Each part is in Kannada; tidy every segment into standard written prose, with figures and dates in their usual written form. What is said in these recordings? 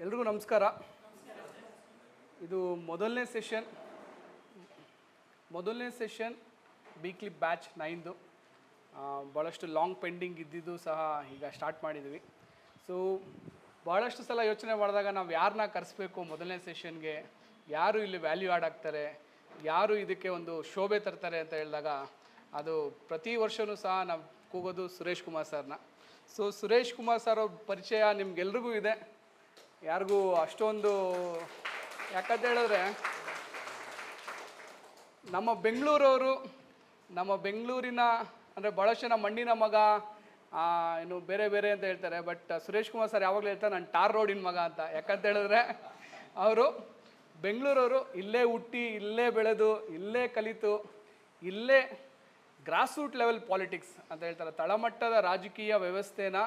ಎಲ್ರಿಗೂ ನಮಸ್ಕಾರ. ಇದು ಮೊದಲನೇ ಸೆಷನ್ ಬಿ ಕ್ಲಿಪ್ ಬ್ಯಾಚ್ 9ದು. ಭಾಳಷ್ಟು ಲಾಂಗ್ ಪೆಂಡಿಂಗ್ ಇದ್ದಿದ್ದು ಸಹ ಈಗ ಸ್ಟಾರ್ಟ್ ಮಾಡಿದ್ವಿ. ಸೊ ಭಾಳಷ್ಟು ಸಲ ಯೋಚನೆ ಮಾಡಿದಾಗ ನಾವು ಯಾರನ್ನ ಕರೆಸ್ಬೇಕು ಮೊದಲನೇ ಸೆಷನ್ಗೆ, ಯಾರು ಇಲ್ಲಿ ವ್ಯಾಲ್ಯೂ ಆ್ಯಡ್ ಆಗ್ತಾರೆ, ಯಾರು ಇದಕ್ಕೆ ಒಂದು ಶೋಭೆ ತರ್ತಾರೆ ಅಂತ ಹೇಳಿದಾಗ ಅದು ಪ್ರತಿ ವರ್ಷವೂ ಸಹ ನಾವು ಕೂಗೋದು ಸುರೇಶ್ ಕುಮಾರ್ ಸರ್ನ. ಸೊ ಸುರೇಶ್ ಕುಮಾರ್ ಸರ್ ಅವ್ರ ಪರಿಚಯ ನಿಮ್ಗೆಲ್ರಿಗೂ ಇದೆ, ಯಾರಿಗೂ ಅಷ್ಟೊಂದು ಯಾಕಂತ ಹೇಳಿದ್ರೆ ನಮ್ಮ ಬೆಂಗಳೂರಿನ ಅಂದರೆ ಭಾಳಷ್ಟು ಜನ ಮಣ್ಣಿನ ಮಗ, ಇನ್ನು ಬೇರೆ ಬೇರೆ ಅಂತ ಹೇಳ್ತಾರೆ. ಬಟ್ ಸುರೇಶ್ ಕುಮಾರ್ ಸರ್ ಯಾವಾಗಲೂ ಹೇಳ್ತಾರೆ ನಾನು ಟಾರ್ ರೋಡಿನ ಮಗ ಅಂತ. ಯಾಕಂತ ಹೇಳಿದ್ರೆ ಅವರು ಬೆಂಗಳೂರವರು, ಇಲ್ಲೇ ಹುಟ್ಟಿ, ಇಲ್ಲೇ ಬೆಳೆದು, ಇಲ್ಲೇ ಕಲಿತು, ಇಲ್ಲೇ ಗ್ರಾಸ್ ರೂಟ್ ಲೆವೆಲ್ ಪಾಲಿಟಿಕ್ಸ್ ಅಂತ ಹೇಳ್ತಾರೆ, ತಳಮಟ್ಟದ ರಾಜಕೀಯ ವ್ಯವಸ್ಥೆನ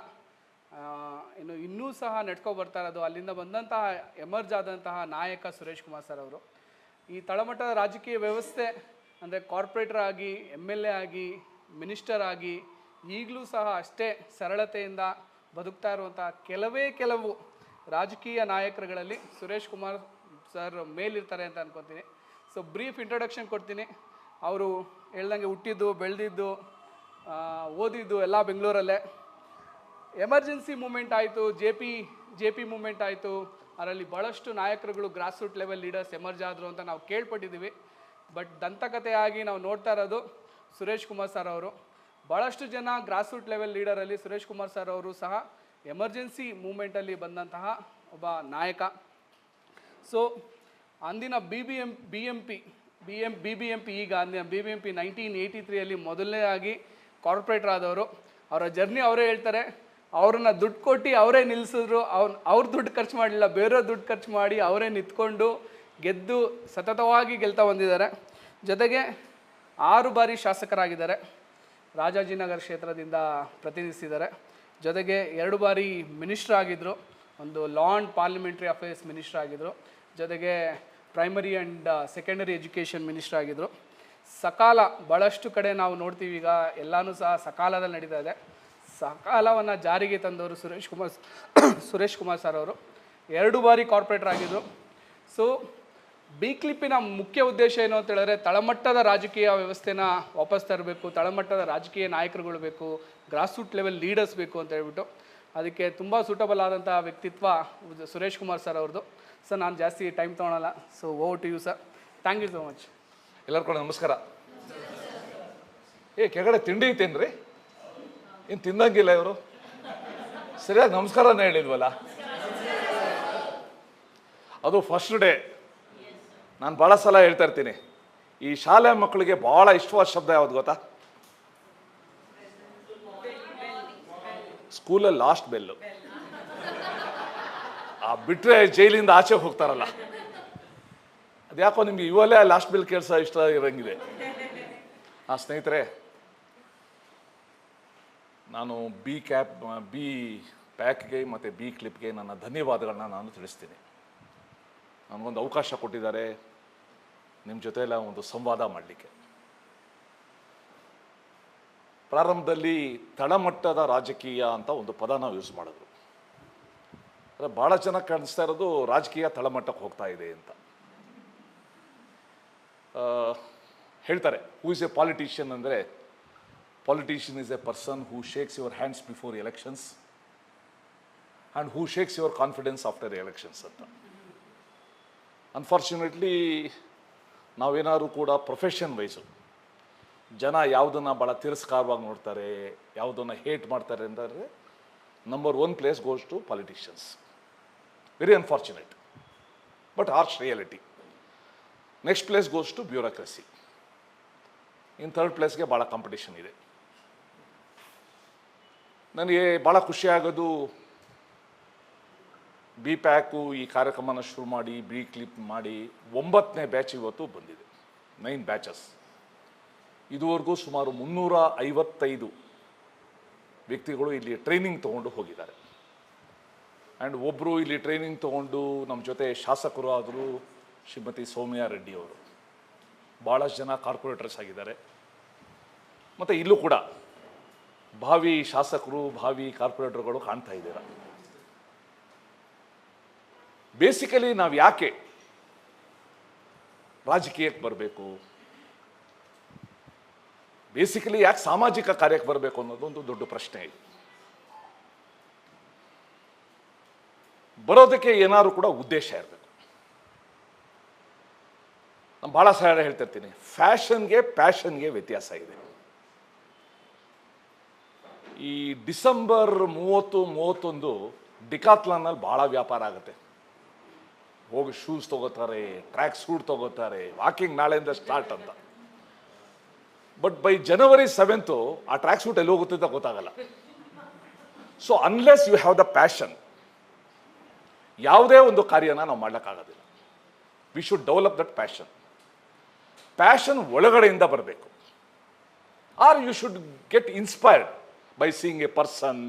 ಇನ್ನೂ ಸಹ ನಡ್ಕೊ ಬರ್ತಾ ಇರೋದು. ಅಲ್ಲಿಂದ ಬಂದಂತಹ ಎಮರ್ಜ್ ಆದಂತಹ ನಾಯಕ ಸುರೇಶ್ ಕುಮಾರ್ ಸರ್ ಅವರು. ಈ ತಳಮಟ್ಟದ ರಾಜಕೀಯ ವ್ಯವಸ್ಥೆ ಅಂದರೆ ಕಾರ್ಪೊರೇಟರ್ ಆಗಿ, MLA ಆಗಿ, ಮಿನಿಸ್ಟರ್ ಆಗಿ, ಈಗಲೂ ಸಹ ಅಷ್ಟೇ ಸರಳತೆಯಿಂದ ಬದುಕ್ತಾ ಇರುವಂಥ ಕೆಲವು ರಾಜಕೀಯ ನಾಯಕರುಗಳಲ್ಲಿ ಸುರೇಶ್ ಕುಮಾರ್ ಸರ್ ಮೇಲಿರ್ತಾರೆ ಅಂತ ಅನ್ಕೊತೀನಿ. ಸೊ ಬ್ರೀಫ್ ಇಂಟ್ರೊಡಕ್ಷನ್ ಕೊಡ್ತೀನಿ. ಅವರು ಹೇಳ್ದಂಗೆ ಹುಟ್ಟಿದ್ದು, ಬೆಳೆದಿದ್ದು, ಓದಿದ್ದು ಎಲ್ಲ ಬೆಂಗಳೂರಲ್ಲೇ. ಎಮರ್ಜೆನ್ಸಿ ಮೂಮೆಂಟ್ ಆಯಿತು, ಜೆ ಪಿ ಮೂಮೆಂಟ್ ಆಯಿತು, ಅದರಲ್ಲಿ ಭಾಳಷ್ಟು ನಾಯಕರುಗಳು grass root level leaders emerge ಆದರು ಅಂತ ನಾವು ಕೇಳ್ಪಟ್ಟಿದ್ದೀವಿ. ಬಟ್ ದಂತಕಥೆಯಾಗಿ ನಾವು ನೋಡ್ತಾ ಇರೋದು ಸುರೇಶ್ ಕುಮಾರ್ ಸರ್ ಅವರು. ಭಾಳಷ್ಟು ಜನ ಗ್ರಾಸ್ ರೂಟ್ ಲೆವೆಲ್ ಲೀಡರಲ್ಲಿ ಸುರೇಶ್ ಕುಮಾರ್ ಸರ್ ಅವರು ಸಹ ಎಮರ್ಜೆನ್ಸಿ ಮೂಮೆಂಟಲ್ಲಿ ಬಂದಂತಹ ಒಬ್ಬ ನಾಯಕ. ಸೊ ಅಂದಿನ BBMP ಈಗ ಅಂದಿನ BBMP 1983 ಮೊದಲನೇ ಆಗಿ ಕಾರ್ಪೊರೇಟರ್ ಆದವರು. ಅವರ ಜರ್ನಿ ಅವರೇ ಹೇಳ್ತಾರೆ. ಅವ್ರನ್ನ ದುಡ್ಡು ಕೊಟ್ಟು ಅವರೇ ನಿಲ್ಲಿಸಿದ್ರು. ಅವ್ರ ದುಡ್ಡು ಖರ್ಚು ಮಾಡಲಿಲ್ಲ, ಬೇರೆಯವ್ರ ದುಡ್ಡು ಖರ್ಚು ಮಾಡಿ ಅವರೇ ನಿಂತ್ಕೊಂಡು ಗೆದ್ದು ಸತತವಾಗಿ ಗೆಲ್ತಾ ಬಂದಿದ್ದಾರೆ. ಜೊತೆಗೆ 6 ಬಾರಿ ಶಾಸಕರಾಗಿದ್ದಾರೆ, ರಾಜಾಜಿನಗರ ಕ್ಷೇತ್ರದಿಂದ ಪ್ರತಿನಿಧಿಸಿದ್ದಾರೆ. ಜೊತೆಗೆ 2 ಬಾರಿ ಮಿನಿಸ್ಟರ್ ಆಗಿದ್ದರು, ಒಂದು law and parliamentary affairs minister ಆಗಿದ್ದರು, ಜೊತೆಗೆ primary and secondary education minister ಆಗಿದ್ದರು. ಸಕಾಲ ಭಾಳಷ್ಟು ಕಡೆ ನಾವು ನೋಡ್ತೀವಿ, ಈಗ ಎಲ್ಲನೂ ಸಹ ಸಕಾಲದಲ್ಲಿ ನಡೀತಾ ಇದೆ. ಸಕಾಲವನ್ನು ಜಾರಿಗೆ ತಂದವರು ಸುರೇಶ್ ಕುಮಾರ್ ಸರ್ ಅವರು. 2 ಬಾರಿ ಕಾರ್ಪೊರೇಟರ್ ಆಗಿದ್ದರು. ಸೊ ಬಿ ಕ್ಲಿಪ್ಪಿನ ಮುಖ್ಯ ಉದ್ದೇಶ ಏನು ಅಂತ ಹೇಳಿದ್ರೆ, ತಳಮಟ್ಟದ ರಾಜಕೀಯ ವ್ಯವಸ್ಥೆನ ವಾಪಸ್ ತರಬೇಕು, ತಳಮಟ್ಟದ ರಾಜಕೀಯ ನಾಯಕರುಗಳು ಬೇಕು, ಗ್ರಾಸ್ ರೂಟ್ ಲೆವೆಲ್ ಲೀಡರ್ಸ್ ಬೇಕು ಅಂತ ಹೇಳ್ಬಿಟ್ಟು. ಅದಕ್ಕೆ ತುಂಬ ಸೂಟಬಲ್ ಆದಂಥ ವ್ಯಕ್ತಿತ್ವ ಸುರೇಶ್ ಕುಮಾರ್ ಸರ್ ಅವ್ರದ್ದು. ಸರ್ ನಾನು ಜಾಸ್ತಿ ಟೈಮ್ ತೊಗೊಳಲ್ಲ. So over to you sir. Thank you so much. ಎಲ್ಲರೂ ಕೂಡ ನಮಸ್ಕಾರ. ಕೆಳಗಡೆ ತಿಂಡಿ ಐತೇನ್ರಿ? ಏನು ತಿಂದಂಗಿಲ್ಲ ಇವರು? ಸರಿಯಾಗಿ ನಮಸ್ಕಾರನೇ ಹೇಳಿದ್ವಲ್ಲ. ಅದು ಫಸ್ಟ್ ಡೇ. ನಾನು ಭಾಳ ಸಲ ಹೇಳ್ತಾ ಇರ್ತೀನಿ, ಈ ಶಾಲೆ ಮಕ್ಕಳಿಗೆ ಭಾಳ ಇಷ್ಟವಾದ ಶಬ್ದ ಯಾವ್ದು ಗೊತ್ತಾ? ಸ್ಕೂಲಲ್ಲಿ ಲಾಸ್ಟ್ ಬೆಲ್ಲು. ಬಿಟ್ಟರೆ ಜೈಲಿಂದ ಆಚೆ ಹೋಗ್ತಾರಲ್ಲ, ಅದ್ಯಾಕೋ ನಿಮ್ಗೆ ಇವಲ್ಲೇ ಲಾಸ್ಟ್ ಬೆಲ್ ಕೇಳಿಸೋ ಇಷ್ಟ ಇರೋಂಗಿದೆ. ಸ್ನೇಹಿತರೆ, ನಾನು ಬಿ ಪ್ಯಾಕ್ಗೆ ಮತ್ತು ಬಿ ಕ್ಲಿಪ್ಗೆ ನನ್ನ ಧನ್ಯವಾದಗಳನ್ನ ನಾನು ತಿಳಿಸ್ತೀನಿ. ನನಗೊಂದು ಅವಕಾಶ ಕೊಟ್ಟಿದ್ದಾರೆ ನಿಮ್ಮ ಜೊತೆ ಎಲ್ಲ ಒಂದು ಸಂವಾದ ಮಾಡಲಿಕ್ಕೆ. ಪ್ರಾರಂಭದಲ್ಲಿ ತಳಮಟ್ಟದ ರಾಜಕೀಯ ಅಂತ ಒಂದು ಪದ ನಾವು ಯೂಸ್ ಮಾಡಿದ್ರು. ಅಂದರೆ ಭಾಳ ಜನ ಕಾಣಿಸ್ತಾ ಇರೋದು ರಾಜಕೀಯ ತಳಮಟ್ಟಕ್ಕೆ ಹೋಗ್ತಾ ಇದೆ ಅಂತ ಹೇಳ್ತಾರೆ. ಹೂ ಇಸ್ ಎ ಪಾಲಿಟಿಷಿಯನ್ ಅಂದರೆ, politician is A person who shakes your hands before elections and who shakes your confidence after elections ಅಂತ. ಅನ್ಫಾರ್ಚುನೇಟ್ಲಿ ನಾವೇನಾದ್ರು ಕೂಡ ಪ್ರೊಫೆಷನ್ ವೈಸು ಜನ ಯಾವುದನ್ನು ಭಾಳ ತಿರಸ್ಕಾರವಾಗಿ ನೋಡ್ತಾರೆ, ಯಾವುದನ್ನು ಹೇಟ್ ಮಾಡ್ತಾರೆ ಅಂದರೆ number 1 place goes to politicians. Very unfortunate but harsh reality. Next place goes to bureaucracy. In 3rd ಪ್ಲೇಸ್ಗೆ ಭಾಳ ಕಾಂಪಿಟೇಷನ್ ಇದೆ. ನನಗೆ ಭಾಳ ಖುಷಿಯಾಗೋದು, ಬಿ ಪ್ಯಾಕು ಈ ಕಾರ್ಯಕ್ರಮನ ಶುರು ಮಾಡಿ, ಬಿ ಕ್ಲಿಪ್ ಮಾಡಿ 9ನೇ ಬ್ಯಾಚ್ ಇವತ್ತು ಬಂದಿದೆ. 9 ಬ್ಯಾಚಸ್. ಇದುವರೆಗೂ ಸುಮಾರು 355 ವ್ಯಕ್ತಿಗಳು ಇಲ್ಲಿ ಟ್ರೈನಿಂಗ್ ತೊಗೊಂಡು ಹೋಗಿದ್ದಾರೆ. ಆ್ಯಂಡ್ ಒಬ್ಬರು ಇಲ್ಲಿ ಟ್ರೈನಿಂಗ್ ತೊಗೊಂಡು ನಮ್ಮ ಜೊತೆ ಶಾಸಕರು ಆದರು, ಶ್ರೀಮತಿ ಸೌಮ್ಯ ರೆಡ್ಡಿ ಅವರು. ಭಾಳಷ್ಟು ಜನ ಕಾರ್ಪೊರೇಟರ್ಸ್ ಆಗಿದ್ದಾರೆ. ಮತ್ತು ಇಲ್ಲೂ ಕೂಡ ಭಾವಿ ಶಾಸಕರು, ಭಾವಿ ಕಾರ್ಪೊರೇಟರ್ಗಳು ಕಾಣ್ತಾ ಇದ್ದೀರ. ಬೇಸಿಕಲಿ ನಾವು ಯಾಕೆ ರಾಜಕೀಯಕ್ಕೆ ಬರಬೇಕು, ಬೇಸಿಕಲಿ ಯಾಕೆ ಸಾಮಾಜಿಕ ಕಾರ್ಯಕ್ಕೆ ಬರಬೇಕು ಅನ್ನೋದು ಒಂದು ದೊಡ್ಡ ಪ್ರಶ್ನೆ ಇದೆ. ಬರೋದಕ್ಕೆ ಏನಾದ್ರು ಕೂಡ ಉದ್ದೇಶ ಇರಬೇಕು. ನಾನು ಬಹಳ ಸಲ ಹೇಳ್ತಿರ್ತೀನಿ, ಫ್ಯಾಷನ್ಗೆ ಪ್ಯಾಷನ್ಗೆ ವ್ಯತ್ಯಾಸ ಇದೆ. ಈ ಡಿಸೆಂಬರ್ 30-31 ಡಿಕಾತ್ಲಾನಲ್ಲಿ ಬಹಳ ವ್ಯಾಪಾರ ಆಗುತ್ತೆ. ಹೋಗಿ ಶೂಸ್ ತಗೋತಾರೆ, ಟ್ರ್ಯಾಕ್ ಸೂಟ್ ತಗೋತಾರೆ, ವಾಕಿಂಗ್ ನಾಳೆಯಿಂದ ಸ್ಟಾರ್ಟ್ ಅಂತ. ಬಟ್ ಬೈ ಜನವರಿ 7 ಆ ಟ್ರ್ಯಾಕ್ ಸೂಟ್ ಎಲ್ಲಿ ಹೋಗುತ್ತೆ ಅಂತ ಗೊತ್ತಾಗಲ್ಲ. So unless you have the passion, ಯಾವುದೇ ಒಂದು ಕಾರ್ಯನ ನಾವು ಮಾಡ್ಲಿಕ್ಕಾಗೋದಿಲ್ಲ. We should develop that passion. Passion ಒಳಗಡೆಯಿಂದ ಬರಬೇಕು. Or you should get inspired by seeing a person,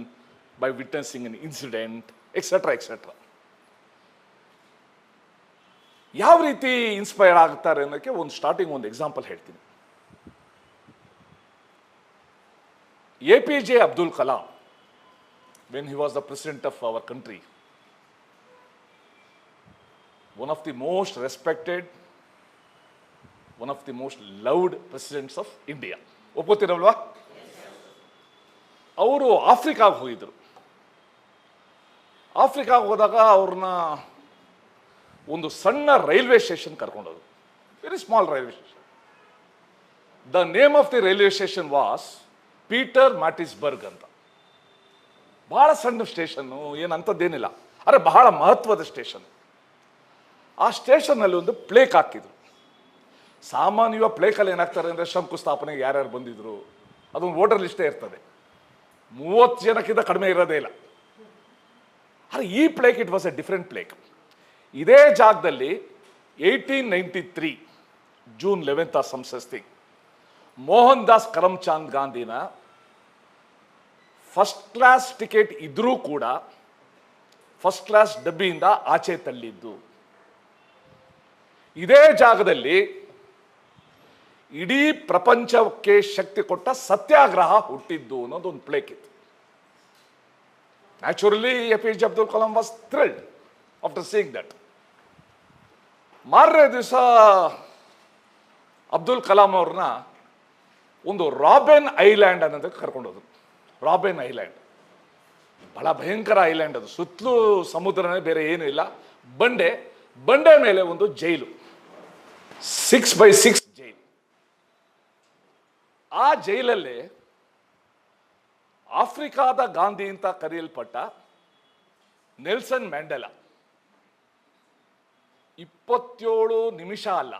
by witnessing an incident, etcetera etcetera. ಯಾವ ರೀತಿ ಇನ್ಸ್ಪೈರ್ ಆಗ್ತಾರೆ ಅನ್ನೋಕ್ಕೆ ಒಂದು ಸ್ಟಾರ್ಟಿಂಗ್ ಒಂದು ಎಕ್ಸಾಂಪಲ್ ಹೇಳ್ತೀನಿ. APJ Abdul Kalam, when he was the president of our country, one of the most respected, one of the most loved presidents of India. ಒಪ್ಕೋತೀರಲ್ವಾ? ಅವರು ಆಫ್ರಿಕಾಗೆ ಹೋಗಿದ್ರು. ಆಫ್ರಿಕಾಗೆ ಹೋದಾಗ ಅವ್ರನ್ನ ಒಂದು ಸಣ್ಣ ರೈಲ್ವೆ ಸ್ಟೇಷನ್ ಕರ್ಕೊಂಡೋದು. Very small railway station. The name of the railway station was Pietermaritzburg ಅಂತ. ಬಹಳ ಸಣ್ಣ ಸ್ಟೇಷನ್ನು, ಏನಂತದ್ದೇನಿಲ್ಲ, ಆದರೆ ಬಹಳ ಮಹತ್ವದ ಸ್ಟೇಷನ್. ಆ ಸ್ಟೇಷನ್ನಲ್ಲಿ ಒಂದು ಪ್ಲೇಕ್ ಹಾಕಿದ್ರು. ಸಾಮಾನ್ಯವಾಗಿ ಪ್ಲೇಕಲ್ಲಿ ಏನಾಗ್ತಾರೆ ಅಂದರೆ ಶಂಕುಸ್ಥಾಪನೆಗೆ ಯಾರ್ಯಾರು ಬಂದಿದ್ರು ಅದೊಂದು ವೋಟರ್ ಲಿಸ್ಟೇ ಇರ್ತದೆ. 30 ಜನಕ್ಕಿಂತ ಕಡಿಮೆ ಇರೋದೇ ಇಲ್ಲ. ಆದರೆ ಈ plaque it was a different plaque. ಇದೇ ಜಾಗದಲ್ಲಿ 1893 June 11 or some such thing, Mohandas Karamchand ಗಾಂಧಿನ ಫಸ್ಟ್ ಕ್ಲಾಸ್ ಟಿಕೆಟ್ ಇದ್ರೂ ಕೂಡ ಫಸ್ಟ್ ಕ್ಲಾಸ್ ಡಬ್ಬಿಯಿಂದ ಆಚೆ ತಳ್ಳಿದ್ದು. ಇದೇ ಜಾಗದಲ್ಲಿ ಇಡೀ ಪ್ರಪಂಚಕ್ಕೆ ಶಕ್ತಿ ಕೊಟ್ಟ ಸತ್ಯಾಗ್ರಹ ಹುಟ್ಟಿದ್ದು ಅನ್ನೋದು ಒಂದು ಪ್ಲೇಕ್ ಇತ್ತು. Naturally APJ Abdul Kalam was thrilled after seeing that. ಮಾರನೇ ದಿವಸ ಅಬ್ದುಲ್ ಕಲಾಂ ಅವ್ರನ್ನ ಒಂದು ರಾಬಿನ್ ಐಲ್ಯಾಂಡ್ ಅನ್ನೋದಕ್ಕೆ ಕರ್ಕೊಂಡೋದ್ರು. ರಾಬಿನ್ ಐಲ್ಯಾಂಡ್ ಬಹಳ ಭಯಂಕರ ಐಲ್ಯಾಂಡ್ ಅದು. ಸುತ್ತಲೂ ಸಮುದ್ರನೇ, ಬೇರೆ ಏನೂ ಇಲ್ಲ. ಬಂಡೆ ಮೇಲೆ ಒಂದು ಜೈಲು, 6x6 ಜೈಲು. ಆ ಜೈಲಲ್ಲಿ ಆಫ್ರಿಕಾದ ಗಾಂಧಿ ಅಂತ ಕರೆಯಲ್ಪಟ್ಟ ನೆಲ್ಸನ್ ಮ್ಯಾಂಡೆಲಾ 27 ನಿಮಿಷ ಅಲ್ಲ,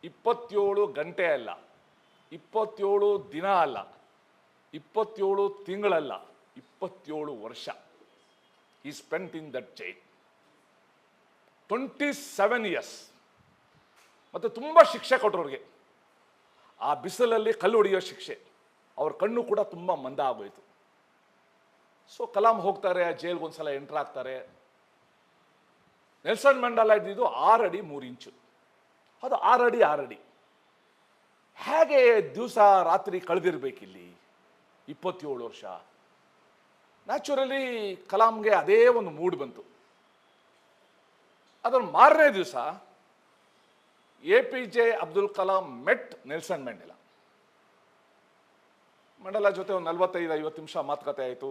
27 ಗಂಟೆ ಅಲ್ಲ, 27 ದಿನ ಅಲ್ಲ, 27 ತಿಂಗಳಲ್ಲ, 27 ವರ್ಷ he spent in that jail. 27 years. ಮತ್ತು ತುಂಬ ಶಿಕ್ಷೆ ಕೊಟ್ಟವ್ರಿಗೆ. ಆ ಬಿಸಿಲಲ್ಲಿ ಕಲ್ಲು ಹೊಡೆಯೋ ಶಿಕ್ಷೆ. ಅವ್ರ ಕಣ್ಣು ಕೂಡ ತುಂಬ ಮಂದ ಆಗೋಯ್ತು. ಸೊ ಕಲಾಂ ಹೋಗ್ತಾರೆ, ಆ ಜೈಲ್ಗೆ ಒಂದ್ಸಲ ಎಂಟರ್ ಆಗ್ತಾರೆ. ನೆಲ್ಸನ್ ಮ್ಯಾಂಡೆಲಾ ಇದ್ದಿದ್ದು 6 ಅಡಿ 3 ಇಂಚು, ಅದು 6 ಅಡಿ 6 ಅಡಿ. ಹೇಗೆ ದಿವಸ ರಾತ್ರಿ ಕಳೆದಿರ್ಬೇಕಿಲ್ಲಿ 27 ವರ್ಷ. ನ್ಯಾಚುರಲಿ ಕಲಾಂಗೆ ಅದೇ ಒಂದು ಮೂಡ್ ಬಂತು. ಅದರ ಮಾರನೇ ದಿವಸ APJ Abdul Kalam ಮೆಟ್ ನೆಲ್ಸನ್ ಮ್ಯಾಂಡೆಲಾ. ಮ್ಯಾಂಡೆಲಾ ಜೊತೆ ಒಂದು 45-50 ನಿಮಿಷ ಮಾತುಕತೆ ಆಯಿತು.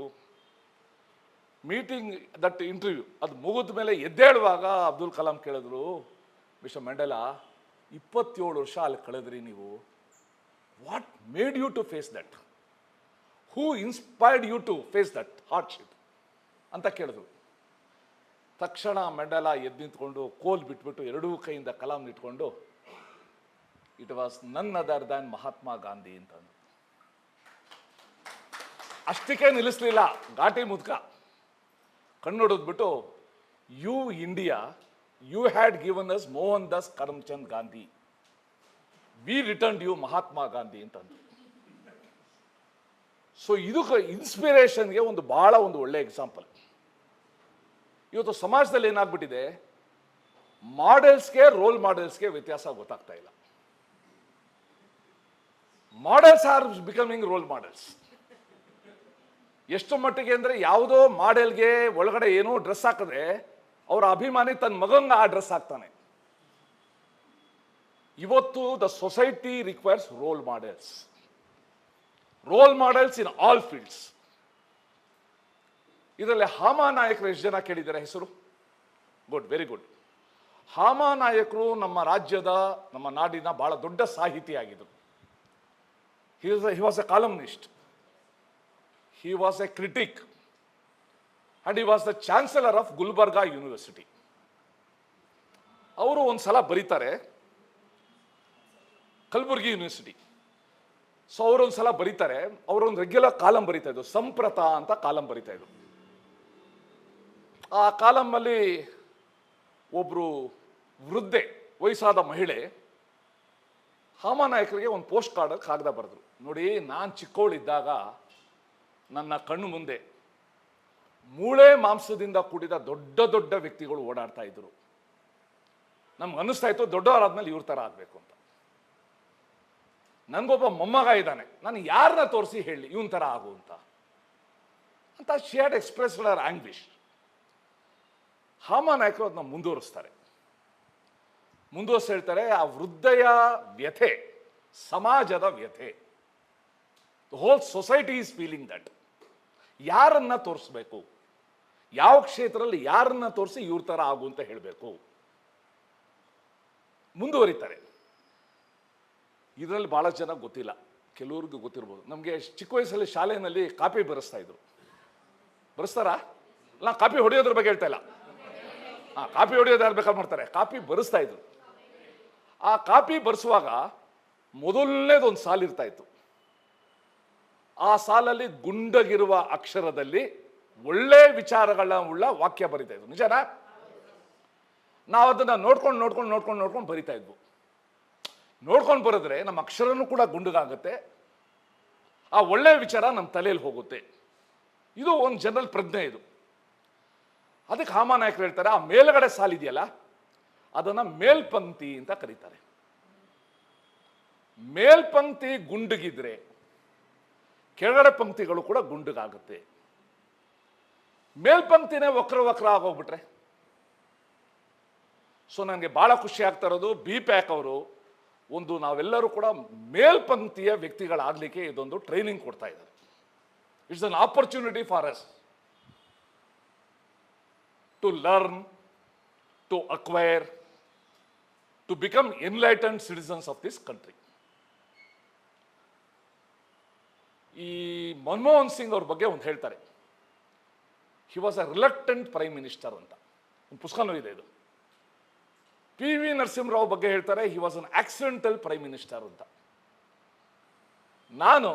ಮೀಟಿಂಗ್ ದಟ್ ಇಂಟರ್ವ್ಯೂ ಅದು ಮುಗಿದ ಮೇಲೆ ಎದ್ದೇಳುವಾಗ ಅಬ್ದುಲ್ ಕಲಾಂ ಕೇಳಿದ್ರು, ಮಿಸ್ಟರ್ ಮ್ಯಾಂಡೆಲಾ 27 ವರ್ಷ ಅಲ್ಲಿ ಕಳೆದ್ರಿ ನೀವು, what made you to face that, who inspired you to face that hardship ಅಂತ ಕೇಳಿದ್ರು. ತಕ್ಷಣ ಮ್ಯಾಂಡೆಲಾ ಎದ್ದು ನಿಂತ್ಕೊಂಡು ಕೋಲ್ ಬಿಟ್ಬಿಟ್ಟು ಎರಡೂ ಕೈಯಿಂದ ಕಲಾಂ ಇಟ್ಕೊಂಡು, it was none other than Mahatma Gandhi ಅಂತಂದು. ಅಷ್ಟಕ್ಕೆ ನಿಲ್ಲಿಸ್ಲಿಲ್ಲ, ಘಾಟಿ ಮುದ್ಕ ಕಣ್ಣೊಡೆದ್ಬಿಟ್ಟು, you India, you had given us Mohandas Karamchand Gandhi, we return you Mahatma Gandhi ಅಂತಂದು. ಸೊ ಇದು ಇನ್ಸ್ಪಿರೇಷನ್ಗೆ ಒಂದು ಬಹಳ ಒಂದು ಒಳ್ಳೆ ಎಕ್ಸಾಂಪಲ್. ಇವತ್ತು ಸಮಾಜದಲ್ಲಿ ಏನಾಗ್ಬಿಟ್ಟಿದೆ, ಮಾಡೆಲ್ಸ್ಗೆ ರೋಲ್ ಮಾಡೆಲ್ಸ್ಗೆ ವ್ಯತ್ಯಾಸ ಗೊತ್ತಾಗ್ತಾ ಇಲ್ಲ. Models are becoming roll models. ಎಷ್ಟು ಮಟ್ಟಿಗೆ ಅಂದ್ರೆ, ಯಾವುದೋ ಮಾಡೆಲ್ಗೆ ಒಳಗಡೆ ಏನೋ ಡ್ರೆಸ್ ಹಾಕಿದ್ರೆ ಅವರ ಅಭಿಮಾನಿ ತನ್ನ ಮಗಂಗ ಆ ಡ್ರೆಸ್ ಹಾಕ್ತಾನೆ. ಇವತ್ತು the society requires roll models in all fields. ಇದರಲ್ಲಿ ಹಾಮಾನಾಯಕರು ಎಷ್ಟು ಜನ ಕೇಳಿದ್ದಾರೆ ಹೆಸರು? Good, very good. ಹಾಮಾನಾಯಕರು ನಮ್ಮ ರಾಜ್ಯದ, ನಮ್ಮ ನಾಡಿನ ಬಹಳ ದೊಡ್ಡ ಸಾಹಿತಿ ಆಗಿದ್ದರು. He was a columnist, he was a critic, and he was the chancellor of Gulbarga university. ಅವರು ಒಂದ್ಸಲ ಬರೀತಾರೆ, ಕಲಬುರ್ಗಿ ಯೂನಿವರ್ಸಿಟಿ. ಸೊ ಅವರೊಂದ್ಸಲ ಬರೀತಾರೆ, ಅವರೊಂದು ರೆಗ್ಯುಲರ್ ಕಾಲಂ ಬರೀತಾ ಇದ್ರು, ಸಂಪ್ರತ ಅಂತ ಕಾಲಂ ಬರೀತಾ ಇದ್ರು. ಆ ಕಾಲಂನಲ್ಲಿ ಒಬ್ರು ವೃದ್ಧೆ, ವಯಸ್ಸಾದ ಮಹಿಳೆ ಹಾಮಾನಾಯಕರಿಗೆ ಒಂದು ಪೋಸ್ಟ್ ಕಾರ್ಡ್ ಕಾಗದ ಬರೆದ್ರು. ನೋಡಿ, ನಾನು ಚಿಕ್ಕವಳಿದ್ದಾಗ ನನ್ನ ಕಣ್ಣು ಮುಂದೆ ಮೂಳೆ ಮಾಂಸದಿಂದ ಕೂಡಿದ ದೊಡ್ಡ ದೊಡ್ಡ ವ್ಯಕ್ತಿಗಳು ಓಡಾಡ್ತಾ ಇದ್ರು. ನಮ್ಗೆ ಅನ್ನಿಸ್ತಾ ಇತ್ತು ದೊಡ್ಡವರಾದ್ಮೇಲೆ ಇವ್ರ ಥರ ಆಗಬೇಕು ಅಂತ. ನನಗೊಬ್ಬ ಮೊಮ್ಮಗ ಇದ್ದಾನೆ, ನಾನು ಯಾರನ್ನ ತೋರಿಸಿ ಹೇಳಿ ಇವನ್ ಥರ ಆಗು ಅಂತ she had express her anguish. ಹಾಮಾನಾಯಕರು ಅದನ್ನ ಮುಂದುವರಿಸಿ ಹೇಳ್ತಾರೆ, ಆ ವೃದ್ಧೆಯ ವ್ಯಥೆ ಸಮಾಜದ ವ್ಯಥೆ. The whole society is feeling that. ಯಾರನ್ನ ತೋರಿಸ್ಬೇಕು, ಯಾವ ಕ್ಷೇತ್ರದಲ್ಲಿ ಯಾರನ್ನ ತೋರಿಸಿ ಇವ್ರ ಥರ ಆಗು ಅಂತ ಹೇಳಬೇಕು. ಮುಂದುವರಿತಾರೆ. ಇದರಲ್ಲಿ ಬಹಳ ಜನ ಗೊತ್ತಿಲ್ಲ, ಕೆಲವ್ರಿಗೆ ಗೊತ್ತಿರ್ಬೋದು. ನಮಗೆ ಚಿಕ್ಕ ವಯಸ್ಸಲ್ಲಿ ಶಾಲೆಯಲ್ಲಿ ಕಾಪಿ ಬರೆಸ್ತಾರಾ? ಇಲ್ಲ, ಕಾಪಿ ಹೊಡೆಯೋದ್ರ ಬಗ್ಗೆ ಹೇಳ್ತಾ ಇಲ್ಲ. ಕಾಪಿ ಹೊಡೆಯೋದು ಯಾರು ಬೇಕಾದ್ರೆ ಮಾಡ್ತಾರೆ, ಕಾಪಿ ಬರೆಸ್ತಾ ಇದ್ರು. ಆ ಕಾಪಿ ಬರೆಸುವಾಗ ಮೊದಲನೇದೊಂದು ಸಾಲು ಇರ್ತಾ ಇತ್ತು. ಆ ಸಾಲಲ್ಲಿ ಗುಂಡಗಿರುವ ಅಕ್ಷರದಲ್ಲಿ ಒಳ್ಳೆ ವಿಚಾರಗಳನ್ನ ಉಳ್ಳ ವಾಕ್ಯ ಬರಿತಾ ಇದ್ರು. ನಿಜನಾ? ನಾವು ಅದನ್ನ ನೋಡ್ಕೊಂಡು ಬರಿತಾ ಇದ್ವು. ನೋಡ್ಕೊಂಡು ಬರೆದ್ರೆ ನಮ್ಮ ಅಕ್ಷರನೂ ಕೂಡ ಗುಂಡಗಾಗುತ್ತೆ, ಆ ಒಳ್ಳೆ ವಿಚಾರ ನಮ್ಮ ತಲೆಯಲ್ಲಿ ಹೋಗುತ್ತೆ. ಇದು ಒಂದು ಜನರಲ್ ಪ್ರಜ್ಞೆ. ಇದು ಅದಕ್ಕೆ ಹಾಮಾನಾಯಕರು ಹೇಳ್ತಾರೆ, ಆ ಮೇಲ್ಗಡೆ ಸಾಲಿದೆಯಲ್ಲ ಅದನ್ನ ಮೇಲ್ಪಂಕ್ತಿ ಅಂತ ಕರೀತಾರೆ. ಮೇಲ್ಪಂಕ್ತಿ ಗುಂಡಗಿದ್ರೆ ಕೆಳಗಡೆ ಪಂಕ್ತಿಗಳು ಕೂಡ ಗುಂಡಗಾಗುತ್ತೆ. ಮೇಲ್ಪಂಕ್ತಿನೇ ವಕ್ರ ಆಗೋಗ್ಬಿಟ್ರೆ. ಸೊ ನನಗೆ ಬಹಳ ಖುಷಿ ಆಗ್ತಾ ಇರೋದು, ಬಿ ಪ್ಯಾಕ್ ಅವರು ನಾವೆಲ್ಲರೂ ಕೂಡ ಮೇಲ್ಪಂಕ್ತಿಯ ವ್ಯಕ್ತಿಗಳಾಗಲಿಕ್ಕೆ ಇದೊಂದು ಟ್ರೈನಿಂಗ್ ಕೊಡ್ತಾ ಇದ್ದಾರೆ. It's an opportunity for us to learn, to acquire, to become enlightened citizens of this country. ಈ ಮನಮೋಹನ್ ಸಿಂಗ್ ಅವ್ರ ಬಗ್ಗೆ ಒಂದು ಹೇಳ್ತಾರೆ, he was a reluctant prime minister ಅಂತ. ಒಂದು ಪುಸ್ತಕನೂ ಇದೆ ಇದು. ಪಿ ವಿ ನರಸಿಂಹರಾವ್ ಬಗ್ಗೆ ಹೇಳ್ತಾರೆ, he was an accidental prime minister ಅಂತ. ನಾನು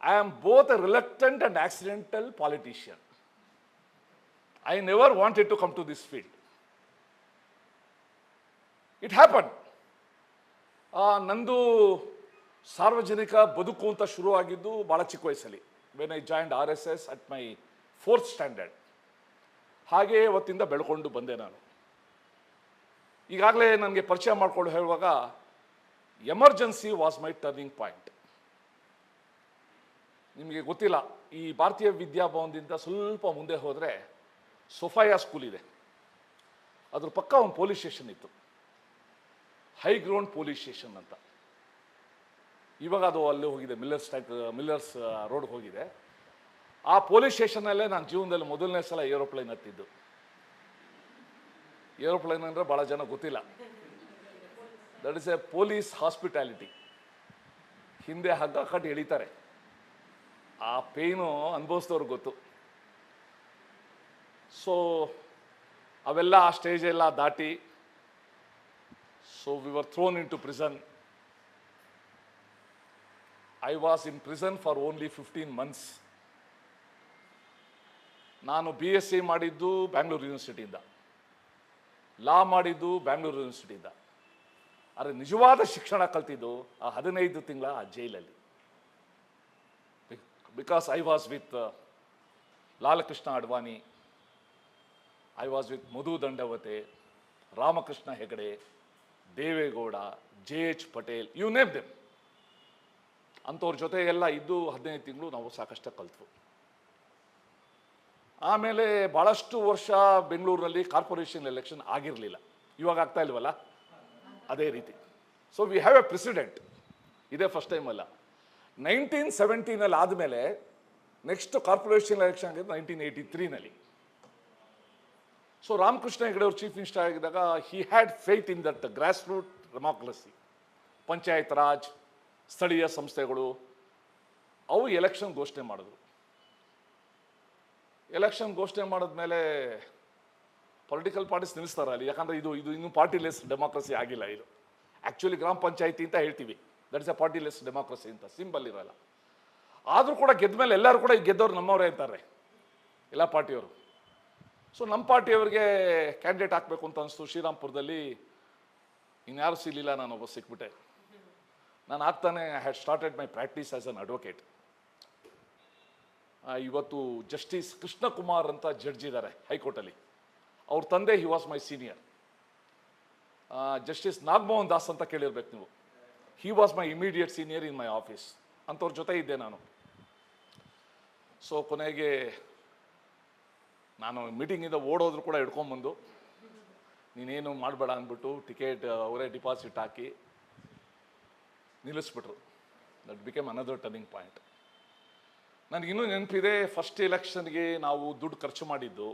I am both A reluctant and accidental politician. I never wanted to come to this field. It happen. ನಂದು ಸಾರ್ವಜನಿಕ ಬದುಕು ಅಂತ ಶುರುವಾಗಿದ್ದು ಬಹಳ ಚಿಕ್ಕ ವಯಸ್ಸಲ್ಲಿ, when I joined RSS at my 4th standard. ಹಾಗೆ ಅವತ್ತಿಂದ ಬೆಳ್ಕೊಂಡು ಬಂದೆ ನಾನು. ಈಗಾಗಲೇ ನನಗೆ ಪರಿಚಯ ಮಾಡಿಕೊಂಡು ಹೇಳುವಾಗ emergency was my turning point. ನಿಮಗೆ ಗೊತ್ತಿಲ್ಲ, ಈ ಭಾರತೀಯ ವಿದ್ಯಾಭವನದಿಂದ ಸ್ವಲ್ಪ ಮುಂದೆ ಹೋದರೆ ಸೊಫಾಯಾ ಸ್ಕೂಲ್ ಇದೆ. ಅದ್ರ ಪಕ್ಕ ಒಂದು ಪೊಲೀಸ್ ಸ್ಟೇಷನ್ ಇತ್ತು, ಹೈಗ್ರೌಂಡ್ ಪೊಲೀಸ್ ಸ್ಟೇಷನ್ ಅಂತ. ಇವಾಗ ಅದು ಅಲ್ಲಿ ಹೋಗಿದೆ, ಮಿಲ್ಲರ್ಸ್ ರೋಡ್ಗೆ ಹೋಗಿದೆ. ಆ ಪೊಲೀಸ್ ಸ್ಟೇಷನ್ನಲ್ಲೇ ನಾನು ಜೀವನದಲ್ಲಿ ಮೊದಲನೇ ಸಲ ಏರೋಪ್ಲೇನ್ ಹತ್ತಿದ್ದು. ಏರೋಪ್ಲೇನ್ ಅಂದರೆ ಭಾಳ ಜನ ಗೊತ್ತಿಲ್ಲ, that is A police hospitality. ಹಿಂದೆ ಹಗ್ಗ ಕಟ್ಟಿ ಎಳಿತಾರೆ, ಆ ಪೇಯ್ನು ಅನುಭವಿಸಿದವ್ರಿಗೆ ಗೊತ್ತು. ಸೊ ಅವೆಲ್ಲ ಆ ಸ್ಟೇಜ್ ಎಲ್ಲ ದಾಟಿ, so we were thrown into prison. I was in prison for only 15 months. ನಾನು BSc ಮಾಡಿದ್ದು ಬ್ಯಾಂಗ್ಳೂರು ಯೂನಿವರ್ಸಿಟಿಯಿಂದ, ಲಾ ಮಾಡಿದ್ದು ಬ್ಯಾಂಗ್ಳೂರು ಯೂನಿವರ್ಸಿಟಿಯಿಂದ. ಆದರೆ ನಿಜವಾದ ಶಿಕ್ಷಣ ಕಲ್ತಿದ್ದು ಆ 15 ತಿಂಗಳ ಆ ಜೈಲಲ್ಲಿ. Because I was with Lal Krishna Advani, I was with Madhu Dandavate, Ramakrishna Hegde, Deve Gowda, JH Patel, you name them. ಅಂಥವ್ರ ಜೊತೆ ಎಲ್ಲ ಇದ್ದು 15 ತಿಂಗಳು ನಾವು ಸಾಕಷ್ಟು ಕಲ್ತ್ವು. ಆಮೇಲೆ ಭಾಳಷ್ಟು ವರ್ಷ ಬೆಂಗಳೂರಲ್ಲಿ ಕಾರ್ಪೊರೇಷನ್ ಎಲೆಕ್ಷನ್ ಆಗಿರಲಿಲ್ಲ, ಇವಾಗ ಆಗ್ತಾ ಇಲ್ವಲ್ಲ ಅದೇ ರೀತಿ. So we have A president, ಇದೇ ಫಸ್ಟ್ ಟೈಮ್ ಅಲ್ಲ. 1917 ಆದಮೇಲೆ ನೆಕ್ಸ್ಟ್ ಕಾರ್ಪೊರೇಷನ್ ಎಲೆಕ್ಷನ್ ಆಗಿದ್ದು 1983. ಸೊ ರಾಮಕೃಷ್ಣ ಹೆಗಡೆ ಅವರು ಚೀಫ್ ಮಿನಿಸ್ಟರ್ ಆಗಿದ್ದಾಗ he had faith in that grass root democracy. Panchayat raj, ಸ್ಥಳೀಯ ಸಂಸ್ಥೆಗಳು ಅವು ಎಲೆಕ್ಷನ್ ಘೋಷಣೆ ಮಾಡಿದ್ರು. ಎಲೆಕ್ಷನ್ ಘೋಷಣೆ ಮಾಡಿದ್ಮೇಲೆ ಪೊಲಿಟಿಕಲ್ ಪಾರ್ಟೀಸ್ ನಿಲ್ಲಿಸ್ತಾರೆ ಅಲ್ಲಿ, ಯಾಕಂದರೆ ಇದು ಇನ್ನೂ ಪಾರ್ಟಿಲೆಸ್ ಡೆಮಾಕ್ರಸಿ ಆಗಿಲ್ಲ. ಇದು ಆ್ಯಕ್ಚುಲಿ ಗ್ರಾಮ ಪಂಚಾಯತಿ ಅಂತ ಹೇಳ್ತೀವಿ, ದಟ್ ಇಸ್ ಎ ಪಾರ್ಟಿಲೆಸ್ ಡೆಮಾಕ್ರಸಿ ಅಂತ, ಸಿಂಬಲ್ ಇರಲ್ಲ. ಆದರೂ ಕೂಡ ಗೆದ್ದ ಮೇಲೆ ಎಲ್ಲರೂ ಕೂಡ ಗೆದ್ದವ್ರು ನಮ್ಮವರೇ ಅಂತಾರೆ, ಎಲ್ಲ ಪಾರ್ಟಿಯವರು. ಸೊ ನಮ್ಮ ಪಾರ್ಟಿಯವರಿಗೆ ಕ್ಯಾಂಡಿಡೇಟ್ ಹಾಕಬೇಕು ಅಂತ ಅನಿಸ್ತು. ಶ್ರೀರಾಮ್ಪುರದಲ್ಲಿ ಇನ್ಯಾರು ಸಿಗಲಿಲ್ಲ, ನಾನೊಬ್ಬ ಸಿಕ್ಬಿಟ್ಟೆ. ನಾನು ಆಗ್ತಾನೆ I had started my practice as an advocate. ಇವತ್ತು ಜಸ್ಟಿಸ್ ಕೃಷ್ಣಕುಮಾರ್ ಅಂತ ಜಡ್ಜ್ ಇದ್ದಾರೆ ಹೈಕೋರ್ಟಲ್ಲಿ, ಅವ್ರ ತಂದೆ he was my senior. Justice Nagamohan Das ಅಂತ ಕೇಳಿರ್ಬೇಕು ನೀವು, he was my immediate senior in my office. ಅಂಥವ್ರ ಜೊತೆ ಇದ್ದೆ ನಾನು. ಸೊ ಕೊನೆಗೆ ನಾನು ಮೀಟಿಂಗಿಂದ ಓಡೋದ್ರು ಕೂಡ ಹಿಡ್ಕೊಂಬಂದು ನೀನೇನು ಮಾಡಬೇಡ ಅಂದ್ಬಿಟ್ಟು ಟಿಕೆಟ್ ಅವರೇ ಡಿಪಾಸಿಟ್ ಹಾಕಿ ನಿಲ್ಲಿಸ್ಬಿಟ್ರು. That became another turning point. ನನಗಿನ್ನೂ ನೆನಪಿದೆ, ಫಸ್ಟ್ ಎಲೆಕ್ಷನ್ಗೆ ನಾವು ದುಡ್ಡು ಖರ್ಚು ಮಾಡಿದ್ದು,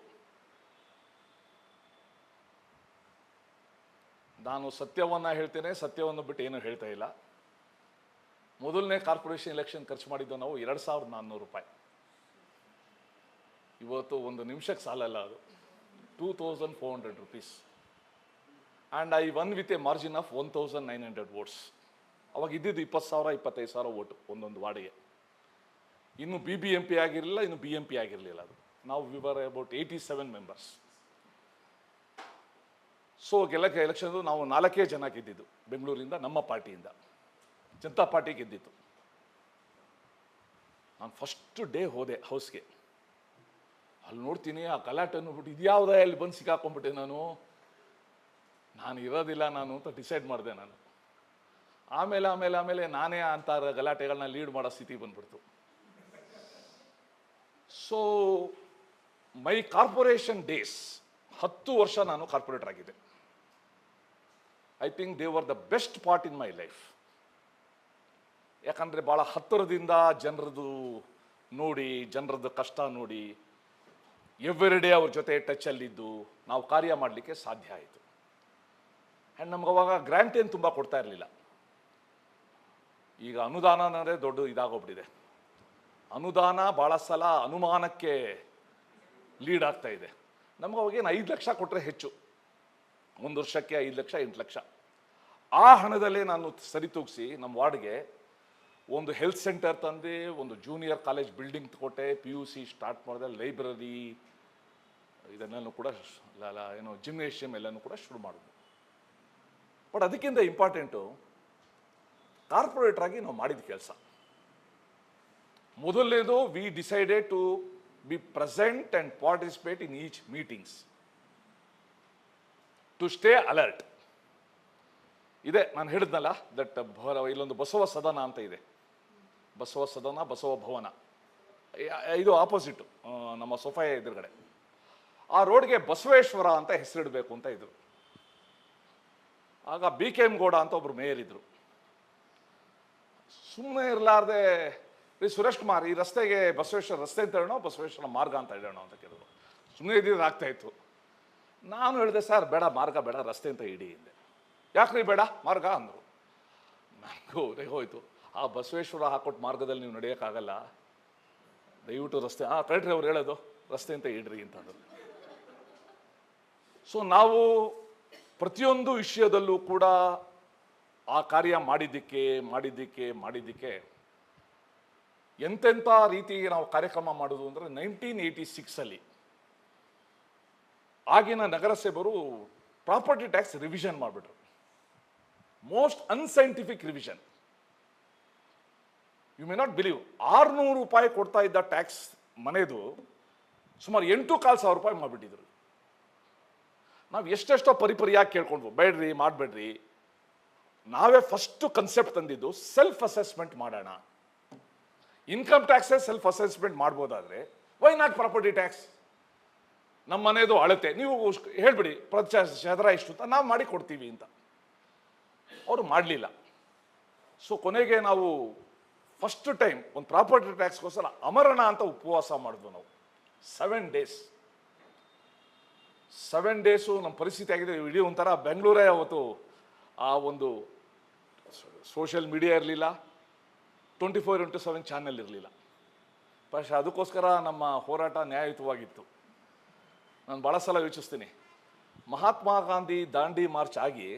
ನಾನು ಸತ್ಯವನ್ನು ಹೇಳ್ತೇನೆ, ಸತ್ಯವನ್ನು ಬಿಟ್ಟು ಏನೂ ಹೇಳ್ತಾ ಇಲ್ಲ. ಮೊದಲನೇ ಕಾರ್ಪೊರೇಷನ್ ಎಲೆಕ್ಷನ್ ಖರ್ಚು ಮಾಡಿದ್ದು ನಾವು 2400 ರೂಪಾಯಿ. ಇವತ್ತು ಒಂದು ನಿಮಿಷಕ್ಕೆ ಸಾಲಲ್ಲ, ಅದು 2400 rupees. And I one with a margin of 1900 votes. ಅವಾಗ ಇದ್ದಿದ್ದು 20,000 25,000 ಓಟು ಒಂದೊಂದು ವಾರ್ಡಿಗೆ. ಇನ್ನು BBMP ಆಗಿರಲಿಲ್ಲ, ಇನ್ನು BMP ಆಗಿರಲಿಲ್ಲ. ಅದು ನಾವು ವಿವರ್ ಅಬೌಟ್ 87 ಮೆಂಬರ್ಸ್. ಸೊ ಎಲೆಕ್ಷನ್ ನಾವು 4 ಜನ ಗೆದ್ದಿದ್ದು ಬೆಂಗಳೂರಿಂದ, ನಮ್ಮ ಪಾರ್ಟಿಯಿಂದ. ಜನತಾ ಪಾರ್ಟಿ ಗೆದ್ದಿತ್ತು. ನಾನು ಫಸ್ಟ್ ಡೇ ಹೋದೆ ಹೌಸ್ಗೆ. ಅಲ್ಲಿ ನೋಡ್ತೀನಿ ಆ ಗಲಾಟೆ ಬಿಟ್ಟು ಇದ್ಯಾವುದೇ ಅಲ್ಲಿ ಬಂದು ಸಿಕ್ಕಾಕೊಂಡ್ಬಿಟ್ಟೆ. ನಾನು ಇರೋದಿಲ್ಲ ಅಂತ ಡಿಸೈಡ್ ಮಾಡಿದೆ ನಾನು. ಆಮೇಲೆ ನಾನೇ ಅಂತ ಗಲಾಟೆಗಳನ್ನ ಲೀಡ್ ಮಾಡೋ ಸ್ಥಿತಿ ಬಂದ್ಬಿಡ್ತು. ಸೊ ಮೈ ಕಾರ್ಪೊರೇಷನ್ ಡೇಸ್, 10 ವರ್ಷ ನಾನು ಕಾರ್ಪೊರೇಟರ್ ಆಗಿದ್ದೆ. I think they were the best part in my life. ಯಾಕಂದರೆ ಭಾಳ ಹತ್ತಿರದಿಂದ ಜನರದ್ದು ನೋಡಿ, ಜನರದ್ದು ಕಷ್ಟ ನೋಡಿ, ಎವ್ರಿ ಡೇ ಅವ್ರ ಜೊತೆ ಟಚಲ್ಲಿದ್ದು ನಾವು ಕಾರ್ಯ ಮಾಡಲಿಕ್ಕೆ ಸಾಧ್ಯ ಆಯಿತು. ಆ್ಯಂಡ್ ನಮ್ಗೆ ಅವಾಗ ಗ್ರ್ಯಾಂಟ್ ಏನು ತುಂಬ ಕೊಡ್ತಾ ಇರಲಿಲ್ಲ. ಈಗ ಅನುದಾನ ಅಂದರೆ ದೊಡ್ಡ ಇದಾಗೋಗ್ಬಿಟ್ಟಿದೆ. ಅನುದಾನ ಭಾಳ ಸಲ ಅನುಮಾನಕ್ಕೆ ಲೀಡ್ ಆಗ್ತಾ ಇದೆ. ನಮ್ಗೆ ಅವಾಗೇನು 5 ಲಕ್ಷ ಕೊಟ್ಟರೆ ಹೆಚ್ಚು, 1 ವರ್ಷಕ್ಕೆ 5 ಲಕ್ಷ 8 ಲಕ್ಷ. ಆ ಹಣದಲ್ಲೇ ನಾನು ಸರಿತೂಗಿಸಿ ನಮ್ಮ ವಾರ್ಡ್ಗೆ ಒಂದು ಹೆಲ್ತ್ ಸೆಂಟರ್ ತಂದೆ, ಒಂದು ಜೂನಿಯರ್ ಕಾಲೇಜ್ ಬಿಲ್ಡಿಂಗ್ ಕೊಟ್ಟೆ, PUC ಸ್ಟಾರ್ಟ್ ಮಾಡಿದೆ, ಲೈಬ್ರರಿ ಇದನ್ನೆಲ್ಲೂ ಕೂಡ ಏನು ಜಿಮ್ನೇಷಿಯಮ್ ಎಲ್ಲನೂ ಕೂಡ ಶುರು ಮಾಡಿದ್ವಿ. ಬಟ್ ಅದಕ್ಕಿಂತ ಇಂಪಾರ್ಟೆಂಟು ಕಾರ್ಪೊರೇಟರ್ ಆಗಿ ನಾವು ಮಾಡಿದ ಕೆಲಸ. ಮೊದಲನೇದು, we decided to be present and participate in each meetings, to stay alert. ಇದೆ ನಾನು ಹೇಳಿದ್ನಲ್ಲ, ದಟ್ ಇಲ್ಲೊಂದು ಬಸವ ಸದನ ಅಂತ ಇದೆ, ಬಸವ ಸದನ, ಬಸವ ಭವನ, ಇದು ಆಪೋಸಿಟ್ ನಮ್ಮ ಸೊಫಾಯ ಎದುರುಗಡೆ. ಆ ರೋಡ್ಗೆ ಬಸವೇಶ್ವರ ಅಂತ ಹೆಸರಿಡಬೇಕು ಅಂತ ಇದ್ರು. ಆಗ BKM ಗೌಡ ಅಂತ ಒಬ್ರು ಮೇಯರ್ ಇದ್ರು. ಸುಮ್ಮನೆ ಇರಲಾರ್ದೆ, ಸುರೇಶ್ ಕುಮಾರ್, ಈ ರಸ್ತೆಗೆ ಬಸವೇಶ್ವರ ರಸ್ತೆ ಅಂತ ಹೇಳೋಣ, ಬಸವೇಶ್ವರ ಮಾರ್ಗ ಅಂತ ಹೇಳೋಣ ಅಂತ ಕೇಳಿದ್ರು. ಸುಮ್ಮನೆ ಇದ್ದಿದ್ದು ಆಗ್ತಾ ಇತ್ತು. ನಾನು ಹೇಳಿದೆ, ಸರ್ ಬೇಡ, ಮಾರ್ಗ ಬೇಡ, ರಸ್ತೆ ಅಂತ ಇಡಿ ಹಿಂದೆ. ಯಾಕ್ರಿ ಬೇಡ ಮಾರ್ಗ ಅಂದರು. ನನಗೂ ಹೋಯ್ತು, ಆ ಬಸವೇಶ್ವರ ಹಾಕೊಟ್ಟು ಮಾರ್ಗದಲ್ಲಿ ನೀವು ನಡೆಯೋಕ್ಕಾಗಲ್ಲ, ದಯವಿಟ್ಟು ರಸ್ತೆ, ಕರೆಕ್ಟ್ರಿ ಅವ್ರು ಹೇಳೋದು ರಸ್ತೆ ಅಂತ ಇಡ್ರಿ ಅಂತಂದರು. ಸೊ ನಾವು ಪ್ರತಿಯೊಂದು ವಿಷಯದಲ್ಲೂ ಕೂಡ ಆ ಕಾರ್ಯ ಮಾಡಿದ್ದಕ್ಕೆ ಎಂತೆಂಥ ರೀತಿಗೆ ನಾವು ಕಾರ್ಯಕ್ರಮ ಮಾಡೋದು ಅಂದರೆ 1986 ಆಗಿನ ನಗರಸಭೆಯವರು ಪ್ರಾಪರ್ಟಿ ಟ್ಯಾಕ್ಸ್ ರಿವಿಷನ್ ಮಾಡಿಬಿಟ್ರು. Most unscientific revision. You may not believe, 600 ರೂಪಾಯಿ ಕೊಡ್ತಾ ಇದ್ದ ಟ್ಯಾಕ್ಸ್ ಮನೆದು ಸುಮಾರು 8,500 ರೂಪಾಯಿ ಮಾಡಿಬಿಟ್ಟಿದ್ರು. ನಾವು ಎಷ್ಟೆಷ್ಟೋ ಪರಿಪರಿಯಾಗಿ ಕೇಳ್ಕೊಂಡ್ವು, ಬೇಡ್ರಿ ಮಾಡಬೇಡ್ರಿ. ನಾವೇ ಫಸ್ಟ್ ಕನ್ಸೆಪ್ಟ್ ತಂದಿದ್ದು ಸೆಲ್ಫ್ ಅಸೆಸ್ಮೆಂಟ್ ಮಾಡೋಣ. ಇನ್ಕಮ್ ಟ್ಯಾಕ್ಸೇ ಸೆಲ್ಫ್ ಅಸೆಸ್ಮೆಂಟ್ ಮಾಡ್ಬೋದಾದ್ರೆ ವೈ ನಾಟ್ ಪ್ರಾಪರ್ಟಿ ಟ್ಯಾಕ್ಸ್? ನಮ್ಮ ಮನೆಯದು ಅಳತೆ, ನೀವು ಹೇಳ್ಬಿಡಿ ಪ್ರತಿ ಚದರ ಇಷ್ಟು ಅಂತ ನಾವು ಮಾಡಿ ಕೊಡ್ತೀವಿ ಅಂತ. ಅವರು ಮಾಡಲಿಲ್ಲ. ಸೊ ಕೊನೆಗೆ ನಾವು ಫಸ್ಟ್ ಟೈಮ್ ಒಂದು ಪ್ರಾಪರ್ಟಿ ಟ್ಯಾಕ್ಸ್ಗೋಸ್ಕರ ಅಮರಣ ಅಂತ ಉಪವಾಸ ಮಾಡಿದ್ವು ನಾವು. 7 days. 7 days ನಮ್ಮ ಪರಿಸ್ಥಿತಿ ಆಗಿದೆ. ಇಡೀ ಒಂಥರ ಬೆಂಗಳೂರೇ ಅವತ್ತು ಆ ಒಂದು ಸೋಷಿಯಲ್ ಮೀಡಿಯಾ ಇರಲಿಲ್ಲ, 24x7 ಚಾನೆಲ್ ಇರಲಿಲ್ಲ. പക്ഷേ ಅದಕ್ಕೋಸ್ಕರ ನಮ್ಮ ಹೋರಾಟ ನ್ಯಾಯಯುತವಾಗಿತ್ತು. ನಾನು ಭಾಳ ಸಲ ಯೋಚಿಸ್ತೀನಿ, ಮಹಾತ್ಮ ಗಾಂಧಿ ದಾಂಡಿ ಮಾರ್ಚ್ ಆಗಿ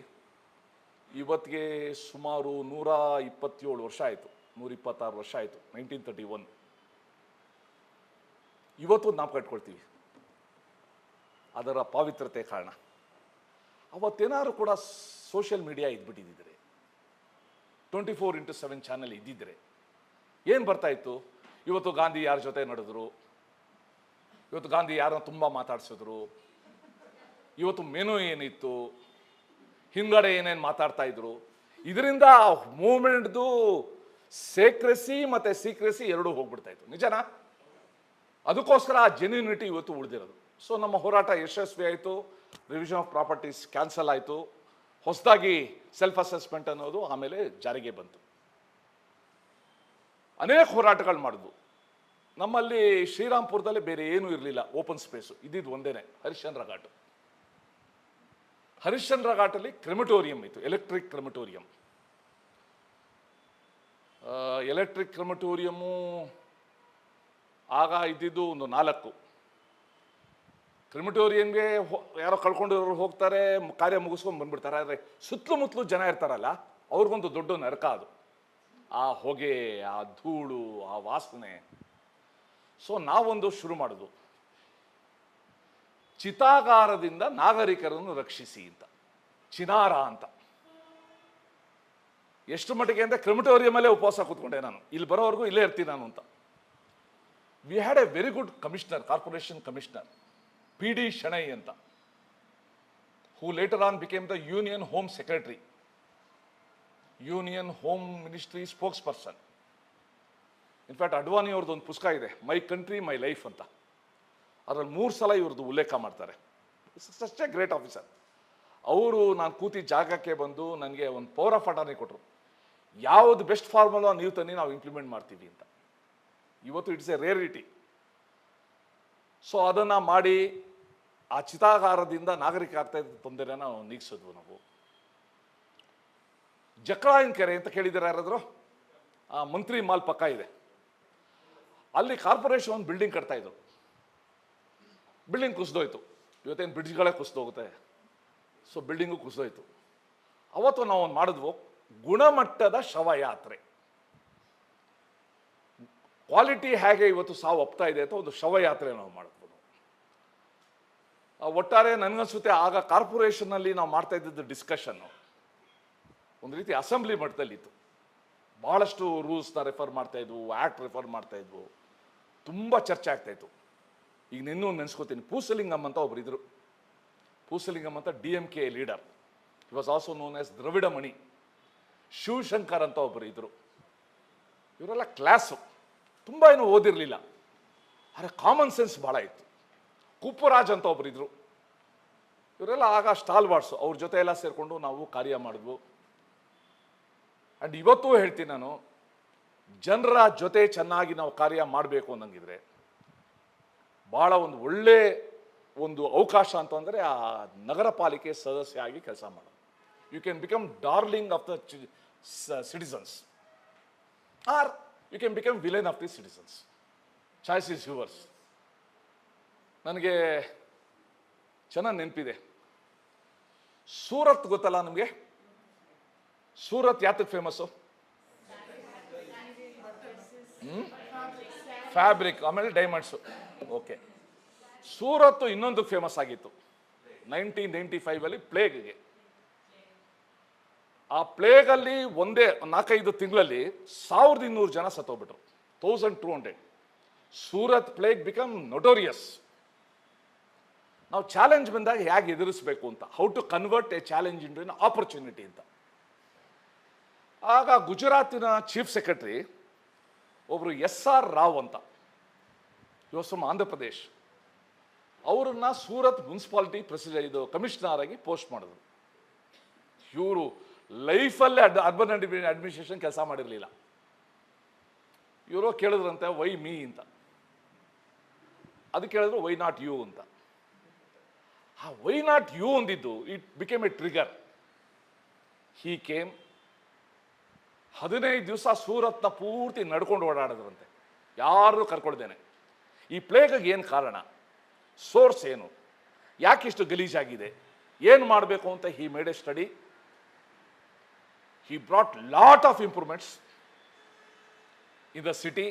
ಇವತ್ತಿಗೆ ಸುಮಾರು 127 ವರ್ಷ ಆಯಿತು, 126 ವರ್ಷ ಆಯಿತು. 1931. ಇವತ್ತು ನಾವು ಕಟ್ಕೊಳ್ತೀವಿ. ಅದರ ಪಾವಿತ್ರತೆ ಕಾರಣ. ಅವತ್ತೇನಾದ್ರು ಕೂಡ ಸೋಷಿಯಲ್ ಮೀಡಿಯಾ ಇದ್ಬಿಟ್ಟಿದ್ದರೆ, 24x7 ಚಾನೆಲ್ ಇದ್ದಿದ್ರೆ ಏನು ಬರ್ತಾ ಇತ್ತು? ಇವತ್ತು ಗಾಂಧಿ ಯಾರ ಜೊತೆ ನಡೆದ್ರು, ಇವತ್ತು ಗಾಂಧಿ ಯಾರನ್ನ ತುಂಬ ಮಾತಾಡ್ಸಿದ್ರು, ಇವತ್ತು ಮೆನು ಏನಿತ್ತು, ಹಿಂದ್ಗಡೆ ಏನೇನು ಮಾತಾಡ್ತಾ ಇದ್ರು. ಇದರಿಂದ ಮೂವ್ಮೆಂಟ್ದು ಸೇಕ್ರೆಸಿ ಮತ್ತು ಸೀಕ್ರೆಸಿ ಎರಡೂ ಹೋಗ್ಬಿಡ್ತಾ ಇತ್ತು. ನಿಜನಾ? ಅದಕ್ಕೋಸ್ಕರ ಆ ಜೆನ್ಯೂನಿಟಿ ಇವತ್ತು ಉಳಿದಿರೋದು. ಸೊ ನಮ್ಮ ಹೋರಾಟ ಯಶಸ್ವಿ ಆಯಿತು. ರಿವಿಷನ್ ಆಫ್ ಪ್ರಾಪರ್ಟೀಸ್ ಕ್ಯಾನ್ಸಲ್ ಆಯಿತು. ಹೊಸದಾಗಿ ಸೆಲ್ಫ್ ಅಸೆಸ್ಮೆಂಟ್ ಅನ್ನೋದು ಆಮೇಲೆ ಜಾರಿಗೆ ಬಂತು. ಅನೇಕ ಹೋರಾಟಗಳು ಮಾಡಿದ್ವು. ನಮ್ಮಲ್ಲಿ ಶ್ರೀರಾಮ್ಪುರದಲ್ಲಿ ಬೇರೆ ಏನೂ ಇರಲಿಲ್ಲ, ಓಪನ್ ಸ್ಪೇಸು ಇದ್ದಿದ್ದು ಒಂದೇನೆ, ಹರಿಶ್ಚಂದ್ರ ಘಾಟ್. ಹರಿಶ್ಚಂದ್ರ ಘಾಟಲ್ಲಿ ಕ್ರೆಮಟೋರಿಯಂ ಇತ್ತು, ಎಲೆಕ್ಟ್ರಿಕ್ ಕ್ರೆಮಟೋರಿಯಂ. ಎಲೆಕ್ಟ್ರಿಕ್ ಕ್ರೆಮಟೋರಿಯಮ್ಮು ಆಗ ಇದ್ದಿದ್ದು ಒಂದು 4. ಕ್ರೆಮಟೋರಿಯಂಗೆ ಯಾರೋ ಕಳ್ಕೊಂಡಿರೋರು ಹೋಗ್ತಾರೆ, ಕಾರ್ಯ ಮುಗಿಸ್ಕೊಂಡು ಬಂದ್ಬಿಡ್ತಾರೆ. ಆದರೆ ಸುತ್ತಲೂ ಜನ ಇರ್ತಾರಲ್ಲ, ಅವ್ರಿಗೊಂದು ದೊಡ್ಡ ನರಕ ಅದು. ಆ ಹೊಗೆ, ಆ ಧೂಳು, ಆ ವಾಸನೆ. ಸೊ ನಾವೊಂದು ಶುರು ಮಾಡೋದು, ಚಿತಾಗಾರದಿಂದ ನಾಗರಿಕರನ್ನು ರಕ್ಷಿಸಿ ಅಂತ, ಚಿನಾರ ಅಂತ. ಎಷ್ಟು ಮಟ್ಟಿಗೆ ಅಂದರೆ ಕ್ರೆಮಟೋರಿಯಮಲ್ಲೇ ಉಪವಾಸ ಕೂತ್ಕೊಂಡೆ ನಾನು, ಇಲ್ಲಿ ಬರೋವರೆಗೂ ಇಲ್ಲೇ ಇರ್ತೀನಿ ನಾನು ಅಂತ. We had a very good commissioner, corporation commissioner, PD Shenoy ಅಂತ, who later on became the union home secretary, union home ministry spokesperson. In fact Advani ಅವ್ರದ್ದು ಒಂದು ಪುಸ್ತಕ ಇದೆ, ಮೈ ಕಂಟ್ರಿ ಮೈ ಲೈಫ್ ಅಂತ. ಅದರಲ್ಲಿ 3 ಸಲ ಇವ್ರದ್ದು ಉಲ್ಲೇಖ ಮಾಡ್ತಾರೆ. Such A great officer. ಅವರು ನಾನು ಕೂತಿ ಜಾಗಕ್ಕೆ ಬಂದು ನನಗೆ ಒಂದು ಪವರ್ ಆಫ್ ಅಟಾರ್ನಿ ಕೊಟ್ಟರು. ಯಾವುದು ಬೆಸ್ಟ್ ಫಾರ್ಮುಲಾ ನೀವು ತನ್ನಿ, ನಾವು ಇಂಪ್ಲಿಮೆಂಟ್ ಮಾಡ್ತೀವಿ ಅಂತ. ಇವತ್ತು ಇಟ್ಸ್ ಎ ರೇರಿಟಿ. ಸೊ ಅದನ್ನು ಮಾಡಿ ಆ ಚಿತಾಗಾರದಿಂದ ನಾಗರಿಕ ಆಗ್ತಾ ಇದ್ದ ತೊಂದರೆನ ನಾವು ನೀಗಿಸಿದ್ವು ನಾವು. ಜಕ್ರಾಯನ್ ಕೆರೆ ಅಂತ ಕೇಳಿದ್ದಾರೆ ಯಾರಾದರೂ? ಆ ಮಂತ್ರಿ ಮಾಲ್ ಪಕ್ಕ ಇದೆ. ಅಲ್ಲಿ ಕಾರ್ಪೊರೇಷನ್ ಒಂದು ಬಿಲ್ಡಿಂಗ್ ಕಟ್ತಾ ಇದ್ರು. ಬಿಲ್ಡಿಂಗ್ ಕುಸಿದೋಯ್ತು. ಇವತ್ತೇನು ಬ್ರಿಡ್ಜ್ಗಳೇ ಕುಸಿದೋಗುತ್ತೆ. So building ಕುಸಿದೋಯ್ತು. ಅವತ್ತು ನಾವು ಒಂದು ಮಾಡಿದ್ವು, ಗುಣಮಟ್ಟದ ಶವಯಾತ್ರೆ. ಕ್ವಾಲಿಟಿ ಹೇಗೆ ಇವತ್ತು ಸಾವು ಒಪ್ತಾ ಇದೆ ಅಂತ ಒಂದು ಶವಯಾತ್ರೆ ನಾವು ಮಾಡಿದ್ವು. ಒಟ್ಟಾರೆ ನನಗನ್ಸುತ್ತೆ ಆಗ ಕಾರ್ಪೊರೇಷನ್ನಲ್ಲಿ ನಾವು ಮಾಡ್ತಾ ಇದ್ದಿದ್ದು ಡಿಸ್ಕಷನ್ನು ಒಂದು ರೀತಿ ಅಸೆಂಬ್ಲಿ ಮಟ್ಟದಲ್ಲಿತ್ತು. ಭಾಳಷ್ಟು ರೂಲ್ಸ್ನ ರೆಫರ್ ಮಾಡ್ತಾ ಇದ್ವು, ಆ್ಯಕ್ಟ್ ರೆಫರ್ ಮಾಡ್ತಾ ಇದ್ವು, ತುಂಬ ಚರ್ಚೆ ಆಗ್ತಾ ಇತ್ತು. ಈಗ ನಿನ್ನೂ ನೆನೆಸ್ಕೋತೀನಿ, ಪೂಸಲಿಂಗಂ ಅಂತ ಒಬ್ರು ಇದ್ರು. ಪೂಸಲಿಂಗಂ ಅಂತ DMK leader. He was also known as Dravida Mani. Shivashankar ಅಂತ ಒಬ್ಬರು ಇದ್ರು. ಇವರೆಲ್ಲ ಕ್ಲಾಸು, ತುಂಬ ಏನು ಓದಿರಲಿಲ್ಲ, ಆದರೆ ಕಾಮನ್ ಸೆನ್ಸ್ ಭಾಳ ಇತ್ತು. ಕುಪ್ಪರಾಜ್ ಅಂತ ಒಬ್ರು ಇದ್ರು. ಇವರೆಲ್ಲ ಆಗ ಸ್ಟಾಲ್ ವಾರ್ಡ್ಸು. ಅವ್ರ ಜೊತೆ ಎಲ್ಲ ಸೇರಿಕೊಂಡು ನಾವು ಕಾರ್ಯ ಮಾಡಿದ್ವು. ಆ್ಯಂಡ್ ಇವತ್ತೂ ಹೇಳ್ತೀನಿ ನಾನು, ಜನರ ಜೊತೆ ಚೆನ್ನಾಗಿ ನಾವು ಕಾರ್ಯ ಮಾಡಬೇಕು ಅನ್ನಂಗಿದ್ರೆ ಭಾಳ ಒಂದು ಒಳ್ಳೆ ಒಂದು ಅವಕಾಶ ಅಂತಂದರೆ ಆ ನಗರ ಪಾಲಿಕೆ ಸದಸ್ಯ ಆಗಿ ಕೆಲಸ ಮಾಡೋದು. You can become darling of the citizens, or you can become villain of the citizens. Choice is yours. ನನಗೆ ಚೆನ್ನಾಗಿ ನೆನಪಿದೆ, ಸೂರತ್ ಗೊತ್ತಲ್ಲ ನಮಗೆ? ಸೂರತ್ ಯಾತಕ್ಕೆ ಫೇಮಸ್ಸು? ಫ್ಯಾಬ್ರಿಕ್, ಆಮೇಲೆ ಡೈಮಂಡ್ಸು. ಓಕೆ. ಸೂರತ್ ಇನ್ನೊಂದು ಫೇಮಸ್ ಆಗಿತ್ತು 1995 ಪ್ಲೇಗ್ಗೆ. ಆ ಪ್ಲೇಗಲ್ಲಿ ಒಂದೇ 4-5 ತಿಂಗಳಲ್ಲಿ 1200 ಜನ ಸತ್ತೋಗ್ಬಿಟ್ರು. 1200. Surat plague become notorious. ನಾವು ಚಾಲೆಂಜ್ ಬಂದಾಗ ಹೇಗೆ ಎದುರಿಸಬೇಕು ಅಂತ, how to convert a challenge into an opportunity ಅಂತ. ಆಗ ಗುಜರಾತಿನ ಚೀಫ್ ಸೆಕ್ರೆಟರಿ ಒಬ್ಬರು SR ರಾವ್ ಅಂತ, ಇವರು ಫ್ರಮ್ ಆಂಧ್ರ ಪ್ರದೇಶ್. ಅವರನ್ನ ಸೂರತ್ ಮುನ್ಸಿಪಾಲಿಟಿ ಇದು ಕಮಿಷನರ್ ಆಗಿ ಪೋಸ್ಟ್ ಮಾಡಿದ್ರು. ಇವರು ಲೈಫಲ್ಲೇ ಅರ್ಬನ್ ಅಡ್ಮಿನಿಸ್ಟ್ರೇಷನ್ ಕೆಲಸ ಮಾಡಿರಲಿಲ್ಲ. ಇವರು ಕೇಳಿದ್ರಂತೆ ವೈ ಮೀ ಅಂತ. ಅದಕ್ಕೆ ಕೇಳಿದ್ರು ವೈ ನಾಟ್ ಯು ಅಂತ. ಆ ವೈ ನಾಟ್ ಯು ಅಂದಿದ್ದು it became a trigger. He came. 15 ದಿವಸ ಸೂರತ್ನ ಪೂರ್ತಿ ನಡ್ಕೊಂಡು ಓಡಾಡಿದ್ರಂತೆ, ಯಾರು ಕರ್ಕೊಳ್ದೇನೆ. ಈ ಪ್ಲೇಗ್ಗೆ ಏನು ಕಾರಣ, ಸೋರ್ಸ್ ಏನು, ಯಾಕಿಷ್ಟು ಗಲೀಜಾಗಿದೆ, ಏನು ಮಾಡಬೇಕು ಅಂತ he made A study. He brought lot of improvements in the city.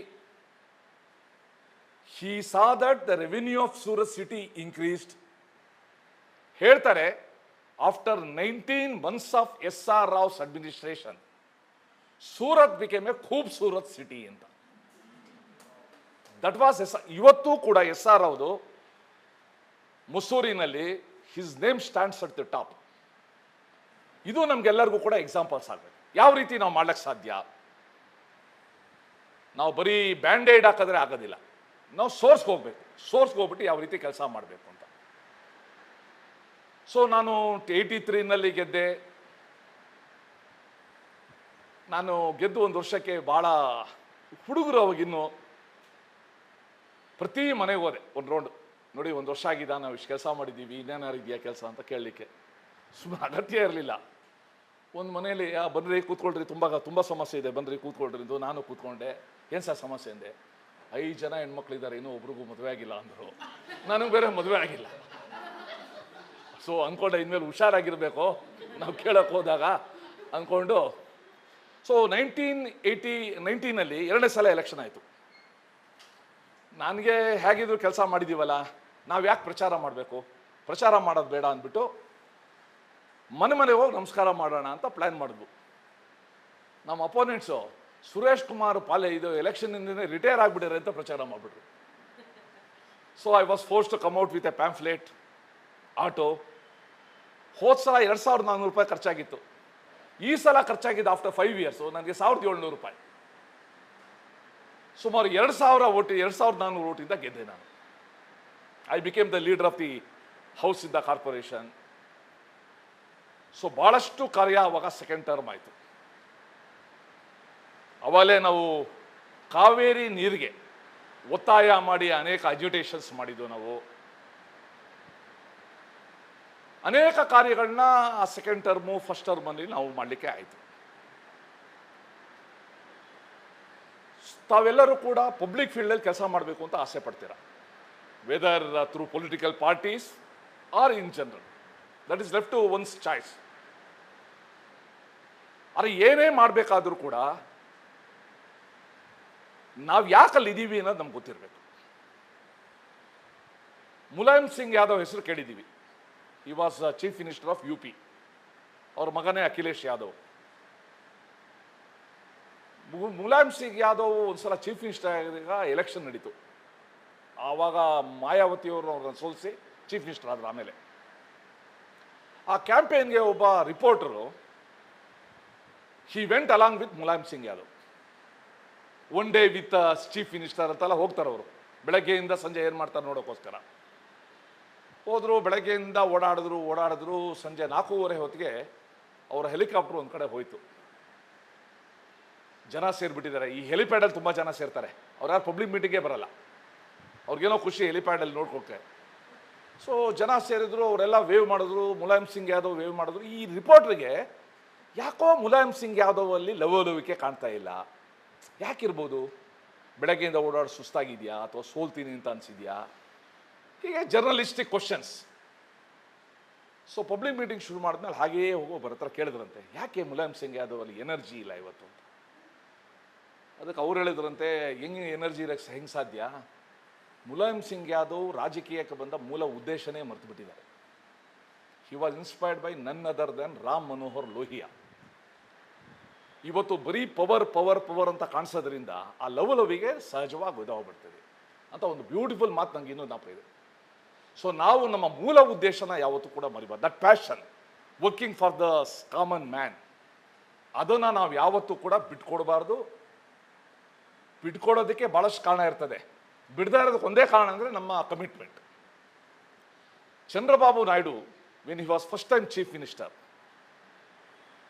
He saw that the revenue of Surat city increased. ಹೇಳ್ತಾರೆ after 19 months of S.R. Rao's administration, Surat became a Khubsurat city ಅಂತ. That was ಇವತ್ತು ಕೂಡ S.R. Raoದು ಮುಸೂರಿನಲ್ಲಿ his name stands at the top. ಇದು ನಮ್ಗೆಲ್ಲರಿಗೂ ಕೂಡ ಎಕ್ಸಾಂಪಲ್ಸ್ ಆಗಬೇಕು. ಯಾವ ರೀತಿ ನಾವು ಮಾಡ್ಲಿಕ್ಕೆ ಸಾಧ್ಯ. ನಾವು ಬರೀ ಬ್ಯಾಂಡೇಡ್ ಹಾಕಿದ್ರೆ ಆಗೋದಿಲ್ಲ. ನಾವು ಸೋರ್ಸ್ಗೆ ಹೋಗ್ಬೇಕು. ಸೋರ್ಸ್ಗೆ ಹೋಗ್ಬಿಟ್ಟು ಯಾವ ರೀತಿ ಕೆಲಸ ಮಾಡಬೇಕು ಅಂತ. ಸೊ ನಾನು 83ನಲ್ಲಿ ಗೆದ್ದೆ. ನಾನು ಗೆದ್ದು 1 ವರ್ಷಕ್ಕೆ ಭಾಳ ಹುಡುಗರು ಅವಾಗಿನ್ನು ಪ್ರತಿ ಮನೆಗೆ ಹೋದೆ ಒಂದು ರೌಂಡ್. ನೋಡಿ 1 ವರ್ಷ ಆಗಿದ್ದ, ನಾವು ಇಷ್ಟು ಕೆಲಸ ಮಾಡಿದ್ದೀವಿ, ಇನ್ನೇನಾರು ಇದೆಯಾ ಕೆಲಸ ಅಂತ ಕೇಳಲಿಕ್ಕೆ. ಸುಮ್ಮನೆ ಅಗತ್ಯ ಇರಲಿಲ್ಲ. ಒಂದು ಮನೆಯಲ್ಲಿ ಬನ್ನಿರಿ ಕೂತ್ಕೊಳ್ರಿ, ತುಂಬ ಸಮಸ್ಯೆ ಇದೆ, ಬನ್ನಿರಿ ಕೂತ್ಕೊಳ್ರಿ ಎಂದು ನಾನು ಕೂತ್ಕೊಂಡೆ. ಏನು ಸರ್ ಸಮಸ್ಯೆ ಅಂದೆ. 5 ಜನ ಹೆಣ್ಮಕ್ಳಿದ್ದಾರೆ, ಇನ್ನೂ ಒಬ್ರಿಗೂ ಮದುವೆ ಆಗಿಲ್ಲ ಅಂದರು. ನನಗೆ ಬೇರೆ ಮದುವೆ ಆಗಿಲ್ಲ. ಸೊ ಅಂದ್ಕೊಂಡೆ ಇನ್ಮೇಲೆ ಹುಷಾರಾಗಿರಬೇಕು ನಾವು ಕೇಳೋಕೆ ಹೋದಾಗ ಅಂದ್ಕೊಂಡು. ಸೊ 1919ನಲ್ಲಿ 2ನೇ ಸಲ ಎಲೆಕ್ಷನ್ ಆಯಿತು. ನನಗೆ ಹೇಗಿದ್ರು ಕೆಲಸ ಮಾಡಿದ್ದೀವಲ್ಲ, ನಾವು ಯಾಕೆ ಪ್ರಚಾರ ಮಾಡಬೇಕು, ಪ್ರಚಾರ ಮಾಡೋದು ಬೇಡ ಅಂದ್ಬಿಟ್ಟು ಮನೆಗೆ ಹೋಗಿ ನಮಸ್ಕಾರ ಮಾಡೋಣ ಅಂತ ಪ್ಲ್ಯಾನ್ ಮಾಡಿದ್ವು. ನಮ್ಮ ಅಪೋನೆಂಟ್ಸು ಸುರೇಶ್ ಕುಮಾರ್ ಪಾಲೆ ಇದು ಎಲೆಕ್ಷನ್ನಿಂದನೇ ರಿಟೈರ್ ಆಗಿಬಿಟ್ಟಾರೆ ಅಂತ ಪ್ರಚಾರ ಮಾಡಿಬಿಟ್ರು. So I was force to come out with a pamphlet, auto. ಹೋದ ಸಲ 2400 ರೂಪಾಯಿ ಖರ್ಚಾಗಿತ್ತು. ಈ ಸಲ ಖರ್ಚಾಗಿದ್ದು ಆಫ್ಟರ್ 5 ಇಯರ್ಸು ನನಗೆ 1700 ರೂಪಾಯಿ. ಸುಮಾರು 2000 ಓಟು, 2400 ಓಟಿಂದ ಗೆದ್ದೆ ನಾನು. I became the leader of the house in the corporation. So ಭಾಳಷ್ಟು ಕಾರ್ಯ ಆವಾಗ ಸೆಕೆಂಡ್ ಟರ್ಮ್ ಆಯಿತು. ಅವಾಗಲೇ ನಾವು ಕಾವೇರಿ ನೀರಿಗೆ ಒತ್ತಾಯ ಮಾಡಿ ಅನೇಕ ಅಜಿಟೇಷನ್ಸ್ ಮಾಡಿದ್ದು. ನಾವು ಅನೇಕ ಕಾರ್ಯಗಳನ್ನ ಆ ಸೆಕೆಂಡ್ ಟರ್ಮು ಫಸ್ಟ್ ಟರ್ಮಲ್ಲಿ ನಾವು ಮಾಡಲಿಕ್ಕೆ ಆಯಿತು. ತಾವೆಲ್ಲರೂ ಕೂಡ ಪಬ್ಲಿಕ್ ಫೀಲ್ಡಲ್ಲಿ ಕೆಲಸ ಮಾಡಬೇಕು ಅಂತ ಆಸೆ ಪಡ್ತೀರ, whether through political parties or in general. That is left to one's choice. ಆದರೆ ಏನೇ ಮಾಡಬೇಕಾದ್ರೂ ಕೂಡ ನಾವು ಯಾಕಲ್ಲಿ ಇದ್ದೀವಿ ಅನ್ನೋದು ನಮ್ಗೆ ಗೊತ್ತಿರಬೇಕು. ಮುಲಾಯಂ ಸಿಂಗ್ ಯಾದವ್ ಹೆಸರು ಕೇಳಿದ್ದೀವಿ. ಈ was chief minister of UP. ಅವ್ರ ಮಗನೇ ಅಖಿಲೇಶ್ ಯಾದವ್. ಮುಲಾಯಂ ಸಿಂಗ್ ಯಾದವ್ ಒಂದ್ಸಲ ಚೀಫ್ ಮಿನಿಸ್ಟರ್ ಆಗಿದ್ದಾಗ ಎಲೆಕ್ಷನ್ ನಡೀತು. ಆವಾಗ ಮಾಯಾವತಿಯವರು ಅವ್ರನ್ನ ಸೋಲಿಸಿ ಚೀಫ್ ಮಿನಿಸ್ಟರ್ ಆದ್ರು. ಆಮೇಲೆ ಆ ಕ್ಯಾಂಪೇನ್ಗೆ ಒಬ್ಬ reporter, he went along with Mulayam Singh Yadav. One day with chief minister ಅಂತೆಲ್ಲ ಹೋಗ್ತಾರೆ ಅವರು. ಬೆಳಗ್ಗೆಯಿಂದ ಸಂಜೆ ಏನು ಮಾಡ್ತಾರೆ ನೋಡೋಕ್ಕೋಸ್ಕರ ಹೋದರು. ಬೆಳಗ್ಗೆಯಿಂದ ಓಡಾಡಿದ್ರು. ಸಂಜೆ 4:30 ಹೊತ್ತಿಗೆ ಅವರ ಹೆಲಿಕಾಪ್ಟರ್ ಒಂದು ಕಡೆ ಹೋಯಿತು. ಜನ ಸೇರಿಬಿಟ್ಟಿದ್ದಾರೆ. ಈ ಹೆಲಿಪ್ಯಾಡಲ್ಲಿ ತುಂಬ ಜನ ಸೇರ್ತಾರೆ. ಅವ್ರು ಯಾರು ಪಬ್ಲಿಕ್ ಮೀಟಿಂಗೇ ಬರಲ್ಲ. ಅವ್ರಿಗೇನೋ ಖುಷಿ ಹೆಲಿಪ್ಯಾಡಲ್ಲಿ ನೋಡ್ಕೊಕ್ಕೆ. ಸೊ ಜನ ಸೇರಿದ್ರು, ಅವರೆಲ್ಲ ವೇವ್ ಮಾಡಿದ್ರು. ಮುಲಾಯಂ ಸಿಂಗ್ ಯಾದವ್ ವೇವ್ ಮಾಡಿದ್ರು. ಈ ರಿಪೋರ್ಟ್ರಿಗೆ ಯಾಕೋ ಮುಲಾಯಂ ಸಿಂಗ್ ಯಾದವ್ ಅಲ್ಲಿ ಲವಲವಿಕೆ ಕಾಣ್ತಾ ಇಲ್ಲ. ಯಾಕಿರ್ಬೋದು? ಬೆಳಗ್ಗೆಯಿಂದ ಓಡಾಡಿ ಸುಸ್ತಾಗಿದೆಯಾ, ಅಥವಾ ಸೋಲ್ತೀನಿ ಅಂತ ಅನಿಸಿದ್ಯಾ? ಹೀಗೆ journalistic questions. So public meeting ಶುರು ಮಾಡಿದ್ಮೇಲೆ ಹಾಗೆಯೇ ಬರತ್ರ ಕೇಳಿದ್ರಂತೆ, ಯಾಕೆ ಮುಲಾಯಂ ಸಿಂಗ್ ಯಾದವ್ ಅಲ್ಲಿ ಎನರ್ಜಿ ಇಲ್ಲ ಇವತ್ತು ಅಂತ. ಅದಕ್ಕೆ ಅವ್ರು ಹೇಳಿದ್ರಂತೆ, ಹೆಂಗೆ ಎನರ್ಜಿ ಇರೋಕ್ಕೆ ಹೆಂಗೆ ಸಾಧ್ಯ? ಮುಲಾಯಂ ಸಿಂಗ್ ಯಾದವ್ ರಾಜಕೀಯಕ್ಕೆ ಬಂದ ಮೂಲ ಉದ್ದೇಶನೇ ಮರೆತು ಬಿಟ್ಟಿದ್ದಾರೆ. He was inspired by none other than Ram Manohar Lohia. ಇವತ್ತು ಬರೀ ಪವರ್ ಅಂತ ಕಾಣಿಸೋದ್ರಿಂದ ಆ ಲವಲವಿಗೆ ಸಹಜವಾಗಿ ಒದಗೋಗ್ಬಿಡ್ತದೆ ಅಂತ ಒಂದು ಬ್ಯೂಟಿಫುಲ್ ಮಾತು ನಂಗೆ ಇನ್ನೂ ಜ್ಞಾಪಕ ಇದೆ. ಸೊ ನಾವು ನಮ್ಮ ಮೂಲ ಉದ್ದೇಶನ ಯಾವತ್ತೂ ಕೂಡ ಮರಿಬಾರ್ದು. That passion working for the common man, ಅದನ್ನು ನಾವು ಯಾವತ್ತೂ ಕೂಡ ಬಿಟ್ಕೊಡ್ಬಾರ್ದು. ಬಿಟ್ಕೊಡೋದಕ್ಕೆ ಭಾಳಷ್ಟು ಕಾರಣ ಇರ್ತದೆ. ಬಿಡದೇ ಇರೋದಕ್ಕೆ ಒಂದೇ ಕಾರಣ ಅಂದರೆ ನಮ್ಮ commitment. Chandrababu Naidu when he was first time chief minister,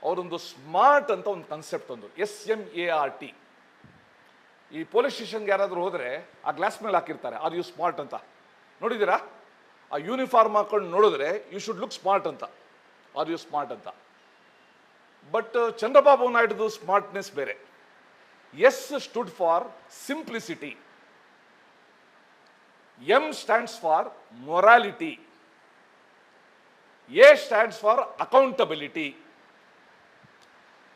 ಅವರೊಂದು ಸ್ಮಾರ್ಟ್ ಅಂತ ಒಂದು ಕಾನ್ಸೆಪ್ಟ್, ಒಂದು SMART. ಈ ಪೊಲೀಸ್ ಸ್ಟೇಷನ್ಗೆ ಯಾರಾದರೂ ಹೋದರೆ ಆ ಗ್ಲಾಸ್ ಮೇಲೆ ಹಾಕಿರ್ತಾರೆ ಆರ್ ಯು ಸ್ಮಾರ್ಟ್ ಅಂತ, ನೋಡಿದ್ದೀರಾ? ಆ ಯೂನಿಫಾರ್ಮ್ ಹಾಕೊಂಡು ನೋಡಿದ್ರೆ ಯು ಶುಡ್ ಲುಕ್ ಸ್ಮಾರ್ಟ್ ಅಂತ, ಆರ್ ಯು ಸ್ಮಾರ್ಟ್ ಅಂತ. ಬಟ್ ಚಂದ್ರಬಾಬು ನಾಯ್ಡುದು ಸ್ಮಾರ್ಟ್ನೆಸ್ ಬೇರೆ. S stood for simplicity, M stands for morality, A stands for accountability,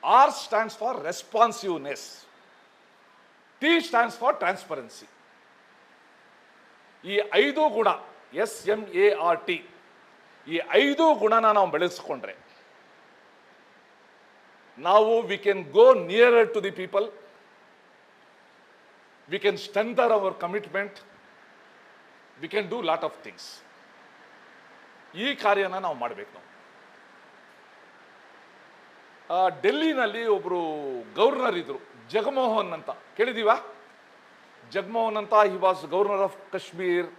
R stands for responsiveness, T stands for transparency. ಈ 5 ಗುಣ SMART, ಈ 5 ಗುಣನ ನಾವು ಬೆಳೆಸ್ಕೊಂಡ್ರೆ ನಾವು we can go nearer to the people, we can strengthen our commitment, we can do lot of things. ಈ ಕಾರ್ಯನ ನಾವು ಮಾಡಬೇಕು. ನಾವು ಡೆಲ್ಲಿನಲ್ಲಿ ಒಬ್ಬರು ಗವರ್ನರ್ ಇದ್ರು, ಜಗಮೋಹನ್ ಅಂತ, ಕೇಳಿದೀವಾ? ಜಗಮೋಹನ್ ಅಂತ, he was governor of Kashmir,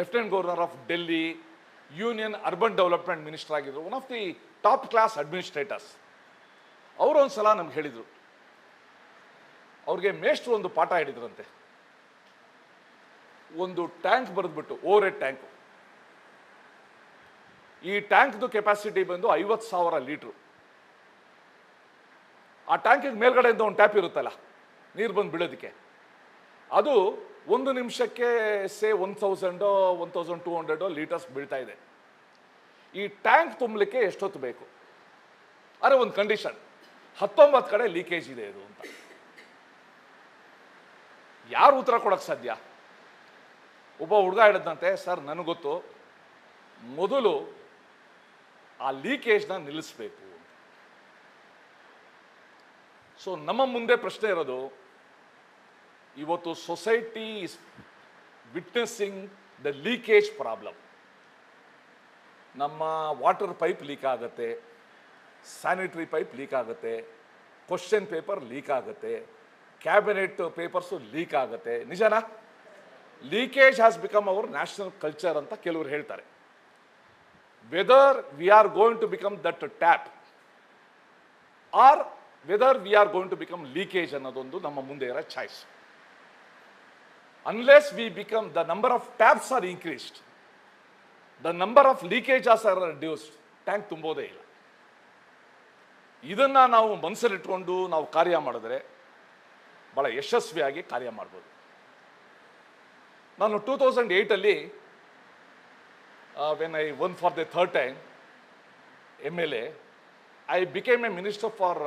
lieutenant governor of Delhi, union urban development minister ಆಗಿದ್ರು, one of the top class administrators. ಅವರು ಒಂದ್ಸಲ ನಮ್ಗೆ ಹೇಳಿದರು, ಅವ್ರಿಗೆ ಮೇಷ್ಟ್ರು ಒಂದು ಪಾಠ ಹೇಳಿದ್ರಂತೆ. ಒಂದು ಟ್ಯಾಂಕ್ ಬರೆದ್ಬಿಟ್ಟು, ಓವರ್ ಹೆಡ್ ಟ್ಯಾಂಕ್, ಈ ಟ್ಯಾಂಕ್ದು ಕೆಪಾಸಿಟಿ ಬಂದು 50,000 ಲೀಟ್ರು. ಆ ಟ್ಯಾಂಕಿಗೆ ಮೇಲ್ಗಡೆಯಿಂದ ಒಂದು ಟ್ಯಾಪ್ ಇರುತ್ತಲ್ಲ ನೀರು ಬಂದು ಬೀಳೋದಕ್ಕೆ, ಅದು 1 ನಿಮಿಷಕ್ಕೆ 1,200 ಲೀಟರ್ಸ್ ಬೀಳ್ತಾ ಇದೆ. ಈ ಟ್ಯಾಂಕ್ ತುಂಬಲಿಕ್ಕೆ ಎಷ್ಟೊತ್ತು ಬೇಕು? ಅರೆ ಒಂದು ಕಂಡೀಷನ್, 19 ಕಡೆ ಲೀಕೇಜ್ ಇದೆ ಇದು ಅಂತ. ಯಾರು ಉತ್ತರ ಕೊಡಕ್ಕೆ ಸಾಧ್ಯ? ಒಬ್ಬ ಹುಡುಗ ಹೇಳಿದಂತೆ, ಸರ್ ನನಗೆ ಗೊತ್ತು, ಮೊದಲು ಆ ಲೀಕೇಜ್ನ ನಿಲ್ಲಿಸಬೇಕು. ಸೊ ನಮ್ಮ ಮುಂದೆ ಪ್ರಶ್ನೆ ಇರೋದು, ಇವತ್ತು society is witnessing the leakage problem. ನಮ್ಮ ವಾಟರ್ ಪೈಪ್ ಲೀಕ್ ಆಗುತ್ತೆ, ಸ್ಯಾನಿಟರಿ ಪೈಪ್ ಲೀಕ್ ಆಗುತ್ತೆ, ಕ್ವಶನ್ ಪೇಪರ್ ಲೀಕ್ ಆಗುತ್ತೆ, ಕ್ಯಾಬಿನೆಟ್ ಪೇಪರ್ಸು ಲೀಕ್ ಆಗುತ್ತೆ. ನಿಜನಾ? Leakage has become our national culture ಅಂತ ಕೆಲವರು ಹೇಳ್ತಾರೆ. Whether we are going to become that tap or whether we are going to become leakage ಅನ್ನೋದೊಂದು ನಮ್ಮ ಮುಂದೆ ಇರೋ choice. Unless we become the number of taps are increased, the number of leakages R reduced, tank ತುಂಬೋದೇ ಇಲ್ಲ. ಇದನ್ನ ನಾವು ಮನಸ್ಸಲ್ಲಿಟ್ಕೊಂಡು ನಾವು ಕಾರ್ಯ ಮಾಡಿದ್ರೆ ಬಹಳ ಯಶಸ್ವಿಯಾಗಿ ಕಾರ್ಯ ಮಾಡ್ಬೋದು. ನಾನು 2008 when I won for the third time MLA, I became a minister for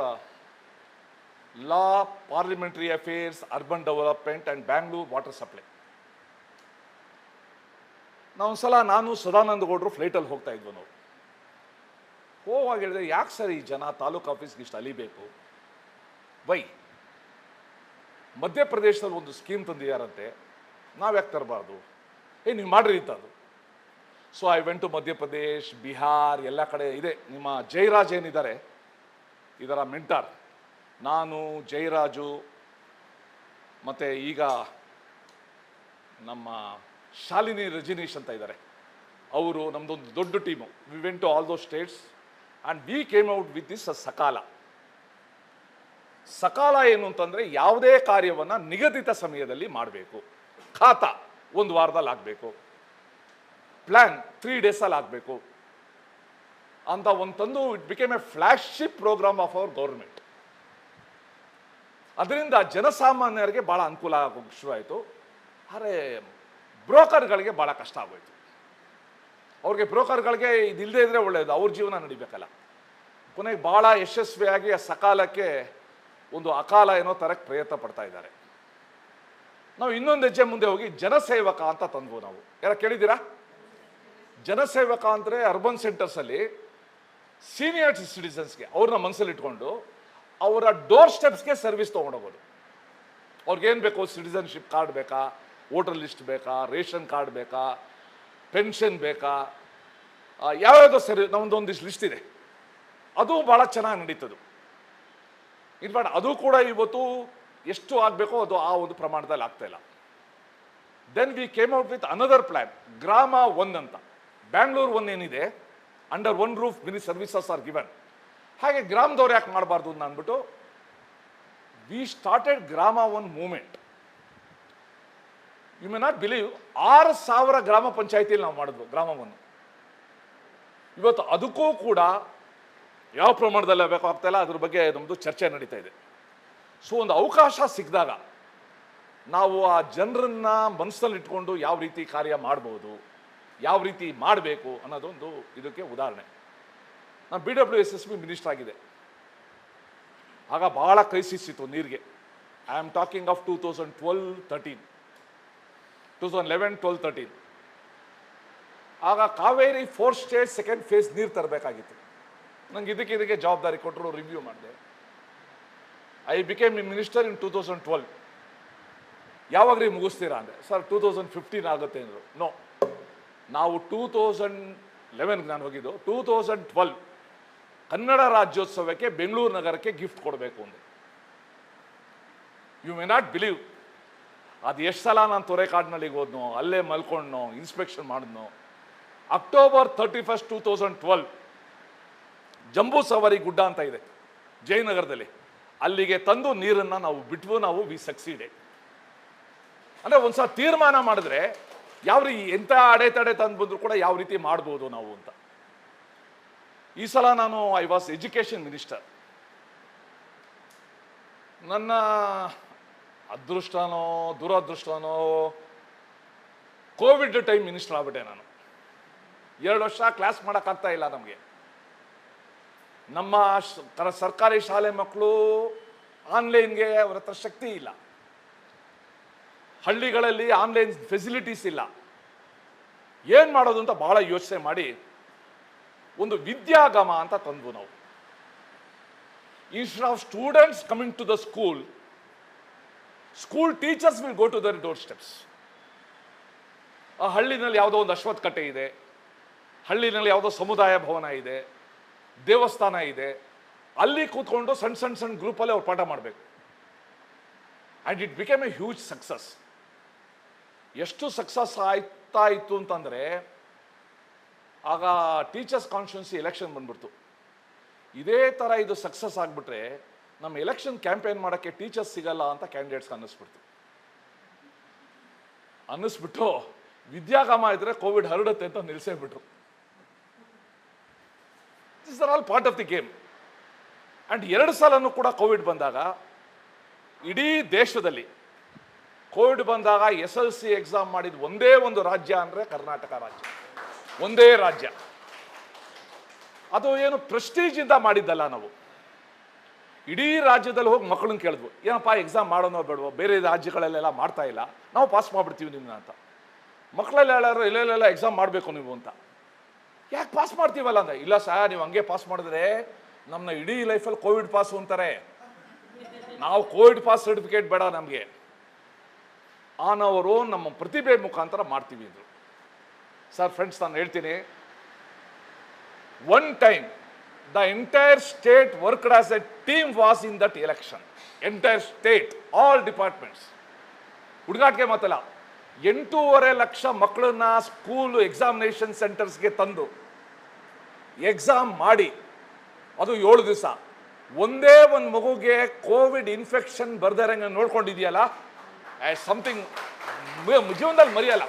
law, parliamentary affairs, urban development and Bangalore water supply. ನಾವೊಂದ್ಸಲ ನಾನು ಸದಾನಂದ ಗೌಡರು ಫ್ಲೈಟಲ್ಲಿ ಹೋಗ್ತಾ ಇದ್ವು. ನಾವು ಹೋಗುವಾಗ ಹೇಳಿದ್ರೆ, ಯಾಕೆ ಸರ್ ಈ ಜನ ತಾಲೂಕು ಆಫೀಸ್ಗೆ ಇಷ್ಟು ಅಲಿಬೇಕು? ವೈ? ಮಧ್ಯಪ್ರದೇಶದಲ್ಲಿ ಒಂದು ಸ್ಕೀಮ್ ತಂದಿದ್ದಾರಂತೆ, ನಾವು ಯಾಕೆ ತರಬಾರ್ದು? ನೀವು ಮಾಡ್ರಿ ಅದು. So I went to Madhya Pradesh, Bihar, ಎಲ್ಲ ಕಡೆ ಇದೆ. ನಿಮ್ಮ ಜಯರಾಜ್ ಏನಿದ್ದಾರೆ, ಇದರ ಮೆಂಟಾರ್, ನಾನು, ಜಯರಾಜು, ಮತ್ತು ಈಗ ನಮ್ಮ ಶಾಲಿನಿ ರಜನೀಶ್ ಅಂತ ಇದ್ದಾರೆ, ಅವರು, ನಮ್ಮದೊಂದು ದೊಡ್ಡ team. We went to all those states and we came out with this Sakala. Sakala ಏನು ಅಂತಂದರೆ, ಯಾವುದೇ ಕಾರ್ಯವನ್ನು ನಿಗದಿತ ಸಮಯದಲ್ಲಿ ಮಾಡಬೇಕು. ಖಾತಾ 1 ವಾರದಲ್ಲಿ ಆಗಬೇಕು, ಪ್ಲ್ಯಾನ್ 3 ಡೇಸಲ್ಲಿ ಆಗಬೇಕು ಅಂತ ಒಂದು ತಂದು, it became a flagship program of our government. ಅದರಿಂದ ಜನಸಾಮಾನ್ಯರಿಗೆ ಭಾಳ ಅನುಕೂಲ ಆಗೋಕ್ಕೆ ಶುರುವಾಯಿತು. ಆದರೆ ಬ್ರೋಕರ್ಗಳಿಗೆ ಭಾಳ ಕಷ್ಟ ಆಗೋಯ್ತು. ಅವ್ರಿಗೆ ಬ್ರೋಕರ್ಗಳಿಗೆ ಇದಿಲ್ಲದೆ ಇದ್ರೆ ಒಳ್ಳೆಯದು, ಅವ್ರ ಜೀವನ ನಡಿಬೇಕಲ್ಲ. ಕೊನೆಗೆ ಭಾಳ ಯಶಸ್ವಿಯಾಗಿ ಆ ಸಕಾಲಕ್ಕೆ ಒಂದು ಅಕಾಲ ಏನೋ ತರಕ್ಕೆ ಪ್ರಯತ್ನ ಪಡ್ತಾ ಇದ್ದಾರೆ. ನಾವು ಇನ್ನೊಂದು ಹೆಜ್ಜೆ ಮುಂದೆ ಹೋಗಿ ಜನಸೇವಕ ಅಂತ ತಂದ್ವು. ನಾವು ಯಾರ ಕೇಳಿದ್ದೀರಾ? ಜನಸೇವಕ ಅಂದರೆ ಅರ್ಬನ್ ಸೆಂಟರ್ಸಲ್ಲಿ ಸೀನಿಯರ್ ಸಿಟಿಸನ್ಸ್ಗೆ ಅವ್ರನ್ನ ಮನಸ್ಸಲ್ಲಿ ಇಟ್ಕೊಂಡು ಅವರ ಡೋರ್ ಸ್ಟೆಪ್ಸ್ಗೆ ಸರ್ವಿಸ್ ತೊಗೊಂಡೋಗೋದು. ಅವ್ರಿಗೇನು ಬೇಕು? ಸಿಟಿಸನ್ಶಿಪ್ ಕಾರ್ಡ್ ಬೇಕಾ, ವೋಟರ್ ಲಿಸ್ಟ್ ಬೇಕಾ, ರೇಷನ್ ಕಾರ್ಡ್ ಬೇಕಾ, ಪೆನ್ಷನ್ ಬೇಕಾ, ಯಾವ್ಯಾವುದೋ ನಮ್ಮದೊಂದಿಷ್ಟು ಲಿಸ್ಟ್ ಇದೆ. ಅದು ಭಾಳ ಚೆನ್ನಾಗಿ ನಡೀತದು. ಇನ್ಫ್ಯಾಕ್ಟ್ ಅದು ಕೂಡ ಇವತ್ತು ಎಷ್ಟು ಆಗಬೇಕೋ ಅದು ಆ ಒಂದು ಪ್ರಮಾಣದಲ್ಲಿ ಆಗ್ತಾಯಿಲ್ಲ. Then we came out with another plan, Grama one ಅಂತ. ಬ್ಯಾಂಗ್ಳೂರ್ ಒನ್ ಏನಿದೆ, under one roof mini services are given. ಹಾಗೆ ಗ್ರಾಮದವ್ರು ಯಾಕೆ ಮಾಡಬಾರ್ದು ಅಂತ ಅಂದ್ಬಿಟ್ಟು we started Grama one movement. You may not believe, 6,000 ಗ್ರಾಮ ಪಂಚಾಯತಿಯಲ್ಲಿ ನಾವು ಮಾಡಿದ್ವು ಗ್ರಾಮವನ್ನು. ಇವತ್ತು ಅದಕ್ಕೂ ಕೂಡ ಯಾವ ಪ್ರಮಾಣದಲ್ಲಿ ಬೇಕಾಗ್ತಾ ಇಲ್ಲ, ಅದ್ರ ಬಗ್ಗೆ ನಮ್ಮದು ಚರ್ಚೆ ನಡೀತಾ ಇದೆ. ಸೊ ಒಂದು ಅವಕಾಶ ಸಿಕ್ಕಿದಾಗ ನಾವು ಆ ಜನರನ್ನ ಮನಸ್ಸಲ್ಲಿ ಇಟ್ಕೊಂಡು ಯಾವ ರೀತಿ ಕಾರ್ಯ ಮಾಡ್ಬೋದು, ಯಾವ ರೀತಿ ಮಾಡಬೇಕು ಅನ್ನೋದೊಂದು ಇದಕ್ಕೆ ಉದಾಹರಣೆ. ನಾನು BWSSB ಮಿನಿಸ್ಟರ್ ಆಗಿದೆ, ಆಗ ಭಾಳ ಕ್ರೈಸಿಸ್ ಇತ್ತು ನೀರಿಗೆ. I am talking of 2012-13, 2011-12-13. ಆಗ Kaveri 4th stage 2nd face ನೀರು ತರಬೇಕಾಗಿತ್ತು. ನಂಗೆ ಇದಕ್ಕೆ ಜವಾಬ್ದಾರಿ ಕೊಟ್ಟರು, ರಿವ್ಯೂ ಮಾಡಿದೆ. ಐ ಬಿಕೇಮ್ ಎ ಮಿನಿಸ್ಟರ್ ಇನ್ 2012. ಯಾವಾಗ್ರಿ ಮುಗಿಸ್ತೀರಾ ಅಂದರೆ, ಸರ್ 2015 ಆಗುತ್ತೆ ಅಂದರು. ನೋ, ನಾವು 2011 ನಾನು ಹೋಗಿದ್ದು, 2012 ಕನ್ನಡ ರಾಜ್ಯೋತ್ಸವಕ್ಕೆ ಬೆಂಗಳೂರು ನಗರಕ್ಕೆ ಗಿಫ್ಟ್ ಕೊಡಬೇಕು ಅಂದೆ. ಯು ಮೇ ನಾಟ್ ಬಿಲೀವ್, ಅದು ಎಷ್ಟು ಸಲ ನಾನು ತೊರೆಕಾಡಿನಲ್ಲಿಗೆ ಹೋದ್ನೋ, ಅಲ್ಲೇ ಮಲ್ಕೊಂಡ್ನೋ, ಇನ್ಸ್ಪೆಕ್ಷನ್ ಮಾಡಿದ್ನೋ. October 31st, 2012 ಜಂಬೂ ಸವಾರಿ ಗುಡ್ಡ ಅಂತ ಇದೆ ಜಯನಗರದಲ್ಲಿ, ಅಲ್ಲಿಗೆ ತಂದು ನೀರನ್ನು ನಾವು ಬಿಟ್ವು. ನಾವು ವಿ ಸಕ್ಸೀಡೆಡ್. ಅಂದರೆ ಒಂದ್ಸಲ ತೀರ್ಮಾನ ಮಾಡಿದ್ರೆ ಯಾವ ರೀತಿ ಎಂಥ ಅಡೆತಡೆ ತಂದು ಬಂದರೂ ಕೂಡ ಯಾವ ರೀತಿ ಮಾಡ್ಬೋದು ನಾವು ಅಂತ. ಈ ಸಲ ನಾನು ಐ ವಾಸ್ ಎಜುಕೇಷನ್ ಮಿನಿಸ್ಟರ್. ನನ್ನ ಅದೃಷ್ಟನೋ ದುರದೃಷ್ಟನೋ ಕೋವಿಡ್ ಟೈಮ್ ಮಿನಿಸ್ಟರ್ ಆಗ್ಬಿಟ್ಟೆ ನಾನು. 2 ವರ್ಷ ಕ್ಲಾಸ್ ಮಾಡೋಕ್ಕಾಗ್ತಾ ಇಲ್ಲ ನಮಗೆ. ನಮ್ಮ ಸರ್ಕಾರಿ ಶಾಲೆ ಮಕ್ಕಳು ಆನ್ಲೈನ್ಗೆ ಅವ್ರ ಹತ್ರ ಶಕ್ತಿ ಇಲ್ಲ, ಹಳ್ಳಿಗಳಲ್ಲಿ ಆನ್ಲೈನ್ ಫೆಸಿಲಿಟೀಸ್ ಇಲ್ಲ. ಏನು ಮಾಡೋದು ಅಂತ ಭಾಳ ಯೋಚನೆ ಮಾಡಿ ಒಂದು ವಿದ್ಯಾಗಮ ಅಂತ ತಂದ್ವು ನಾವು. Instead of students coming to the school teachers will go to their door steps. ಆ ಹಳ್ಳಿನಲ್ಲಿ ಯಾವುದೋ ಒಂದು ಅಶ್ವತ್ಥ ಕಟ್ಟೆ ಇದೆ, ಹಳ್ಳಿನಲ್ಲಿ ಯಾವುದೋ ಸಮುದಾಯ ಭವನ ಇದೆ, ದೇವಸ್ಥಾನ ಇದೆ, ಅಲ್ಲಿ ಕೂತ್ಕೊಂಡು ಸಣ್ಣ ಗ್ರೂಪಲ್ಲಿ ಅವ್ರು ಪಾಠ ಮಾಡಬೇಕು. And it became A huge success. ಎಷ್ಟು ಸಕ್ಸಸ್ ಆಗ್ತಾ ಇತ್ತು ಅಂತಂದರೆ, ಆಗ ಟೀಚರ್ಸ್ ಕಾನ್ಸ್ಟಿಟ್ಯೂನ್ಸಿ ಎಲೆಕ್ಷನ್ ಬಂದ್ಬಿಡ್ತು. ಇದೇ ಥರ ಇದು ಸಕ್ಸಸ್ ಆಗಿಬಿಟ್ರೆ ನಮ್ಮ ಎಲೆಕ್ಷನ್ ಕ್ಯಾಂಪೇನ್ ಮಾಡೋಕ್ಕೆ ಟೀಚರ್ಸ್ ಸಿಗಲ್ಲ ಅಂತ ಕ್ಯಾಂಡಿಡೇಟ್ಸ್ಗೆ ಅನ್ನಿಸ್ಬಿಟ್ಟು ವಿದ್ಯಾಗಮ ಇದ್ರೆ ಕೋವಿಡ್ ಹರಡುತ್ತೆ ಅಂತ ನಿಲ್ಲಿಸೇಬಿಟ್ರು. This are all part of the game. And 2 ಸಲನೂ ಕೂಡ ಕೋವಿಡ್ ಬಂದಾಗ ಇಡೀ ದೇಶದಲ್ಲಿ ಕೋವಿಡ್ ಬಂದಾಗ SLC ಎಕ್ಸಾಮ್ ಮಾಡಿದ ಒಂದೇ ಒಂದು ರಾಜ್ಯ ಅಂದರೆ ಕರ್ನಾಟಕ ರಾಜ್ಯ. ಒಂದೇ ರಾಜ್ಯ. ಅದು ಏನು ಪ್ರೆಸ್ಟೀಜಿಂದ ಮಾಡಿದ್ದಲ್ಲ. ನಾವು ಇಡೀ ರಾಜ್ಯದಲ್ಲಿ ಹೋಗಿ ಮಕ್ಕಳನ್ನ ಕೇಳಿದ್ವು, ಏನಪ್ಪ ಎಕ್ಸಾಮ್ ಮಾಡೋನೋ ಬೇಡವೋ, ಬೇರೆ ರಾಜ್ಯಗಳಲ್ಲೆಲ್ಲ ಮಾಡ್ತಾ ಇಲ್ಲ, ನಾವು ಪಾಸ್ ಮಾಡಿಬಿಡ್ತೀವಿ ನಿಮ್ಮನ್ನ ಅಂತ. ಮಕ್ಕಳೆಲ್ಲ ಹೇಳೋರು ಇಲ್ಲೆಲ್ಲ ಎಕ್ಸಾಮ್ ಮಾಡಬೇಕು ನೀವು ಅಂತ. ಯಾಕೆ ಪಾಸ್ ಮಾಡ್ತೀವಲ್ಲ ಅಂದರೆ, ಇಲ್ಲ ಸರ್ ನೀವು ಹಂಗೆ ಪಾಸ್ ಮಾಡಿದ್ರೆ ನಮ್ಮನ್ನ ಇಡೀ ಲೈಫಲ್ಲಿ ಕೋವಿಡ್ ಪಾಸು ಅಂತಾರೆ, ನಾವು ಕೋವಿಡ್ ಪಾಸ್ ಸರ್ಟಿಫಿಕೇಟ್ ಬೇಡ ನಮಗೆ, ಆನವರು ನಮ್ಮ ಪ್ರತಿಭೆ ಮುಖಾಂತರ ಮಾಡ್ತೀವಿ ಅಂದರು. ಸರ್ ಫ್ರೆಂಡ್ಸ್, ನಾನು ಹೇಳ್ತೀನಿ, one time the entire state worked as a team was in that election. Entire state, all departments. ಹುಡುಗಾಟಿಗೆ ಮಾತಲ್ಲ, 8.5 ಲಕ್ಷ ಮಕ್ಕಳನ್ನ ಸ್ಕೂಲ್ ಎಕ್ಸಾಮಿನೇಷನ್ ಸೆಂಟರ್ಸ್ಗೆ ತಂದು ಎಕ್ಸಾಮ್ ಮಾಡಿ, ಅದು 7 ದಿವಸ. ಒಂದೇ ಒಂದು ಮಗುಗೆ ಕೋವಿಡ್ ಇನ್ಫೆಕ್ಷನ್ ಬರ್ದಾರಂಗೆ ನೋಡ್ಕೊಂಡಿದೆಯಲ್ಲ, ಸಮಥಿಂಗ್ ಜೀವನದಲ್ಲಿ ಮರೆಯಲ್ಲ.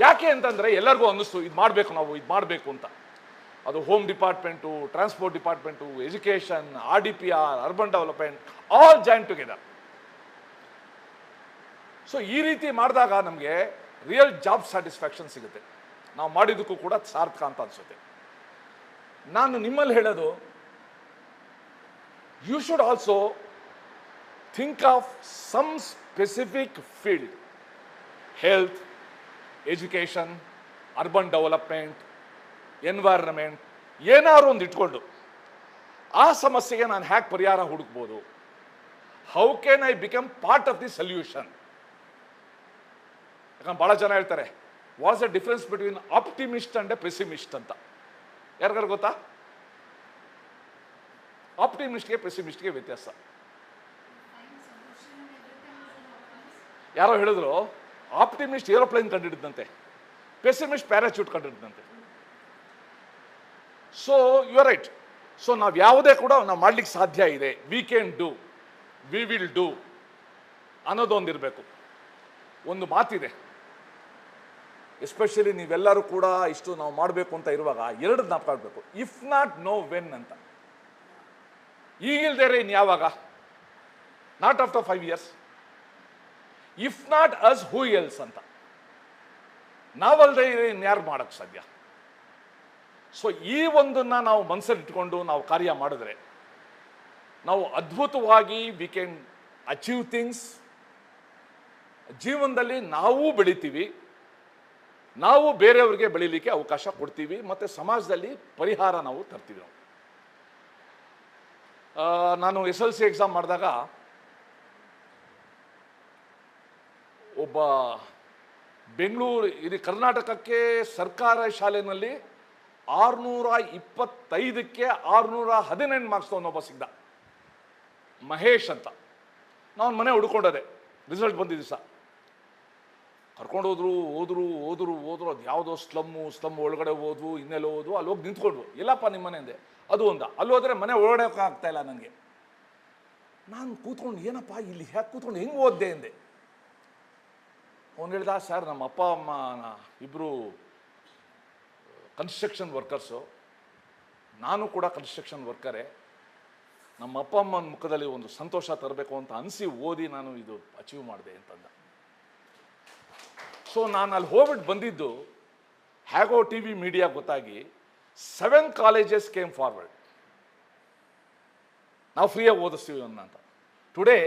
ಯಾಕೆ ಅಂತಂದರೆ ಎಲ್ಲರಿಗೂ ಅನ್ನಿಸ್ತು ಇದು ಮಾಡಬೇಕು, ನಾವು ಇದು ಮಾಡಬೇಕು ಅಂತ. ಅದು home department, transport department, education, RDPR, urban development, all join together. So ಈ ರೀತಿ ಮಾಡಿದಾಗ ನಮಗೆ ರಿಯಲ್ ಜಾಬ್ ಸ್ಯಾಟಿಸ್ಫ್ಯಾಕ್ಷನ್ ಸಿಗುತ್ತೆ. ನಾವು ಮಾಡಿದ್ದಕ್ಕೂ ಕೂಡ ಸಾರ್ಥಕ ಅಂತ ಅನಿಸುತ್ತೆ. ನಾನು ನಿಮ್ಮಲ್ಲಿ ಹೇಳೋದು, you should also think of some specific field, health, education, urban development, environment, ಏನಾದ್ರು ಒಂದು ಇಟ್ಕೊಂಡು ಆ ಸಮಸ್ಯೆಗೆ ನಾನು ಹ್ಯಾಕ್ ಪರಿಹಾರ ಹುಡುಕ್ಬೋದು, how can I become part of the solution. ಯಾಕಂದ್ರೆ ಭಾಳ ಜನ ಹೇಳ್ತಾರೆ, what's the difference between optimist and a pessimist ಅಂತ. ಯಾರಿಗಾರು ಗೊತ್ತಾ? ಆಪ್ಟಿಮಿಸ್ಟ್ಗೆ ಪೆಸಿಮಿಸ್ಟ್ಗೆ ವ್ಯತ್ಯಾಸ. ಯಾರೋ ಹೇಳಿದ್ರು, ಆಪ್ಟಿಮಿಸ್ಟ್ ಏರೋಪ್ಲೇನ್ ಕಂಡಿಡಿದಂತೆ, ಪೆಸಿಮಿಸ್ಟ್ ಪ್ಯಾರಾಚೂಟ್ ಕಂಡಿಡಿದಂತೆ. So you are right. So ನಾವು ಯಾವುದೇ ಕೂಡ ನಾವು ಮಾಡ್ಲಿಕ್ಕೆ ಸಾಧ್ಯ ಇದೆ, we can do, we will do ಅನ್ನೋದೊಂದಿರಬೇಕು. ಒಂದು ಮಾತಿದೆ, ಎಸ್ಪೆಷಲಿ ನೀವೆಲ್ಲರೂ ಕೂಡ ಇಷ್ಟು ನಾವು ಮಾಡಬೇಕು ಅಂತ ಇರುವಾಗ ಎರಡು ಜ್ಞಾಪಕ, ಇಫ್ ನಾಟ್ ನೋ ವೆನ್ ಅಂತ. ಈಗಿಲ್ದೇರೆ ಇನ್ನು ಯಾವಾಗ, not after 5 years. If not us who else ಅಂತ. ನಾವಲ್ದೇ ಇನ್ಯಾರು ಮಾಡಕ್ ಸಾಧ್ಯ? ಸೊ ಈ ಒಂದನ್ನ ನಾವು ಮನಸ್ಸಲ್ಲಿ ಇಟ್ಕೊಂಡು ನಾವು ಕಾರ್ಯ ಮಾಡಿದ್ರೆ ನಾವು ಅದ್ಭುತವಾಗಿ ವಿ ಕ್ಯಾನ್ ಅಚೀವ್ ಥಿಂಗ್ಸ್. ಜೀವನದಲ್ಲಿ ನಾವು ಬೆಳಿತೀವಿ, ನಾವು ಬೇರೆಯವ್ರಿಗೆ ಬೆಳಿಲಿಕ್ಕೆ ಅವಕಾಶ ಕೊಡ್ತೀವಿ, ಮತ್ತೆ ಸಮಾಜದಲ್ಲಿ ಪರಿಹಾರ ನಾವು ತರ್ತೀವಿ. ನಾನು SLC ಎಕ್ಸಾಮ್ ಮಾಡಿದಾಗ ಒಬ್ಬ ಬೆಂಗಳೂರು, ಇದು ಕರ್ನಾಟಕಕ್ಕೆ ಸರ್ಕಾರ ಶಾಲೆಯಲ್ಲಿ 625ಕ್ಕೆ 618 ಮಾರ್ಕ್ಸ್ ಒಬ್ಬ ಸಿಗ್ದ, ಮಹೇಶ್ ಅಂತ. ನಾನು ಮನೆ ಹುಡ್ಕೊಂಡದೆ, ರಿಸಲ್ಟ್ ಬಂದಿದ್ದು ದಿವಸ ಕರ್ಕೊಂಡು ಹೋದ್ರು. ಅದು ಯಾವುದೋ ಸ್ಲಮ್ ಒಳಗಡೆ ಹೋದ್ವು, ಇನ್ನೆಲ್ಲ ಹೋದ್ವು. ಅಲ್ಲಿ ಹೋಗಿ ನಿಂತ್ಕೊಂಡ್ವು. ಎಲ್ಲಪ್ಪ ನಿಮ್ಮ ಮನೆ ಅಂದೆ. ಅದು ಒಂದ. ಅಲ್ಲಿ ಹೋದ್ರೆ ಮನೆ ಒಳಗಡೆ ಆಗ್ತಾ ಇಲ್ಲ ನನಗೆ. ನಾನು ಕೂತ್ಕೊಂಡು ಏನಪ್ಪ ಇಲ್ಲಿ ಹ್ಯಾಕೆ ಕೂತ್ಕೊಂಡು ಹೆಂಗೆ ಓದ್ದೆ ಅಂದೆ. ಅವನು ಹೇಳ್ದ, ಸರ್ ನಮ್ಮ ಅಪ್ಪ ಅಮ್ಮ ಇಬ್ಬರು ಕನ್ಸ್ಟ್ರಕ್ಷನ್ ವರ್ಕರ್ಸು, ನಾನು ಕೂಡ ಕನ್ಸ್ಟ್ರಕ್ಷನ್ ವರ್ಕರೇ. ನಮ್ಮ ಅಪ್ಪ ಅಮ್ಮನ ಮುಖದಲ್ಲಿ ಒಂದು ಸಂತೋಷ ತರಬೇಕು ಅಂತ ಅನಿಸಿ ಓದಿ ನಾನು ಇದು ಅಚೀವ್ ಮಾಡಿದೆ ಅಂತಂದ. ಸೊ ನಾನು ಅಲ್ಲಿ ಹೋಗ್ಬಿಟ್ಟು ಬಂದಿದ್ದು ಹೇಗೋ TV ಮೀಡಿಯಾ ಗೊತ್ತಾಗಿ 7 colleges ಕೇಮ್ ಫಾರ್ವರ್ಡ್, ನಾವು ಫ್ರೀಯಾಗಿ ಓದಿಸ್ತೀವಿ ಅಂತ. Today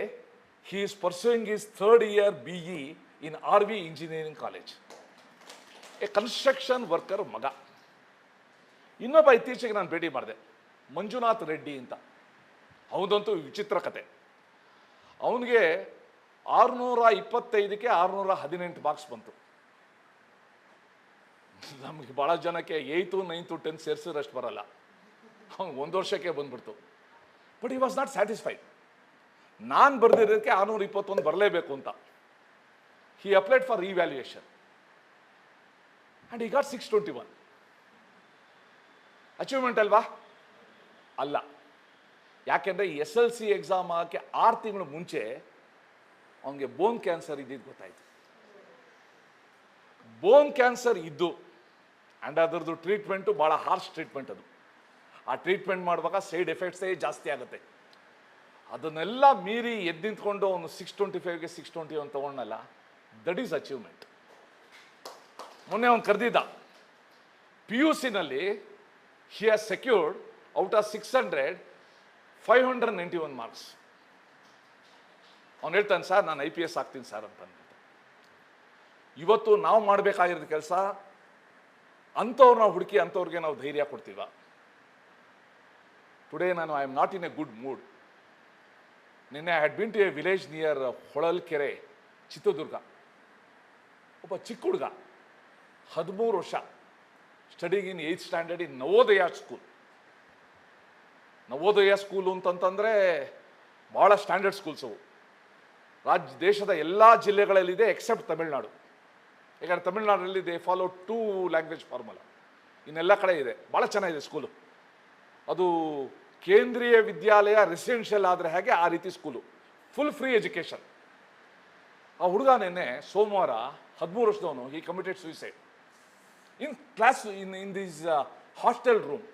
he is pursuing his 3rd year BE in RV engineering college. A construction worker ಮಗ. ಇನ್ನೊಬ್ಬ ಇತ್ತೀಚೆಗೆ ನಾನು ಭೇಟಿ ಮಾಡಿದೆ, ಮಂಜುನಾಥ್ ರೆಡ್ಡಿ ಅಂತ. ಅವನದಂತೂ ವಿಚಿತ್ರ ಕತೆ. ಅವನಿಗೆ 625ಕ್ಕೆ 618 ಮಾರ್ಕ್ಸ್ ಬಂತು. ನಮಗೆ ಭಾಳ ಜನಕ್ಕೆ 8th, 9th, 10th ಸೇರಿಸಿದ್ರಷ್ಟು ಬರಲ್ಲ. ಅವ್ನು 1 ವರ್ಷಕ್ಕೆ ಬಂದ್ಬಿಡ್ತು. But he was not satisfied. ನಾನು ಬರೆದಿರೋದಕ್ಕೆ 621 ಬರಲೇಬೇಕು ಅಂತ. He applied for revaluation and he got 621. Achievement ಅಲ್ವಾ? ಅಲ್ಲ. ಯಾಕೆಂದರೆ SLC ಎಕ್ಸಾಮ್ ಆಗೋಕ್ಕೆ 6 ತಿಂಗಳು ಮುಂಚೆ ಅವನಿಗೆ ಬೋನ್ ಕ್ಯಾನ್ಸರ್ ಇದ್ದಿದ್ದು ಗೊತ್ತಾಯಿತು. ಬೋನ್ ಕ್ಯಾನ್ಸರ್ ಇದ್ದು ಆ್ಯಂಡ್ ಅದರದ್ದು ಟ್ರೀಟ್ಮೆಂಟು ಭಾಳ ಹಾರ್ಶ್ ಟ್ರೀಟ್ಮೆಂಟ್. ಅದು ಆ ಟ್ರೀಟ್ಮೆಂಟ್ ಮಾಡುವಾಗ ಸೈಡ್ ಎಫೆಕ್ಟ್ಸೇ ಜಾಸ್ತಿ ಆಗುತ್ತೆ. ಅದನ್ನೆಲ್ಲ ಮೀರಿ ಎದ್ದು ನಿಂತ್ಕೊಂಡು ಅವನು 625ಗೆ 621 ತೊಗೊಂಡಲ್ಲ, ದಟ್ ಈಸ್ ಅಚೀವ್ಮೆಂಟ್. ಮೊನ್ನೆ ಅವನು ಕರೆದಿದ್ದ, PUCನಲ್ಲಿ he has secured out of 600 591 marks. ಅವ್ನು ಹೇಳ್ತಾನೆ, ಸರ್ ನಾನು IPS ಆಗ್ತೀನಿ ಸರ್ ಅಂತ. ಇವತ್ತು ನಾವು ಮಾಡಬೇಕಾಗಿರೋದು ಕೆಲಸ, ಅಂಥವ್ರನ್ನ ಹುಡುಕಿ ಅಂಥವ್ರಿಗೆ ನಾವು ಧೈರ್ಯ ಕೊಡ್ತೀವ. Today I am not in a good mood. ನಿನ್ನೆ I had been to a village near Holalkere, Chitradurga. ಒಬ್ಬ ಚಿಕ್ಕ ಹುಡುಗ, 13 ವರ್ಷ, studying in 8th standard in Navodaya school. Navodaya school ಅಂತಂತಂದರೆ ಭಾಳ ಸ್ಟ್ಯಾಂಡರ್ಡ್ ಸ್ಕೂಲ್ಸ್ ಅವು. ದೇಶದ ಎಲ್ಲ ಜಿಲ್ಲೆಗಳಲ್ಲಿದೆ ಎಕ್ಸೆಪ್ಟ್ ತಮಿಳ್ನಾಡು. ಯಾಕಂದರೆ ತಮಿಳ್ನಾಡಲ್ಲಿ ದೇ ಫಾಲೋ 2 language ಫಾರ್ಮುಲಾ. ಇನ್ನೆಲ್ಲ ಕಡೆ ಇದೆ. ಭಾಳ ಚೆನ್ನಾಗಿದೆ ಸ್ಕೂಲು. ಅದು ಕೇಂದ್ರೀಯ ವಿದ್ಯಾಲಯ ರೆಸಿಡೆನ್ಷಿಯಲ್ ಆದರೆ ಹೇಗೆ ಆ ರೀತಿ ಸ್ಕೂಲು, ಫುಲ್ ಫ್ರೀ ಎಜುಕೇಷನ್. ಆ ಹುಡುಗ ನೆನ್ನೆ ಸೋಮವಾರ 13 ವರ್ಷದವನು, he committed suicide in class in this hostel room.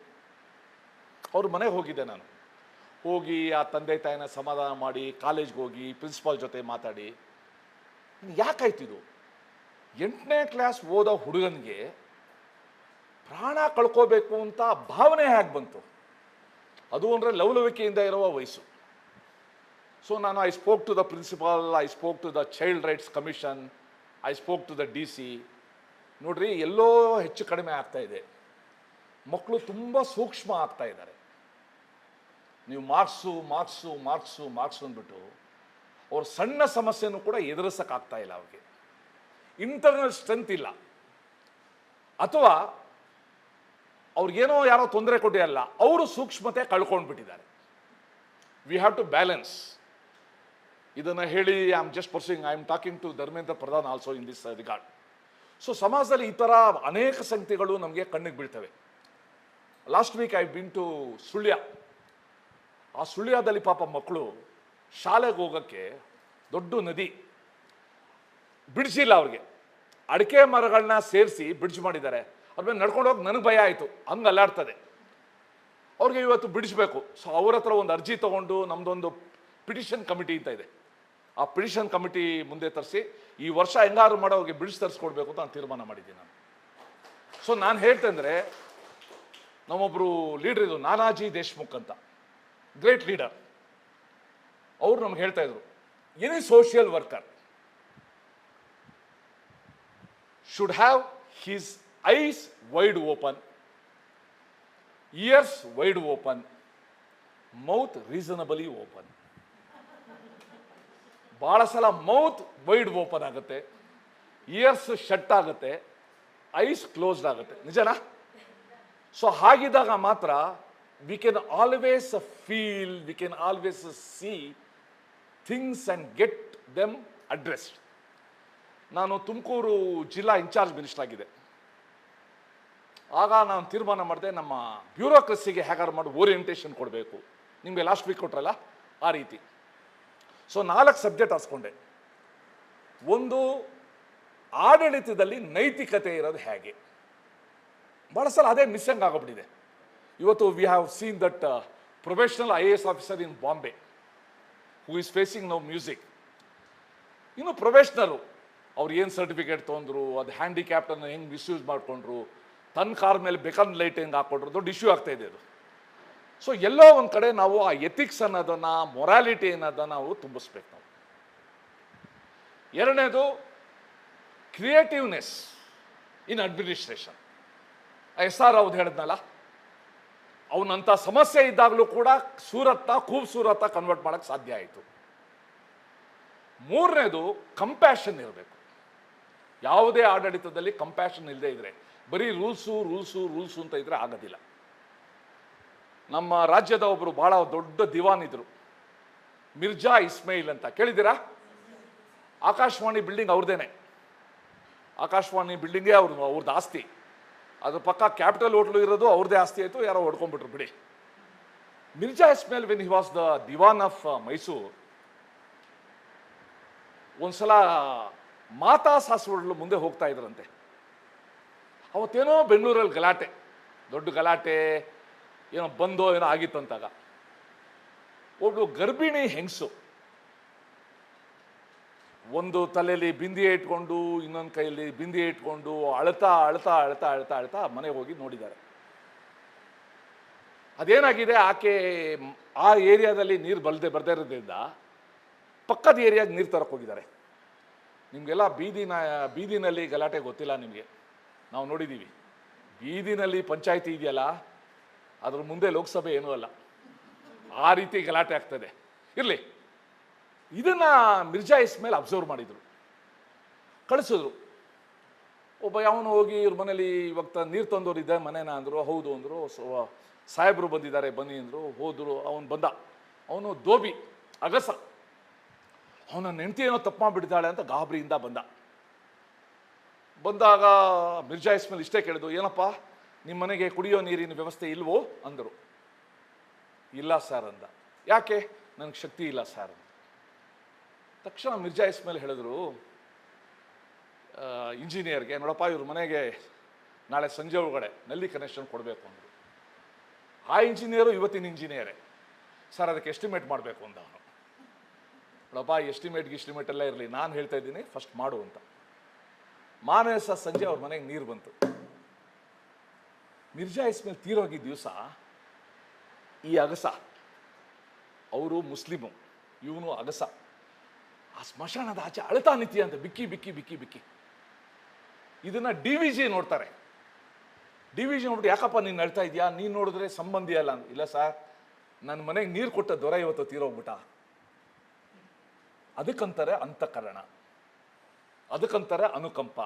ಅವ್ರ ಮನೆಗೆ ಹೋಗಿದ್ದೆ ನಾನು. ಹೋಗಿ ಆ ತಂದೆ ತಾಯಿನ ಸಮಾಧಾನ ಮಾಡಿ, ಕಾಲೇಜ್ಗೆ ಹೋಗಿ ಪ್ರಿನ್ಸಿಪಾಲ್ ಜೊತೆ ಮಾತಾಡಿ, ಯಾಕಾಯ್ತು ಇದು? 8ನೇ ಕ್ಲಾಸ್ ಓದೋ ಹುಡುಗನಿಗೆ ಪ್ರಾಣ ಕಳ್ಕೋಬೇಕು ಅಂತ ಭಾವನೆ ಹೇಗೆ ಬಂತು? ಅದು ಅಂದರೆ ಲವಲವಿಕೆಯಿಂದ ಇರುವ ವಯಸ್ಸು. ಸೊ ನಾನು I spoke to the principal, I spoke to the child rights commission, I spoke to the DC. ನೋಡ್ರಿ, ಎಲ್ಲೋ ಹೆಚ್ಚು ಕಡಿಮೆ ಆಗ್ತಾ ಇದೆ. ಮಕ್ಕಳು ತುಂಬ ಸೂಕ್ಷ್ಮ ಆಗ್ತಾ ಇದ್ದಾರೆ. ನೀವು ಮಾರ್ಕ್ಸು ಅಂದ್ಬಿಟ್ಟು ಅವ್ರ ಸಣ್ಣ ಸಮಸ್ಯೆನೂ ಕೂಡ ಎದುರಿಸೋಕ್ಕಾಗ್ತಾ ಇಲ್ಲ. ಅವ್ರಿಗೆ ಇಂಟರ್ನಲ್ ಸ್ಟ್ರೆಂತ್ ಇಲ್ಲ, ಅಥವಾ ಅವ್ರಿಗೇನೋ ಯಾರೋ ತೊಂದರೆ ಕೊಟ್ಟಿರಲ್ಲ, ಅವರು ಸೂಕ್ಷ್ಮತೆ ಕಳ್ಕೊಂಡ್ಬಿಟ್ಟಿದ್ದಾರೆ. We have to balance. ಇದನ್ನು ಹೇಳಿ I am just pursuing, I am talking to Dharmendra Pradhan also in this regard. So ಸಮಾಜದಲ್ಲಿ ಈ ಥರ ಅನೇಕ ಸಂಗತಿಗಳು ನಮಗೆ ಕಣ್ಣಿಗೆ ಬೀಳ್ತವೆ. Last week I been to Sullia. ಆ ಸುಳ್ಯದಲ್ಲಿ ಪಾಪ ಮಕ್ಕಳು ಶಾಲೆಗೆ ಹೋಗೋಕ್ಕೆ ದೊಡ್ಡ ನದಿ, ಬ್ರಿಡ್ಜ್ ಇಲ್ಲ ಅವ್ರಿಗೆ. ಅಡಿಕೆ ಮರಗಳನ್ನ ಸೇರಿಸಿ ಬ್ರಿಡ್ಜ್ ಮಾಡಿದ್ದಾರೆ. ಅದ್ರ ಮೇಲೆ ನಡ್ಕೊಂಡು ಹೋಗಿ ನನಗೆ ಭಯ ಆಯಿತು, ಹಂಗೆ ಅಲ್ಲಾಡ್ತದೆ. ಅವ್ರಿಗೆ ಇವತ್ತು ಬಿಡಿಸ್ಬೇಕು. ಸೊ ಅವ್ರ ಹತ್ರ ಒಂದು ಅರ್ಜಿ ತೊಗೊಂಡು ನಮ್ಮದೊಂದು ಪಿಟಿಷನ್ ಕಮಿಟಿ ಅಂತ ಇದೆ, ಆ ಪಿಟಿಷನ್ ಕಮಿಟಿ ಮುಂದೆ ತರಿಸಿ ಈ ವರ್ಷ ಹೆಂಗಾದ್ರು ಮಾಡೋ ಅವ್ರಿಗೆ ಬ್ರಿಡ್ಜ್ ತರಿಸ್ಕೊಡ್ಬೇಕು ಅಂತ ನಾನು ತೀರ್ಮಾನ ಮಾಡಿದ್ದೀನಿ ನಾನು. ಸೊ ನಾನು ಹೇಳ್ತೇಂದರೆ, ನಮ್ಮೊಬ್ಬರು ಲೀಡರ್ ಇದು ನಾನಾಜಿ ದೇಶ್ಮುಖ್ ಅಂತ, ಗ್ರೇಟ್ ಲೀಡರ್. ಅವರು ನಮ್ಗೆ ಹೇಳ್ತಾ ಇದ್ರು, any social worker should have his eyes wide open, ears wide open, mouth reasonably open. ಬಹಳ ಸಲ ಮೌತ್ ವೈಡ್ ಓಪನ್ ಆಗುತ್ತೆ, ಇಯರ್ಸ್ ಶಟ್ ಆಗುತ್ತೆ, ಐಸ್ ಕ್ಲೋಸ್ಡ್ ಆಗುತ್ತೆ. ನಿಜನಾ? ಸೊ ಹಾಗಿದ್ದಾಗ ಮಾತ್ರ we can always feel, we can always C things and get them addressed. ನಾನು ತುಮಕೂರು ಜಿಲ್ಲಾ ಇನ್ಚಾರ್ಜ್ ಮಿನಿಸ್ಟರ್ ಆಗಿದೆ. ಆಗ ನಾನು ತೀರ್ಮಾನ ಮಾಡಿದೆ, ನಮ್ಮ ಬ್ಯೂರೋಕ್ರಸಿಗೆ ಹೇಗಾರು ಮಾಡಿ ಓರಿಯೆಂಟೇಷನ್ ಕೊಡಬೇಕು. ನಿಮಗೆ ಲಾಸ್ಟ್ ವೀಕ್ ಕೊಟ್ರಲ್ಲ ಆ ರೀತಿ. ಸೊ 4 ಸಬ್ಜೆಕ್ಟ್ ಹಾಸ್ಕೊಂಡೆ. ಒಂದು, ಆಡಳಿತದಲ್ಲಿ ನೈತಿಕತೆ ಇರೋದು ಹೇಗೆ. ಭಾಳ ಸಲ ಅದೇ ಮಿಸ್ಸಿಂಗ್ ಆಗೋಗ್ಬಿಟ್ಟಿದೆ. ಇವತ್ತು we have seen that professional IAS officer in Bombay who is facing no music. ಇನ್ನು ಪ್ರೊಫೆಷ್ನರು ಅವ್ರು ಏನು ಸರ್ಟಿಫಿಕೇಟ್ ತೊಗೊಂಡ್ರು, ಅದು ಹ್ಯಾಂಡಿಕ್ಯಾಪ್ಟನ್ನು ಹೆಂಗೆ ಮಿಸ್ಯೂಸ್ ಮಾಡಿಕೊಂಡ್ರು, ತನ್ನ ಕಾರ್ ಮೇಲೆ ಬೆಕನ್ ಲೈಟ್ ಹೆಂಗೆ ಹಾಕ್ಕೊಂಡ್ರು, ದೊಡ್ಡ ಇಶ್ಯೂ ಆಗ್ತಾ ಇದೆ ಅದು. ಸೊ ಎಲ್ಲೋ ಒಂದು ಕಡೆ ನಾವು ಆ ಎಥಿಕ್ಸ್ ಅನ್ನೋದನ್ನು, ಮೊರಾಲಿಟಿ ಅನ್ನೋದನ್ನು ನಾವು ತುಂಬಿಸ್ಬೇಕು ನಾವು. ಎರಡನೇದು, ಕ್ರಿಯೇಟಿವ್ನೆಸ್ ಇನ್ ಅಡ್ಮಿನಿಸ್ಟ್ರೇಷನ್. SR ಅವ್ದು ಹೇಳಿದ್ನಲ್ಲ, ಅವನಂಥ ಸಮಸ್ಯೆ ಇದ್ದಾಗಲೂ ಕೂಡ ಖೂಬ್ಸೂರತ್ತ ಕನ್ವರ್ಟ್ ಮಾಡೋಕ್ಕೆ ಸಾಧ್ಯ ಆಯಿತು. ಮೂರನೇದು, ಕಂಪ್ಯಾಷನ್ ಇರಬೇಕು. ಯಾವುದೇ ಆಡಳಿತದಲ್ಲಿ ಕಂಪ್ಯಾಷನ್ ಇಲ್ಲದೆ ಇದ್ರೆ, ಬರೀ ರೂಲ್ಸು ಅಂತ ಇದ್ರೆ ಆಗೋದಿಲ್ಲ. ನಮ್ಮ ರಾಜ್ಯದ ಒಬ್ಬರು ಬಹಳ ದೊಡ್ಡ ದಿವಾನ್ ಇದ್ರು, ಮಿರ್ಜಾ ಇಸ್ಮಾಯಿಲ್ ಅಂತ, ಕೇಳಿದ್ದೀರಾ? ಆಕಾಶವಾಣಿ ಬಿಲ್ಡಿಂಗ್ ಅವ್ರದ್ದೇನೆ, ಆಕಾಶವಾಣಿ ಬಿಲ್ಡಿಂಗೇ ಅವ್ರದ್ದು ಆಸ್ತಿ. ಅದ್ರ ಪಕ್ಕ ಕ್ಯಾಪಿಟಲ್ ಹೋಟ್ಲು ಇರೋದು ಅವ್ರದ್ದೇ ಆಸ್ತಿ ಆಯಿತು, ಯಾರೋ ಹೊಡ್ಕೊಂಡ್ಬಿಟ್ರು ಬಿಡಿ. Mirza Ismail when he was the Diwan of Mysuru, ಒಂದ್ಸಲ ಮಾತಾ ಸಾಸುಗಳು ಮುಂದೆ ಹೋಗ್ತಾ ಇದ್ರಂತೆ. ಅವತ್ತೇನೋ ಬೆಂಗಳೂರಲ್ಲಿ ಗಲಾಟೆ, ದೊಡ್ಡ ಗಲಾಟೆ, ಏನೋ ಬಂದೋ ಏನೋ ಆಗಿತ್ತಂತಾಗ ಒಬ್ಳು ಗರ್ಭಿಣಿ ಹೆಂಗಸು ಒಂದು ತಲೆಯಲ್ಲಿ ಬಿಂದಿಗೆ ಇಟ್ಕೊಂಡು, ಇನ್ನೊಂದು ಕೈಯಲ್ಲಿ ಬಿಂದಿಗೆ ಇಟ್ಕೊಂಡು ಅಳ್ತಾ ಮನೆಗೆ ಹೋಗಿ ನೋಡಿದ್ದಾರೆ. ಅದೇನಾಗಿದೆ, ಆಕೆ ಆ ಏರಿಯಾದಲ್ಲಿ ನೀರು ಬರ್ದೇ ಇರೋದ್ರಿಂದ ಪಕ್ಕದ ಏರಿಯಾಗೆ ನೀರು ತರಕ್ಕೆ ಹೋಗಿದ್ದಾರೆ. ನಿಮಗೆಲ್ಲ ಬೀದಿನಲ್ಲಿ ಗಲಾಟೆ ಗೊತ್ತಿಲ್ಲ ನಿಮಗೆ, ನಾವು ನೋಡಿದ್ದೀವಿ. ಬೀದಿನಲ್ಲಿ ಪಂಚಾಯಿತಿ ಇದೆಯಲ್ಲ, ಅದ್ರ ಮುಂದೆ ಲೋಕಸಭೆ ಏನೂ ಅಲ್ಲ, ಆ ರೀತಿ ಗಲಾಟೆ ಆಗ್ತದೆ. ಇರಲಿ, ಇದನ್ನ ಮಿರ್ಜಾ ಇಸ್ಮಾಯಿಲ್ ಅಬ್ಸರ್ವ್ ಮಾಡಿದರು, ಕಳಿಸಿದ್ರು. ಒಬ್ಬ ಯಾವನು ಹೋಗಿ ಇವ್ರ ಮನೇಲಿ ಇವಾಗ ನೀರು ತಂದವರು ಇದೆ ಮನೇನ ಅಂದರು. ಹೌದು ಅಂದರು. ಸಾಹೇಬರು ಬಂದಿದ್ದಾರೆ ಬನ್ನಿ ಅಂದರು. ಹೋದರು. ಅವನು ಬಂದ, ಅವನು ದೋಬಿ ಅಗಸ, ಅವನ ಹೆಂಡತಿ ಏನೋ ತಪ್ಪು ಮಾಡಿಬಿಡ್ತಾಳೆ ಅಂತ ಗಾಬರಿಯಿಂದ ಬಂದಾಗ ಮಿರ್ಜಾ ಇಸ್ಮಾಯಿಲ್ ಇಷ್ಟೇ ಕೇಳಿದ್ರು, ಏನಪ್ಪ ನಿಮ್ಮ ಮನೆಗೆ ಕುಡಿಯೋ ನೀರಿನ ವ್ಯವಸ್ಥೆ ಇಲ್ವೋ ಅಂದರು. ಇಲ್ಲ ಸರ್ ಅಂದ. ಯಾಕೆ? ನನಗೆ ಶಕ್ತಿ ಇಲ್ಲ ಸರ್ ಅಂದ. ತಕ್ಷಣ ಮಿರ್ಜಾ ಇಸ್ಮಾಯಿಲ್ ಹೇಳಿದ್ರು ಇಂಜಿನಿಯರ್ಗೆ, ನೋಡಪ್ಪ ಇವ್ರ ಮನೆಗೆ ನಾಳೆ ಸಂಜೆ ಒಳಗಡೆ ನಲ್ಲಿ ಕನೆಕ್ಷನ್ ಕೊಡಬೇಕು ಅಂದರು. ಆ ಇಂಜಿನಿಯರು ಇವತ್ತಿನ ಇಂಜಿನಿಯರೇ. ಸರ್ ಅದಕ್ಕೆ ಎಸ್ಟಿಮೇಟ್ ಮಾಡಬೇಕು ಅಂದ ಅವನು. ನೋಡಪ್ಪ ಎಸ್ಟಿಮೇಟ್ ಎಲ್ಲ ಇರಲಿ, ನಾನು ಹೇಳ್ತಾ ಇದ್ದೀನಿ ಫಸ್ಟ್ ಮಾಡು ಅಂತ. ಮಾರನೇ ದಿವಸ ಸಂಜೆ ಅವ್ರ ಮನೆಗೆ ನೀರು ಬಂತು. ಮಿರ್ಜಾ ಇಸ್ಮಾಯಿಲ್ ತೀರೋಗಿದ್ದ ದಿವಸ ಈ ಅಗಸ, ಅವರು ಮುಸ್ಲಿಮು, ಇವನು ಅಗಸ, ಆ ಸ್ಮಶಾನದ ಆಚೆ ಅಳ್ತಾ ನಿತ್ಯ ಅಂತ ಬಿಕ್ಕಿ. ಇದನ್ನ DVG ನೋಡ್ತಾರೆ. DVG ನೋಡ್ಬಿಟ್ಟು, ಯಾಕಪ್ಪ ನೀನು ಅಳ್ತಾ ಇದೆಯಾ, ನೀನು ನೋಡಿದ್ರೆ ಸಂಬಂಧಿ ಅಲ್ಲ. ಇಲ್ಲ ಸರ್, ನನ್ನ ಮನೆಗೆ ನೀರು ಕೊಟ್ಟ ದೊರೆ ಇವತ್ತು ತೀರೋಗ್ಬಿಟ್ಟ. ಅದಕ್ಕಂತಾರೆ ಅಂತಃಕರಣ, ಅದಕ್ಕಂತಾರೆ ಅನುಕಂಪ.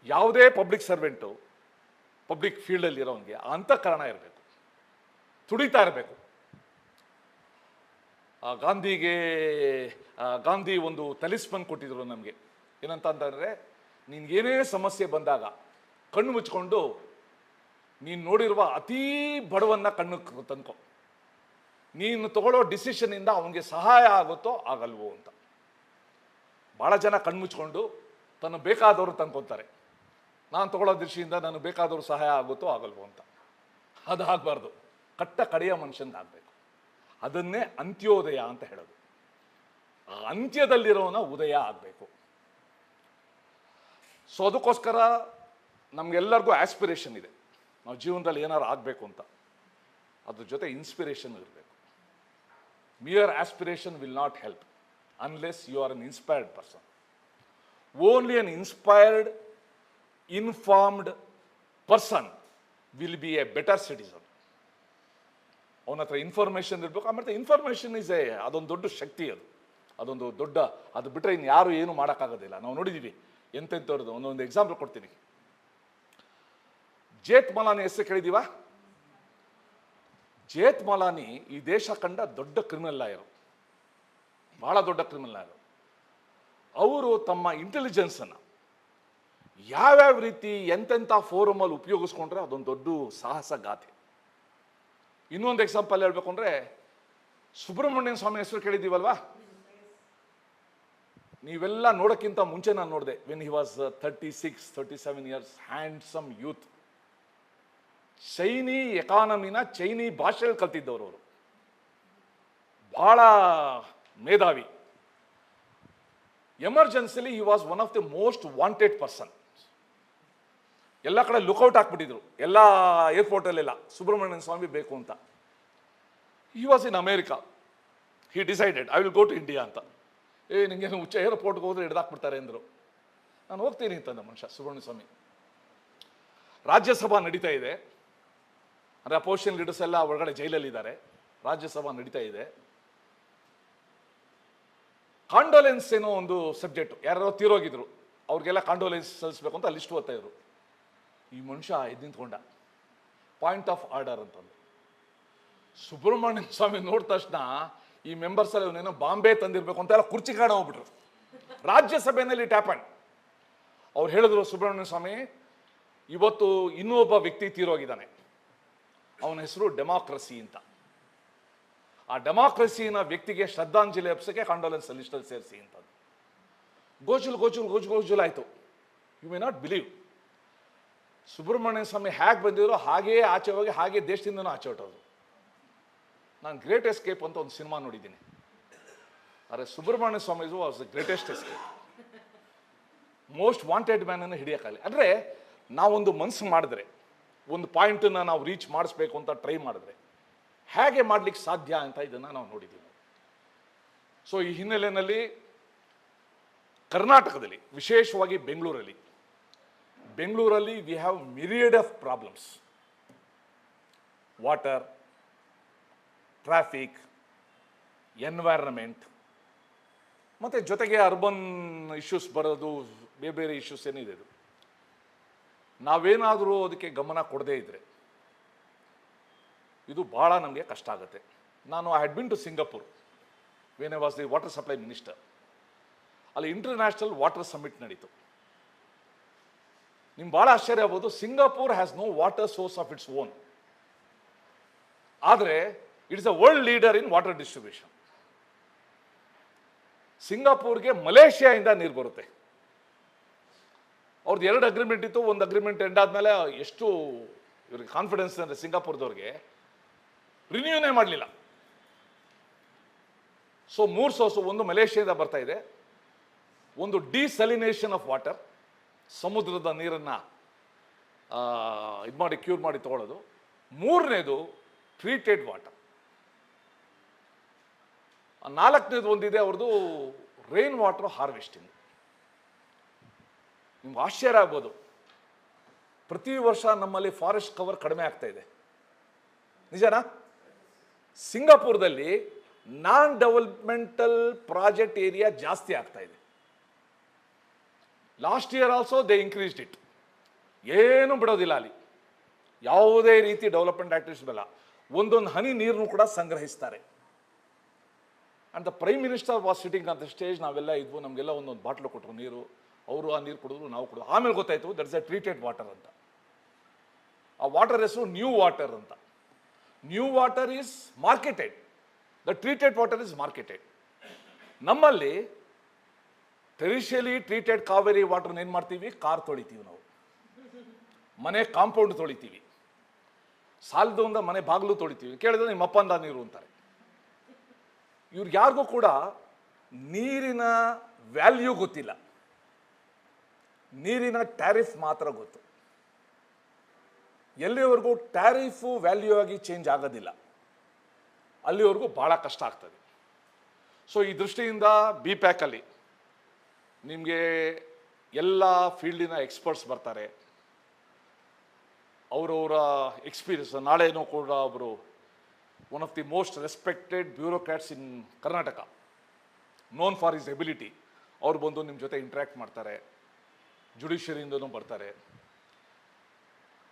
ಯಾವುದೇ ಪಬ್ಲಿಕ್ ಸರ್ವೆಂಟು ಪಬ್ಲಿಕ್ ಫೀಲ್ಡಲ್ಲಿ ಇರೋನಿಗೆ ಅಂತಃಕರಣ ಇರಬೇಕು, ತುಡಿತಾ ಇರಬೇಕು. ಗಾಂಧಿ ಒಂದು ತಲಿಸ್ಮನ್ ಕೊಟ್ಟಿದ್ರು ನಮಗೆ, ಏನಂತ ಅಂತಂದರೆ, ನಿನ್ಗೇನೇ ಸಮಸ್ಯೆ ಬಂದಾಗ ಕಣ್ಣು ಮುಚ್ಕೊಂಡು ನೀನು ನೋಡಿರುವ ಅತೀ ಬಡವನ್ನ ಕಣ್ಣು ತಂದ್ಕೊ, ನೀನು ತಗೊಳ್ಳೋ ಡಿಸಿಷನ್ನಿಂದ ಅವನಿಗೆ ಸಹಾಯ ಆಗುತ್ತೋ ಆಗಲ್ವೋ ಅಂತ. ಭಾಳ ಜನ ಕಣ್ಮುಚ್ಕೊಂಡು ತನ್ನ ಬೇಕಾದವರು ತಂದ್ಕೊತಾರೆ, ನಾನು ತಗೊಳ್ಳೋ ದೃಷ್ಟಿಯಿಂದ ನನಗೆ ಬೇಕಾದವರು ಸಹಾಯ ಆಗುತ್ತೋ ಆಗಲ್ವೋ ಅಂತ. ಅದು ಆಗಬಾರ್ದು, ಕಟ್ಟ ಕಡೆಯ ಮನುಷ್ಯಂದಾಗಬೇಕು. ಅದನ್ನೇ ಅಂತ್ಯೋದಯ ಅಂತ ಹೇಳೋದು. ಆ ಅಂತ್ಯದಲ್ಲಿರೋನ ಉದಯ ಆಗಬೇಕು. ಸೊ ಅದಕ್ಕೋಸ್ಕರ ನಮಗೆಲ್ಲರಿಗೂ ಆಸ್ಪಿರೇಷನ್ ಇದೆ, ನಾವು ಜೀವನದಲ್ಲಿ ಏನಾರು ಆಗಬೇಕು ಅಂತ. ಅದ್ರ ಜೊತೆ ಇನ್ಸ್ಪಿರೇಷನ್ ಇರಬೇಕು. Mere aspiration will not help unless you are an inspired person. Only an inspired, informed person will be a better citizen. ಅವನ ಹತ್ರ ಇನ್ಫಾರ್ಮೇಷನ್ ಇರಬೇಕು. ಆಮೇಲೆ ಇನ್ಫಾರ್ಮೇಷನ್ ಇಸ್ ಅದೊಂದು ದೊಡ್ಡ ಶಕ್ತಿ, ಅದೊಂದು ದೊಡ್ಡ, ಅದು ಬಿಟ್ಟರೆ ಇನ್ನು ಯಾರು ಏನು ಮಾಡೋಕ್ಕಾಗೋದಿಲ್ಲ. ನಾವು ನೋಡಿದ್ದೀವಿ ಎಂತೆಂಥವ್ರದ್ದು. ಒಂದೊಂದು ಎಕ್ಸಾಂಪಲ್ ಕೊಡ್ತೀನಿ. ಜೇಠ್ಮಲಾನಿ ಹೆಸರು ಕೇಳಿದೀವ? ಜೇಠ್ಮಲಾನಿ ಈ ದೇಶ ಕಂಡ ದೊಡ್ಡ ಕ್ರಿಮಿನಲ್ ಲಾಯರು, ಬಹಳ ದೊಡ್ಡ ಕ್ರಿಮಿನಲ್ ಲಾಯರು. ಅವರು ತಮ್ಮ ಇಂಟೆಲಿಜೆನ್ಸನ್ನು ಯಾವ್ಯಾವ ರೀತಿ ಎಂತೆಂಥ ಫೋರಮಲ್ಲಿ ಉಪಯೋಗಿಸ್ಕೊಂಡ್ರೆ ಅದೊಂದು ದೊಡ್ಡ ಸಾಹಸ ಗಾಥೆ. ಇನ್ನೊಂದು ಎಕ್ಸಾಂಪಲ್ ಹೇಳ್ಬೇಕು ಅಂದರೆ, ಸುಬ್ರಹ್ಮಣ್ಯನ ಸ್ವಾಮಿ ಹೆಸರು ಕೇಳಿದ್ದೀವಲ್ವಾ? ನೀವೆಲ್ಲ ನೋಡೋಕ್ಕಿಂತ ಮುಂಚೆ ನಾನು ನೋಡಿದೆ. When he was 36-37 years, handsome youth. ಚೈನಿ ಎಕಾನಮಿನ ಚೈನಿ ಭಾಷೆಯಲ್ಲಿ ಕಲ್ತಿದ್ದವರು ಅವರು, ಬಹಳ ಮೇಧಾವಿ. ಎಮರ್ಜೆನ್ಸಿಲಿ he was one of the most wanted person. ಎಲ್ಲ ಕಡೆ ಲುಕ್ಔಟ್ ಹಾಕ್ಬಿಟ್ಟಿದ್ರು, ಎಲ್ಲ ಏರ್ಪೋರ್ಟಲ್ಲೆಲ್ಲ ಸುಬ್ರಹ್ಮಣ್ಯನ ಸ್ವಾಮಿ ಬೇಕು ಅಂತ. He was in America. He decided I will go to India ಅಂತ. ನಿಂಗೇನು ಹುಚ್ಚ, ಏರ್ಪೋರ್ಟ್ಗೆ ಹೋದ್ರೆ ಹಿಡ್ದಾಕ್ಬಿಡ್ತಾರೆ ಅಂದರು. ನಾನು ಹೋಗ್ತೀನಿ ಅಂತಂದ ಮನುಷ್ಯ ಸುಬ್ರಹ್ಮಣ್ಯ ಸ್ವಾಮಿ. ರಾಜ್ಯಸಭಾ ನಡೀತಾ ಇದೆ, ಅಂದರೆ ಅಪೋಸಿಷನ್ ಲೀಡರ್ಸ್ ಎಲ್ಲ ಒಳಗಡೆ ಜೈಲಲ್ಲಿದ್ದಾರೆ. ರಾಜ್ಯಸಭಾ ನಡೀತಾ ಇದೆ. ಕಾಂಡೋಲೆನ್ಸ್ ಏನೋ ಒಂದು ಸಬ್ಜೆಕ್ಟು, ಯಾರೋ ತೀರೋಗಿದ್ರು, ಅವ್ರಿಗೆಲ್ಲ ಕಾಂಡೋಲೆನ್ಸ್ ಸಲ್ಲಿಸ್ಬೇಕು ಅಂತ ಲಿಸ್ಟ್ ಓದ್ತಾ ಇದ್ರು. ಈ ಮನುಷ್ಯ ಎದ್ದು ನಿಂತ್ಕೊಂಡ, ಪಾಯಿಂಟ್ ಆಫ್ ಆರ್ಡರ್ ಅಂತಂದು. ಸುಬ್ರಹ್ಮಣ್ಯ ಸ್ವಾಮಿ ನೋಡಿದ ತಕ್ಷಣ ಈ ಮೆಂಬರ್ಸ್ ಎಲ್ಲ ಇವನೇನೋ ಬಾಂಬೆ ತಂದಿರಬೇಕು ಅಂತ ಎಲ್ಲ ಕುರ್ಚಿ ಕಾಡ ಹೋಗ್ಬಿಟ್ರು. ರಾಜ್ಯಸಭೆಯಲ್ಲಿ ಇಟ್ ಹ್ಯಾಪನ್. ಅವ್ರು ಹೇಳಿದ್ರು, ಸುಬ್ರಹ್ಮಣ್ಯ ಸ್ವಾಮಿ, ಇವತ್ತು ಇನ್ನೂ ಒಬ್ಬ ವ್ಯಕ್ತಿ ತೀರೋಗಿದ್ದಾನೆ, ಅವನ ಹೆಸರು ಡೆಮಾಕ್ರಸಿ ಅಂತ. ಆ ಡೆಮಾಕ್ರಸಿನ ವ್ಯಕ್ತಿಗೆ ಶ್ರದ್ಧಾಂಜಲಿ ಅರ್ಪಿಸಕ್ಕೆ ಕಾಂಡೋಲೆನ್ಸ್ ಲಿಸ್ಟಲ್ಲಿ ಸೇರಿಸಿ ಅಂತ. ಗೋಜುಲ್ ಆಯಿತು. You may not believe, Subramanian Swamy ಹೇಗೆ ಬಂದಿದ್ರು ಹಾಗೇ ಆಚೆ ಹೋಗಿ ಹಾಗೆ ದೇಶದಿಂದನೂ ಆಚೆ ಹೊಟ್ಟೋದು. ನಾನು ಗ್ರೇಟ್ ಎಸ್ಕೇಪ್ ಅಂತ ಒಂದು ಸಿನಿಮಾ ನೋಡಿದ್ದೀನಿ. ಆದರೆ Subramanian Swamy was the greatest escape. Most wanted ಮ್ಯಾನನ್ನು ಹಿಡಿಯೋಕ್ಕಾಗಲಿ. ಅಂದರೆ ನಾವೊಂದು ಮನಸ್ಸು ಮಾಡಿದ್ರೆ, ಒಂದು ಪಾಯಿಂಟನ್ನು ನಾವು ರೀಚ್ ಮಾಡಿಸ್ಬೇಕು ಅಂತ ಟ್ರೈ ಮಾಡಿದ್ರೆ ಹೇಗೆ ಮಾಡ್ಲಿಕ್ಕೆ ಸಾಧ್ಯ ಅಂತ ಇದನ್ನು ನಾವು ನೋಡಿದ್ದೀವಿ. ಸೊ ಈ ಹಿನ್ನೆಲೆಯಲ್ಲಿ ಕರ್ನಾಟಕದಲ್ಲಿ, ವಿಶೇಷವಾಗಿ ಬೆಂಗಳೂರಲ್ಲಿ we have myriad of problems. Water, traffic, environment, ಮತ್ತು ಜೊತೆಗೆ ಅರ್ಬನ್ ಇಶ್ಯೂಸ್ ಬರೋದು, ಬೇರೆ ಇಶ್ಯೂಸ್ ಏನಿದೆ. ಇದು ನಾವೇನಾದರೂ ಅದಕ್ಕೆ ಗಮನ ಕೊಡದೇ ಇದ್ದರೆ ಇದು ಭಾಳ ನಮಗೆ ಕಷ್ಟ ಆಗುತ್ತೆ. I had been to Singapore when I was the water supply minister. ಅಲ್ಲಿ ಇಂಟರ್ನ್ಯಾಷನಲ್ ವಾಟರ್ ಸಮಿಟ್ ನಡೀತು. ನಿಮ್ಗೆ ಭಾಳ ಆಶ್ಚರ್ಯ ಆಗ್ಬೋದು, Singapore has no water source of its own. ಆದರೆ it is a world leader in water distribution. ಸಿಂಗಾಪುರ್ಗೆ ಮಲೇಷಿಯಾಯಿಂದ ನೀರು ಬರುತ್ತೆ. ಅವ್ರದ್ದು 2 ಅಗ್ರಿಮೆಂಟ್ ಇತ್ತು. ಒಂದು ಅಗ್ರಿಮೆಂಟ್ ಎಂಡ್ ಆದಮೇಲೆ ಎಷ್ಟು ಇವ್ರಿಗೆ ಕಾನ್ಫಿಡೆನ್ಸ್ ಅಂದರೆ ಸಿಂಗಾಪುರದವ್ರಿಗೆ ರಿನ್ಯೂನೇ ಮಾಡಲಿಲ್ಲ. ಸೊ 3 ಸೋರ್ಸು, ಒಂದು ಮಲೇಷಿಯಾದಿಂದ ಬರ್ತಾ ಇದೆ, ಒಂದು ಡಿಸಲಿನೇಷನ್ ಆಫ್ ವಾಟರ್, ಸಮುದ್ರದ ನೀರನ್ನು ಇದು ಮಾಡಿ ಕ್ಯೂರ್ ಮಾಡಿ ತಗೊಳ್ಳೋದು, 3ನೇದು ಟ್ರೀಟೆಡ್ ವಾಟರ್, 4ನೇದು ಒಂದಿದೆ ಅವ್ರದ್ದು ರೈನ್ ವಾಟರ್ ಹಾರ್ವೆಸ್ಟಿಂಗ್. ನಿಮ್ಗೆ ಆಶ್ಚರ್ಯ ಆಗ್ಬೋದು, ಪ್ರತಿ ವರ್ಷ ನಮ್ಮಲ್ಲಿ ಫಾರೆಸ್ಟ್ ಕವರ್ ಕಡಿಮೆ ಆಗ್ತಾ ಇದೆ. ನಿಜನಾ? ಸಿಂಗಾಪುರದಲ್ಲಿ ನಾನ್ ಡೆವಲಪ್ಮೆಂಟಲ್ ಪ್ರಾಜೆಕ್ಟ್ ಏರಿಯಾ ಜಾಸ್ತಿ ಆಗ್ತಾ ಇದೆ. Last year also they increased it. ಏನು ಬಿಡೋದಿಲ್ಲ ಅಲ್ಲಿ, ಯಾವುದೇ ರೀತಿ ಡೆವಲಪ್ಮೆಂಟ್ ಆಕ್ಟಿವಿಟೀಸ್ ಬೇಡ. ಒಂದೊಂದು ಹನಿ ನೀರನ್ನು ಕೂಡ ಸಂಗ್ರಹಿಸ್ತಾರೆ. And the prime minister was sitting on the stage. ನಾವೆಲ್ಲ ಇದ್ವು, ನಮಗೆಲ್ಲ ಒಂದೊಂದು ಬಾಟ್ಲು ಕೊಟ್ಟರು ನೀರು, ಅವರು ಆ ನೀರು ಕುಡಿದ್ರು, ನಾವು ಕುಡಿದ್ರು. ಆಮೇಲೆ ಗೊತ್ತಾಯಿತು ದಟ್ಸ್ ಎ ಟ್ರೀಟೆಡ್ ವಾಟರ್ ಅಂತ. ಆ ವಾಟರ್ ಹೆಸರು ನ್ಯೂ ವಾಟರ್ ಅಂತ. New water is marketed, the treated water is marketed. ನಮ್ಮಲ್ಲಿ ಟ್ರೆಡಿಷಿಯಲಿ ಟ್ರೀಟೆಡ್ ಕಾವೇರಿ ವಾಟರ್ನ ಏನು ಮಾಡ್ತೀವಿ, ಕಾರ್ ತೊಳಿತೀವಿ ನಾವು, ಮನೆ ಕಾಂಪೌಂಡ್ ತೊಳಿತೀವಿ, ಸಾಲದಿಂದ ಮನೆ ಬಾಗಿಲು ತೊಳಿತೀವಿ. ಕೇಳಿದ್ರೆ ನಿಮ್ಮ ಅಪ್ಪಂದ ನೀರು ಅಂತಾರೆ. ಇವ್ರಿಗೆ ಯಾರಿಗೂ ಕೂಡ ನೀರಿನ ವ್ಯಾಲ್ಯೂ ಗೊತ್ತಿಲ್ಲ, ನೀರಿನ ಟ್ಯಾರಿಫ್ ಮಾತ್ರ ಗೊತ್ತು. ಎಲ್ಲಿವರೆಗೂ ಟ್ಯಾರಿಫು ವ್ಯಾಲ್ಯೂ ಆಗಿ ಚೇಂಜ್ ಆಗೋದಿಲ್ಲ ಅಲ್ಲಿವರೆಗೂ ಭಾಳ ಕಷ್ಟ ಆಗ್ತದೆ. ಸೊ ಈ ದೃಷ್ಟಿಯಿಂದ ಬಿ ಪ್ಯಾಕಲ್ಲಿ ನಿಮಗೆ ಎಲ್ಲ ಫೀಲ್ಡಿನ ಎಕ್ಸ್ಪರ್ಟ್ಸ್ ಬರ್ತಾರೆ, ಅವರವರ ಎಕ್ಸ್ಪೀರಿಯನ್ಸ್. ನಾಳೆನೂ ಕೂಡ ಒಬ್ಬರು one of the most respected bureaucrats in Karnataka, known for his ability, ಅವ್ರು ಬಂದು ನಿಮ್ಮ ಜೊತೆ ಇಂಟ್ರ್ಯಾಕ್ಟ್ ಮಾಡ್ತಾರೆ, ಜುಡಿಷಿಯರಿಯಿಂದನೂ ಬರ್ತಾರೆ.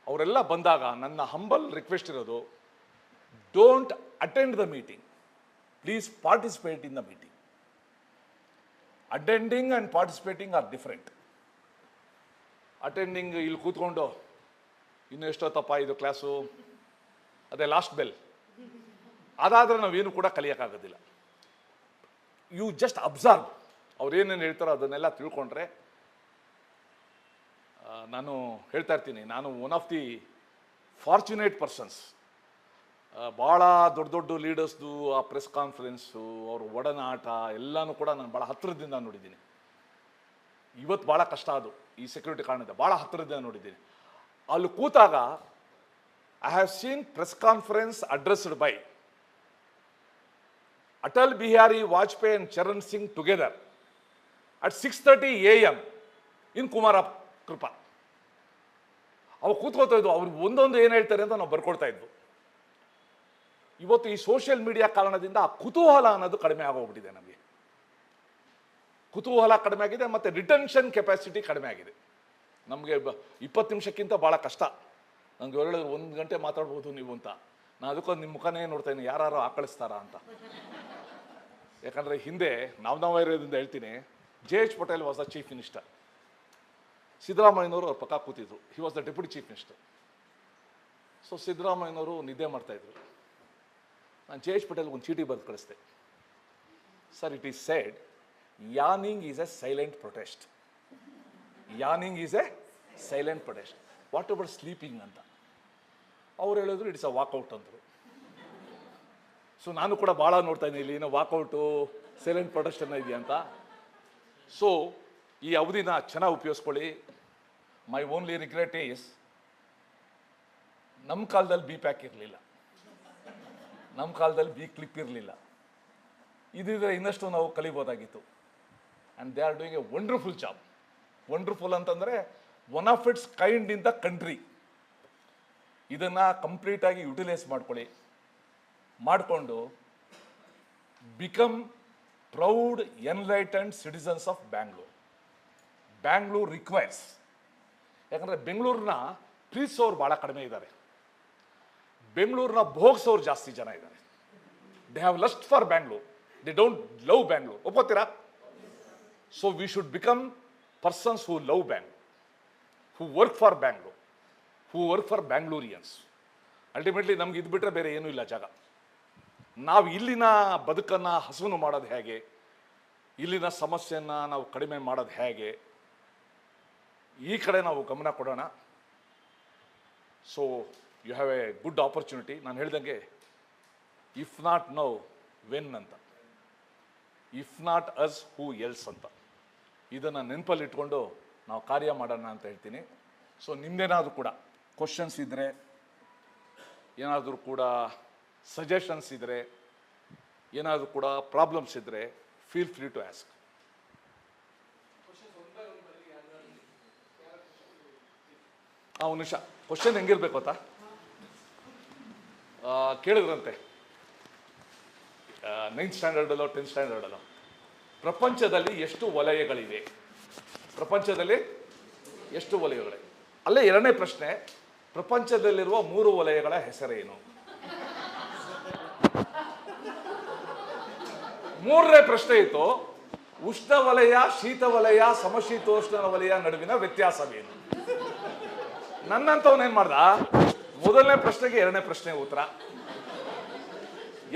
ಅವರೆಲ್ಲ ಬಂದಾಗ ನನ್ನ ಹಂಬಲ್ ರಿಕ್ವೆಸ್ಟ್ ಇರೋದು, don't attend the meeting, please participate in the meeting. Attending and participating are different. Attending ಇಲ್ಲಿ ಕೂತ್ಕೊಂಡು ಇನ್ನು ಎಷ್ಟೊತ್ತಪ್ಪ ಇದು ಕ್ಲಾಸು, ಅದೇ ಲಾಸ್ಟ್ ಬೆಲ್, ಅದಾದರೆ ನಾವೇನು ಕೂಡ ಕಲಿಯೋಕ್ಕಾಗೋದಿಲ್ಲ. ಯು ಜಸ್ಟ್ ಅಬ್ಸರ್ವ್, ಅವ್ರೇನೇನು ಹೇಳ್ತಾರೋ ಅದನ್ನೆಲ್ಲ ತಿಳ್ಕೊಂಡ್ರೆ. ನಾನು ಹೇಳ್ತಾ ಇರ್ತೀನಿ, ನಾನು one of the fortunate persons. ಭಾಳ ದೊಡ್ಡ ದೊಡ್ಡ ಲೀಡರ್ಸ್ದು ಆ ಪ್ರೆಸ್ ಕಾನ್ಫರೆನ್ಸು, ಅವ್ರ ಒಡನಾಟ ಎಲ್ಲನೂ ಕೂಡ ನಾನು ಭಾಳ ಹತ್ತಿರದಿಂದ ನೋಡಿದ್ದೀನಿ. ಇವತ್ತು ಭಾಳ ಕಷ್ಟ ಅದು, ಈ ಸೆಕ್ಯೂರಿಟಿ ಕಾರಣದಿಂದ ಭಾಳ ಹತ್ತಿರದಿಂದ ನೋಡಿದ್ದೀನಿ. ಅಲ್ಲಿ ಕೂತಾಗ I have scene press conference addressed by Atal Bihari Vajpayee and Charan Singh together at 6:30 AM ಇನ್ ಕುಮಾರ ಕೃಪಾ. ಅವು ಕೂತ್ಕೋತಾ ಇದ್ವು, ಅವ್ರು ಒಂದೊಂದು ಏನು ಹೇಳ್ತಾರೆ ಅಂತ ನಾವು ಬರ್ಕೊಳ್ತಾ ಇದ್ವು. ಇವತ್ತು ಈ ಸೋಷಿಯಲ್ ಮೀಡಿಯಾ ಕಾರಣದಿಂದ ಆ ಕುತೂಹಲ ಅನ್ನೋದು ಕಡಿಮೆ ಆಗೋಗ್ಬಿಟ್ಟಿದೆ. ನಮಗೆ ಕುತೂಹಲ ಕಡಿಮೆ ಆಗಿದೆ, ಮತ್ತು ರಿಟೆನ್ಷನ್ ಕೆಪಾಸಿಟಿ ಕಡಿಮೆ ಆಗಿದೆ. ನಮಗೆ 20 ನಿಮಿಷಕ್ಕಿಂತ ಭಾಳ ಕಷ್ಟ. ನನಗೆ ಹೇಳಿದ್ರು 1 ಗಂಟೆ ಮಾತಾಡ್ಬೋದು ನೀವು ಅಂತ. ನಾನು ಅದಕ್ಕೊಂದು ನಿಮ್ಮ ಮುಖನೇ ನೋಡ್ತಾ ಇದ್ದೀನಿ, ಯಾರು ಆಕಳಿಸ್ತಾರಾ ಅಂತ. ಯಾಕಂದರೆ ಹಿಂದೆ ನಾವೇ ಇರೋದ್ರಿಂದ ಹೇಳ್ತೀನಿ, JH Patel was the chief minister, ಸಿದ್ದರಾಮಯ್ಯನವರು ಅವ್ರ ಪಕ್ಕ ಕೂತಿದ್ರು, he was the deputy chief minister. So ಸಿದ್ದರಾಮಯ್ಯನವರು ನಿದ್ದೆ ಮಾಡ್ತಾಯಿದ್ರು. ನಾನು JH ಪಟೇಲ್ ಒಂದು ಚೀಟಿ ಬರೆದು ಕಳಿಸ್ದೆ, sir it is said yawning is a silent protest, yawning is a silent protest, what about sleeping ಅಂತ. ಅವ್ರು ಹೇಳಿದ್ರು ಇಟ್ಸ್ ಅ ವಾಕೌಟ್ ಅಂದರು. ಸೊ ನಾನು ಕೂಡ ಭಾಳ ನೋಡ್ತಾ ಇದ್ದೀನಿ, ಇಲ್ಲಿ ಏನೋ ವಾಕೌಟು ಸೈಲೆಂಟ್ ಪ್ರೊಟೆಸ್ಟ್ ಅನ್ನೋ ಇದೆಯಾ ಅಂತ. ಸೊ ಈ ಅವಧಿನ ಚೆನ್ನಾಗಿ ಉಪಯೋಗಿಸ್ಕೊಳ್ಳಿ. ಮೈ ಓನ್ಲಿ ರಿಗ್ರೆಟ್ ಈಸ್, ನಮ್ಮ ಕಾಲದಲ್ಲಿ ಬಿ ಪ್ಯಾಕ್ ಇರಲಿಲ್ಲ, ನಮ್ಮ ಕಾಲದಲ್ಲಿ ಬಿ ಕ್ಲಿಪ್ ಇರಲಿಲ್ಲ. ಇದಿದ್ರೆ ಇನ್ನಷ್ಟು ನಾವು ಕಲಿಬೋದಾಗಿತ್ತು. And they are doing a wonderful job. Wonderful ಅಂತಂದರೆ one of its kind in the country. ಇದನ್ನು ಕಂಪ್ಲೀಟಾಗಿ ಯುಟಿಲೈಸ್ ಮಾಡಿಕೊಂಡು become proud enlightened citizens of Bangalore. Bangalore requires. ಯಾಕಂದರೆ ಬೆಂಗಳೂರನ್ನ ಪ್ರೀತಿಸೋರು ಭಾಳ ಕಡಿಮೆ ಇದ್ದಾರೆ, ಬೆಂಗಳೂರನ್ನ ಭೋಗಿಸೋರು ಜಾಸ್ತಿ ಜನ ಇದ್ದಾರೆ. They have lust for Bangalore, they don't love Bangalore. ಒಪ್ಪತ್ತೀರಾ? So we should become persons who love Bangalore, who work for Bangalore, who work for Bangaloreans. Ultimately ನಮ್ಗೆ ಇದು ಬಿಟ್ಟರೆ ಬೇರೆ ಏನೂ ಇಲ್ಲ ಜಾಗ. ನಾವು ಇಲ್ಲಿನ ಬದುಕನ್ನು ಹಸುನು ಮಾಡೋದು ಹೇಗೆ, ಇಲ್ಲಿನ ಸಮಸ್ಯೆಯನ್ನು ನಾವು ಕಡಿಮೆ ಮಾಡೋದು ಹೇಗೆ, ಈ ಕಡೆ ನಾವು ಗಮನ ಕೊಡೋಣ. So you have a good opportunity. ನಾನು ಹೇಳ್ದಂಗೆ ಇಫ್ ನಾಟ್ ನೌ ವೆನ್ ಅಂತ, if not us who else ಅಂತ. ಇದನ್ನು ನೆನಪಲ್ಲಿ ಇಟ್ಕೊಂಡು ನಾವು ಕಾರ್ಯ ಮಾಡೋಣ ಅಂತ ಹೇಳ್ತೀನಿ. ಸೊ ನಿಮ್ದೇನಾದರೂ ಕೂಡ ಕ್ವಶನ್ಸ್ ಇದ್ದರೆ, ಏನಾದರೂ ಕೂಡ ಸಜೆಷನ್ಸ್ ಇದ್ದರೆ, ಏನಾದರೂ ಕೂಡ ಪ್ರಾಬ್ಲಮ್ಸ್ ಇದ್ದರೆ, ಫೀಲ್ ಫ್ರೀ ಟು ಆಸ್ಕ್. ಒಂದು ನಿಮಿಷ, ಕ್ವಶನ್ ಹೆಂಗಿರ್ಬೇಕು ಅಂತ ಕೇಳಿದ್ರಂತೆ 9th ಸ್ಟ್ಯಾಂಡರ್ಡಲ್ಲೋ 10th ಸ್ಟ್ಯಾಂಡರ್ಡಲ್ಲೋ, ಪ್ರಪಂಚದಲ್ಲಿ ಎಷ್ಟು ವಲಯಗಳಿವೆ? ಪ್ರಪಂಚದಲ್ಲಿ ಎಷ್ಟು ವಲಯಗಳಿವೆ? ಅಲ್ಲೇ ಎರಡನೇ ಪ್ರಶ್ನೆ, ಪ್ರಪಂಚದಲ್ಲಿರುವ 3 ವಲಯಗಳ ಹೆಸರೇನು? ಮೂರನೇ ಪ್ರಶ್ನೆ ಇತ್ತು, ಉಷ್ಣವಲಯ, ಶೀತವಲಯ, ಸಮಶೀತೋಷ್ಣ ವಲಯ ನಡುವಿನ ವ್ಯತ್ಯಾಸವೇನು? ನನ್ನಂತವನೇನ್ ಮಾಡ್ದ, ಮೊದಲನೇ ಪ್ರಶ್ನೆಗೆ ಎರಡನೇ ಪ್ರಶ್ನೆ ಉತ್ತರ,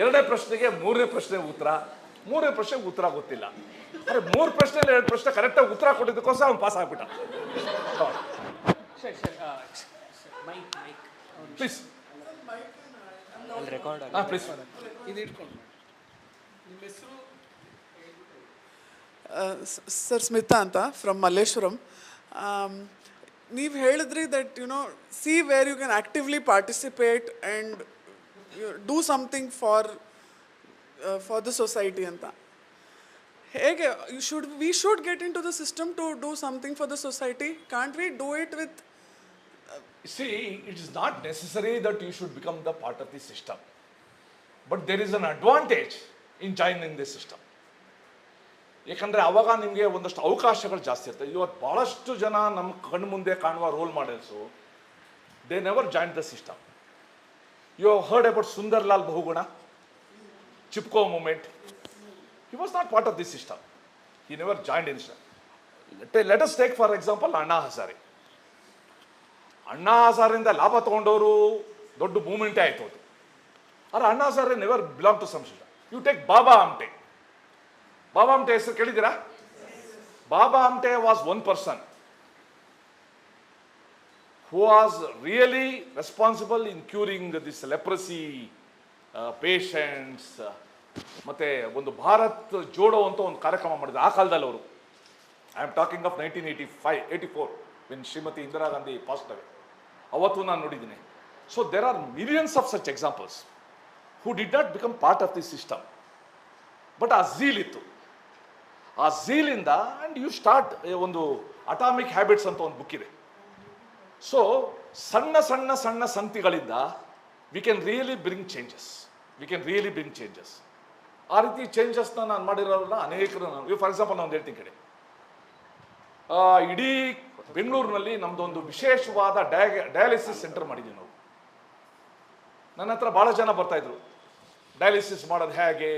ಎರಡನೇ ಪ್ರಶ್ನೆಗೆ ಮೂರನೇ ಪ್ರಶ್ನೆ ಉತ್ತರ, ಮೂರನೇ ಪ್ರಶ್ನೆಗೆ ಉತ್ತರ ಗೊತ್ತಿಲ್ಲ. ಅರೆ 3 ಪ್ರಶ್ನೆಯಲ್ಲಿ 2 ಪ್ರಶ್ನೆ ಕರೆಕ್ಟಾಗಿ ಉತ್ತರ ಕೊಟ್ಟಿದ್ದಕ್ಕೋಸ್ಕರ ಅವ್ನು ಪಾಸ್ ಆಗ್ಬಿಟ್ಟ. ಪ್ಲೀಸ್ ಪ್ಲೀಸ್ ಇದು ಇಟ್ಕೊಂಡು ನಿಮ್ಮ ಹೆಸರು? ಸರ್ ಸ್ಮಿತಾ ಅಂತ ಫ್ರಮ್ ಮಲ್ಲೇಶ್ವರಂ. ನೀವು ಹೇಳಿದ್ರಿ that see where you can actively participate and do something for the society ಅಂತ. ಹೇಗೆ we should get into the system to do something for the society? Can't we do it with? See, it is not necessary that you should become the part of the system, but there is an advantage in joining the system. ಯಾಕಂದರೆ ಆವಾಗ ನಿಮಗೆ ಒಂದಷ್ಟು ಅವಕಾಶಗಳು ಜಾಸ್ತಿ ಇರ್ತವೆ. ಇವತ್ತು ಭಾಳಷ್ಟು ಜನ ನಮ್ಮ ಕಣ್ಣು ಮುಂದೆ ಕಾಣುವ role models, they never join the system. You have heard about Sundarlal Bahuguna, Chipko movement. He was not part of the system, he never joined in system. Let us take for example Anna Hazare. ಅಣ್ಣಾ ಹಜಾರೆಯಿಂದ ಲಾಭ ತಗೊಂಡವರು ದೊಡ್ಡ ಮೂವ್ಮೆಂಟೇ ಆಯಿತು ಅದು. ಆದರೆ Anna Hazare never belong to some system. You take Baba Amte. Baba Amte ಹೆಸರು ಕೇಳಿದ್ದೀರಾ? Baba Amte was one person who was really responsible in curing this leprosy patients. ಮತ್ತೆ ಒಂದು ಭಾರತ್ ಜೋಡೋ ಅಂತ ಒಂದು ಕಾರ್ಯಕ್ರಮ ಮಾಡಿದ್ರು ಆ ಕಾಲದಲ್ಲಿ ಅವರು. I am talking of 1984 when Shrimati Indira Gandhi passed away. ಅವತ್ತು ನಾನು ನೋಡಿದ್ದೀನಿ. So there are millions of such examples who did not become part of the system, but ಆ ಝೀಲ್ ಇತ್ತು. ಆ ಝೀಲಿಂದ ಆ್ಯಂಡ್ ಯು ಸ್ಟಾರ್ಟ್ ಒಂದು ಅಟಾಮಿಕ್ ಹ್ಯಾಬಿಟ್ಸ್ ಅಂತ ಒಂದು ಬುಕ್ ಇದೆ. ಸೊ ಸಣ್ಣ ಸಣ್ಣ ಸಣ್ಣ ಸಂತಿಗಳಿಂದ we can really bring changes. ಆ ರೀತಿ ಚೇಂಜಸ್ನ ನಾನು ಮಾಡಿರೋರನ್ನ ಅನೇಕರು ನಾನು, ಫಾರ್ ಎಕ್ಸಾಂಪಲ್ ನಾನು ಹೇಳ್ತೀನಿ ಕಡೆ, ಇಡೀ ಬೆಂಗಳೂರಿನಲ್ಲಿ ನಮ್ದೊಂದು ವಿಶೇಷವಾದ ಡಯಾಲಿಸಿಸ್ ಸೆಂಟರ್ ಮಾಡಿದ್ದೀವಿ ನಾವು. ನನ್ನ ಹತ್ರ ಭಾಳ ಜನ ಬರ್ತಾ ಇದ್ರು, ಡಯಾಲಿಸಿಸ್ ಮಾಡೋದು ಹೇಗೆ,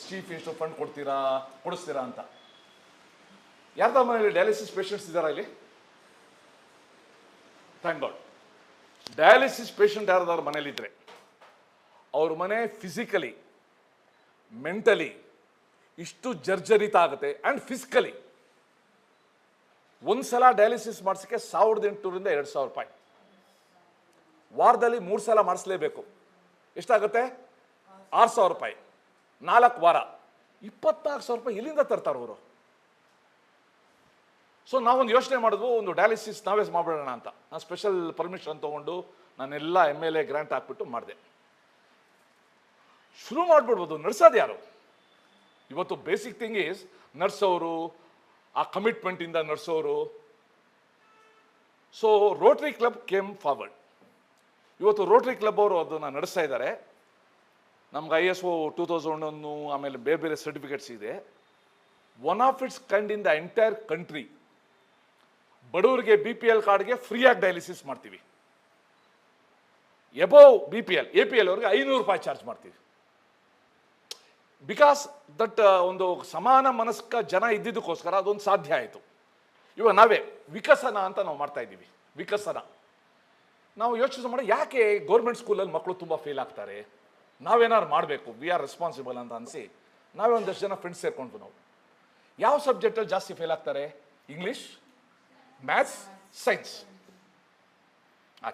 ಚೀಫ್ ಮಿನಿಸ್ಟರ್ ಫಂಡ್ ಕೊಡಿಸ್ತೀರಾ ಅಂತ. ಯಾರ್ದ ಮನೇಲಿ ಡಯಾಲಿಸಿಸ್ ಪೇಷಂಟ್ಸ್ ಇದ್ದಾರಾ ಇಲ್ಲಿ? Thank god. ಡಯಾಲಿಸಿಸ್ ಪೇಷಂಟ್ ಯಾರ್ದಾರು ಮನೇಲಿದ್ರೆ ಅವ್ರ ಮನೆ ಫಿಸಿಕಲಿ, ಮೆಂಟಲಿ ಇಷ್ಟು ಜರ್ಜರಿತ ಆಗುತ್ತೆ ಆ್ಯಂಡ್ ಫಿಸಿಕಲಿ. ಒಂದ್ಸಲ ಡಯಾಲಿಸಿಸ್ ಮಾಡಿಸೋಕ್ಕೆ 1800ರಿಂದ 2000 ರೂಪಾಯಿ. ವಾರದಲ್ಲಿ 3 ಸಲ ಮಾಡಿಸ್ಲೇಬೇಕು. ಎಷ್ಟಾಗುತ್ತೆ? 6000 ರೂಪಾಯಿ. 4 ವಾರ 24,000 ರೂಪಾಯಿ ಎಲ್ಲಿಂದ ತರ್ತಾರೆ ಅವರು? ಸೊ ನಾವೊಂದು ಯೋಚನೆ ಮಾಡಿದ್ವು, ಒಂದು ಡಯಾಲಿಸಿಸ್ ನಾವೇ ಮಾಡ್ಬಿಡೋಣ ಅಂತ. ನಾನು ಸ್ಪೆಷಲ್ ಪರ್ಮಿಷನ್ ತೊಗೊಂಡು ನಾನೆಲ್ಲ MLA ಗ್ರ್ಯಾಂಟ್ ಹಾಕ್ಬಿಟ್ಟು ಮಾಡಿದೆ. ಶುರು ಮಾಡಿಬಿಡ್ಬೋದು. ನಡ್ಸೋದು ಯಾರು? ಇವತ್ತು ಬೇಸಿಕ್ ಥಿಂಗ್ ಈಸ್ ನರ್ಸೋರು, ಆ ಕಮಿಟ್ಮೆಂಟಿಂದ ನಡ್ಸೋರು. So Rotary Club came forward. ಇವತ್ತು ರೋಟರಿ ಕ್ಲಬ್ ಅವರು ಅದನ್ನು ನಡೆಸ್ತಾ ಇದ್ದಾರೆ. ನಮ್ಗೆ ISO 2001 ಆಮೇಲೆ ಬೇರೆ ಬೇರೆ ಸರ್ಟಿಫಿಕೇಟ್ಸ್ ಇದೆ. One of its kind in the entire country. ಬಡವರಿಗೆ BPL ಕಾರ್ಡ್ಗೆ ಫ್ರೀಯಾಗಿ ಡಯಾಲಿಸಿಸ್ ಮಾಡ್ತೀವಿ. ಎಬೋವ್ BPL, APL ಅವ್ರಿಗೆ 500 ರೂಪಾಯಿ ಚಾರ್ಜ್ ಮಾಡ್ತೀವಿ. ಬಿಕಾಸ್ ದಟ್ ಒಂದು ಸಮಾನ ಮನಸ್ಕ ಜನ ಇದ್ದಿದ್ದಕ್ಕೋಸ್ಕರ ಅದೊಂದು ಸಾಧ್ಯ ಆಯಿತು. ಇವಾಗ ನಾವೇ ವಿಕಸನ ಅಂತ ನಾವು ಮಾಡ್ತಾ ಇದ್ದೀವಿ. ವಿಕಸನ ನಾವು ಯೋಚನೆ ಮಾಡಿ, ಯಾಕೆ ಗೌರ್ಮೆಂಟ್ ಸ್ಕೂಲಲ್ಲಿ ಮಕ್ಕಳು ತುಂಬ ಫೇಲ್ ಆಗ್ತಾರೆ, ನಾವೇನಾದ್ರು ಮಾಡಬೇಕು, ವಿ ಆರ್ ರೆಸ್ಪಾನ್ಸಿಬಲ್ ಅಂತ ಅನಿಸಿ ನಾವೇ ಒಂದಷ್ಟು ಜನ ಫ್ರೆಂಡ್ಸ್ ಸೇರ್ಕೊಂಡು ನಾವು ಯಾವ ಸಬ್ಜೆಕ್ಟಲ್ಲಿ ಜಾಸ್ತಿ ಫೇಲ್ ಆಗ್ತಾರೆ? English, maths, science.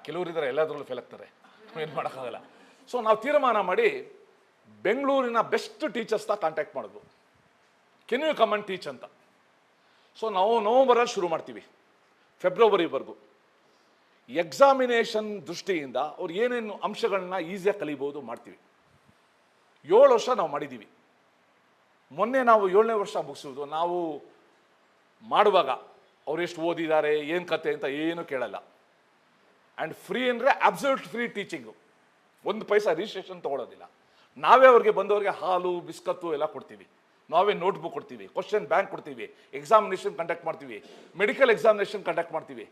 ಕೆಲವರು ಇದ್ದಾರೆ ಎಲ್ಲದರಲ್ಲೂ ಫೇಲ್ ಆಗ್ತಾರೆ, ಏನು ಮಾಡೋಕ್ಕಾಗಲ್ಲ. ಸೊ ನಾವು ತೀರ್ಮಾನ ಮಾಡಿ ಬೆಂಗಳೂರಿನ ಬೆಸ್ಟ್ ಟೀಚರ್ಸ್ನ ಕಾಂಟ್ಯಾಕ್ಟ್ ಮಾಡಿದ್ವು. Can you come and teach ಅಂತ. ಸೊ ನಾವು ನವಂಬರಲ್ಲಿ ಶುರು ಮಾಡ್ತೀವಿ, ಫೆಬ್ರವರಿವರೆಗೂ. ಎಕ್ಸಾಮಿನೇಷನ್ ದೃಷ್ಟಿಯಿಂದ ಅವ್ರು ಏನೇನು ಅಂಶಗಳನ್ನ ಈಸಿಯಾಗಿ ಕಲಿಬೋದು ಮಾಡ್ತೀವಿ. 7 ವರ್ಷ ನಾವು ಮಾಡಿದ್ದೀವಿ. ಮೊನ್ನೆ ನಾವು 7ನೇ ವರ್ಷ ಮುಗಿಸೋದು. ನಾವು ಮಾಡುವಾಗ ಅವ್ರು ಎಷ್ಟು ಓದಿದ್ದಾರೆ, ಏನು ಕತೆ ಅಂತ ಏನು ಕೇಳಲ್ಲ. ಆ್ಯಂಡ್ ಫ್ರೀ ಅಂದರೆ ಅಬ್ಸಲ್ಯೂಟ್ ಫ್ರೀ ಟೀಚಿಂಗು. 1 ಪೈಸಾ ರಿಜಿಸ್ಟ್ರೇಷನ್ ತೊಗೊಳೋದಿಲ್ಲ. ನಾವೇ ಅವ್ರಿಗೆ ಬಂದವ್ರಿಗೆ ಹಾಲು, ಬಿಸ್ಕತ್ತು ಎಲ್ಲ ಕೊಡ್ತೀವಿ. ನಾವೇ ನೋಟ್ಬುಕ್ ಕೊಡ್ತೀವಿ, ಕ್ವಶನ್ ಬ್ಯಾಂಕ್ ಕೊಡ್ತೀವಿ, ಎಕ್ಸಾಮಿನೇಷನ್ ಕಂಡಕ್ಟ್ ಮಾಡ್ತೀವಿ, ಮೆಡಿಕಲ್ ಎಕ್ಸಾಮಿನೇಷನ್ ಕಂಡಕ್ಟ್ ಮಾಡ್ತೀವಿ.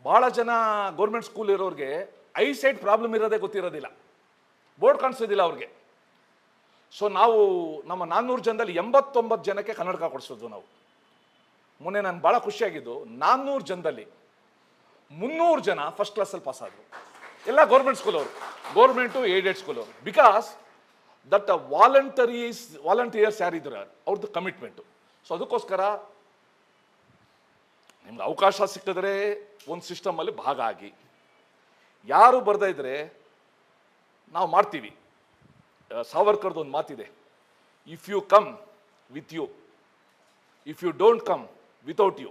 ಭಾಳ ಜನ ಗೌರ್ಮೆಂಟ್ ಸ್ಕೂಲ್ ಇರೋರಿಗೆ ಐಸೈಟ್ ಪ್ರಾಬ್ಲಮ್ ಇರೋದೇ ಗೊತ್ತಿರೋದಿಲ್ಲ, ಬೋರ್ಡ್ ಕಾಣಿಸೋದಿಲ್ಲ ಅವ್ರಿಗೆ. ಸೊ ನಾವು ನಮ್ಮ 400 ಜನದಲ್ಲಿ 89 ಜನಕ್ಕೆ ಕನ್ನಡಕ ಕೊಡಿಸೋದು ನಾವು. ಮೊನ್ನೆ ನಾನು ಭಾಳ ಖುಷಿಯಾಗಿದ್ದು 400 ಜನದಲ್ಲಿ 300 ಜನ ಫಸ್ಟ್ ಕ್ಲಾಸಲ್ಲಿ ಪಾಸ್ ಆದರು. ಎಲ್ಲ ಗೌರ್ಮೆಂಟ್ ಸ್ಕೂಲ್ ಅವರು, ಗೌರ್ಮೆಂಟು ಏಡೆಡ್ ಸ್ಕೂಲ್ ಅವರು. ಬಿಕಾಸ್ ದಟ್ ವಾಲಂಟಿಯರ್ಸ್ ಯಾರಿದ್ರು ಅವ್ರದ್ದು ಕಮಿಟ್ಮೆಂಟು. ಸೊ ಅದಕ್ಕೋಸ್ಕರ ನಿಮ್ಗೆ ಅವಕಾಶ ಸಿಕ್ಕಿದ್ರೆ ಒಂದು ಸಿಸ್ಟಮಲ್ಲಿ ಭಾಗ ಆಗಿ, ಯಾರು ಬರ್ತಾ ಇದ್ರೆ ನಾವು ಮಾಡ್ತೀವಿ. ಸಾವರ್ಕರ್ದು ಒಂದು ಮಾತಿದೆ, if you come with you, if you don't come without you,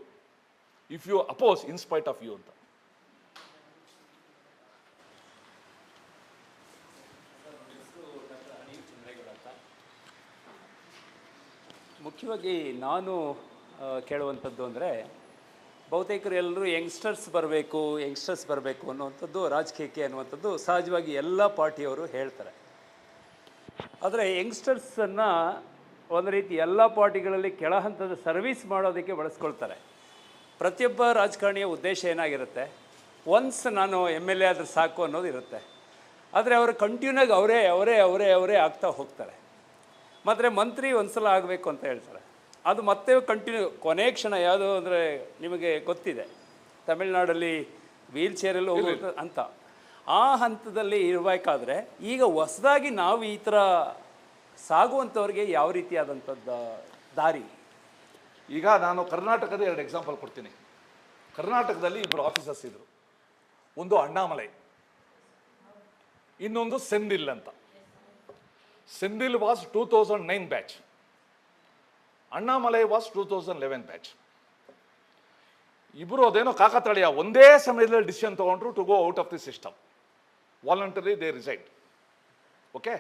if you oppose in spite of you ಅಂತ. ಮುಖ್ಯವಾಗಿ ನಾನು ಕೇಳುವಂಥದ್ದು ಅಂದರೆ, ಬಹುತೇಕರು ಎಲ್ಲರೂ ಯಂಗ್ಸ್ಟರ್ಸ್ ಬರಬೇಕು ಅನ್ನುವಂಥದ್ದು ರಾಜಕೀಯಕ್ಕೆ ಅನ್ನುವಂಥದ್ದು ಸಹಜವಾಗಿ ಎಲ್ಲ ಪಾರ್ಟಿಯವರು ಹೇಳ್ತಾರೆ. ಆದರೆ ಯಂಗ್ಸ್ಟರ್ಸನ್ನು ಒಂದು ರೀತಿ ಎಲ್ಲ ಪಾರ್ಟಿಗಳಲ್ಲಿ ಕೆಳ ಹಂತದ ಸರ್ವಿಸ್ ಮಾಡೋದಕ್ಕೆ ಬಳಸ್ಕೊಳ್ತಾರೆ. ಪ್ರತಿಯೊಬ್ಬ ರಾಜಕಾರಣಿಯ ಉದ್ದೇಶ ಏನಾಗಿರುತ್ತೆ, ಒನ್ಸ್ ನಾನು MLA ಆದರೆ ಸಾಕು ಅನ್ನೋದು ಇರುತ್ತೆ. ಆದರೆ ಅವರು ಕಂಟಿನ್ಯೂಯಾಗಿ ಅವರೇ ಆಗ್ತಾ ಹೋಗ್ತಾರೆ. ಮತ್ತು ಮಂತ್ರಿ ಒಂದು ಸಲ ಆಗಬೇಕು ಅಂತ ಹೇಳ್ತಾರೆ, ಅದು ಮತ್ತೆ ಕಂಟಿನ್ಯೂ ಕೊನೆ ಕ್ಷಣ ಯಾವುದು ಅಂದರೆ ನಿಮಗೆ ಗೊತ್ತಿದೆ, ತಮಿಳ್ನಾಡಲ್ಲಿ ವೀಲ್ ಚೇರಲ್ಲಿ ಹೋಗೋದು ಅಂತ. ಆ ಹಂತದಲ್ಲಿ ಇರಬೇಕಾದ್ರೆ ಈಗ ಹೊಸದಾಗಿ ನಾವು ಈ ಥರ ಸಾಗುವಂಥವ್ರಿಗೆ ಯಾವ ರೀತಿಯಾದಂಥದ್ದು ದಾರಿ? ಈಗ ನಾನು ಕರ್ನಾಟಕದ 2 ಎಕ್ಸಾಂಪಲ್ ಕೊಡ್ತೀನಿ. ಕರ್ನಾಟಕದಲ್ಲಿ 2 ಆಫೀಸರ್ಸ್ ಇದ್ರು. ಒಂದು ಅಣ್ಣಾಮಲೈ, ಇನ್ನೊಂದು ಸೆಂದಿಲ್ ಅಂತ. Senthil was 2009 batch, Annamalai was 2011 batch. ಇಬ್ಬರು ಅದೇನೋ ಕಾಕತಾಳೀಯ ಒಂದೇ ಸಮಯದಲ್ಲಿ ಡಿಸಿಷನ್ ತಗೊಂಡ್ರು to go out of the system. Voluntary they resigned. Okay,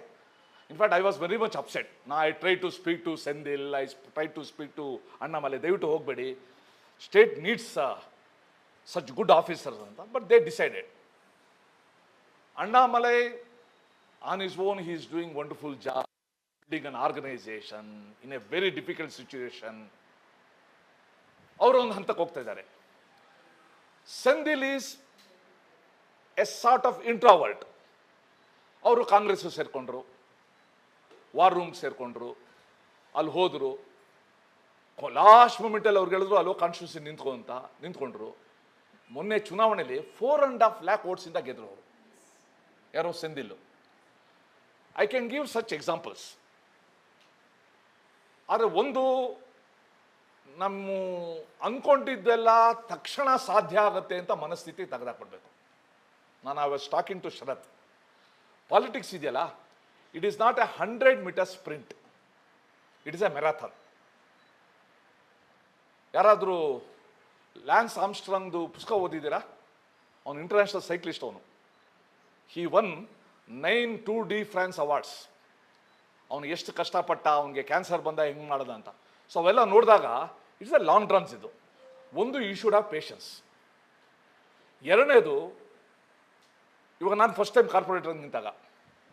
in fact I was very much upset. I try to speak to Senthil, I try to speak to Annamalai, ದಯವಿಟ್ಟು ಹೋಗಬೇಡಿ, state needs such good officers ಅಂತ. But they decided. Annamalai, on his own, he is doing wonderful job, building an organization in a very difficult situation. ಅವರು ಒಂದು ಹಂತಕ್ಕೆ ಹೋಗ್ತಾ ಇದ್ದಾರೆ. Senthil is A sort of introvert. ಅವರು ಕಾಂಗ್ರೆಸ್ ಸೇರ್ಕೊಂಡ್ರು, ವಾರ್ ರೂಮ್ ಸೇರ್ಕೊಂಡ್ರು, ಅಲ್ಲಿ ಹೋದರು. ಲಾಸ್ಟ್ ಮೂಮೆಂಟಲ್ಲಿ ಅವ್ರಿಗೆ ಹೇಳಿದ್ರು ಅಲ್ಲೋ ಕಾನ್ಸ್ಟಿಟ್ಯೂನ್ಸಿ ನಿಂತ್ಕೊಂಡ್ರು. ಮೊನ್ನೆ ಚುನಾವಣೆಯಲ್ಲಿ 4.5 lakh ವೋಟ್ಸಿಂದ ಗೆದ್ರು ಅವರು. ಯಾರೋ ಸೆಂದಿಲ್ಲು. I can give such examples. ಆದರೆ ಒಂದು ನಮ್ಮ ಅಂದ್ಕೊಂಡಿದ್ದೆಲ್ಲ ತಕ್ಷಣ ಸಾಧ್ಯ ಆಗುತ್ತೆ ಅಂತ ಮನಸ್ಥಿತಿ ತೆಗೆದಾಕೊಡ್ಬೇಕು. ನಾನು I was talking to Sharath, politics ಇದೆಯಲ್ಲ, it is not a 100 meter sprint, it is a marathon. ಯಾರಾದರೂ ಲ್ಯಾನ್ಸ್ ಆರ್ಮ್ಸ್ಟ್ರಾಂಗ್ದು ಪುಸ್ತಕ ಓದಿದ್ದೀರಾ? ಅವನು ಇಂಟರ್ನ್ಯಾಷನಲ್ ಸೈಕ್ಲಿಸ್ಟ್. ಅವನು he won 9 Tour de France awards. ಅವನು ಎಷ್ಟು ಕಷ್ಟಪಟ್ಟ, ಅವನಿಗೆ ಕ್ಯಾನ್ಸರ್ ಬಂದ, ಹೆಂಗೆ ಮಾಡೋದ ಅಂತ. ಸೊ ಅವೆಲ್ಲ ನೋಡಿದಾಗ ಇಟ್ಸ್ ಎ ಲಾಂಗ್ ರನ್ಸ್. ಇದು ಒಂದು, ಯು ಶುಡ್ ಹ್ಯಾವ್ ಪೇಷನ್ಸ್. ಎರಡನೇದು, ಇವಾಗ ನಾನು ಫಸ್ಟ್ ಟೈಮ್ ಕಾರ್ಪೊರೇಟರ್ ನಿಂತಾಗ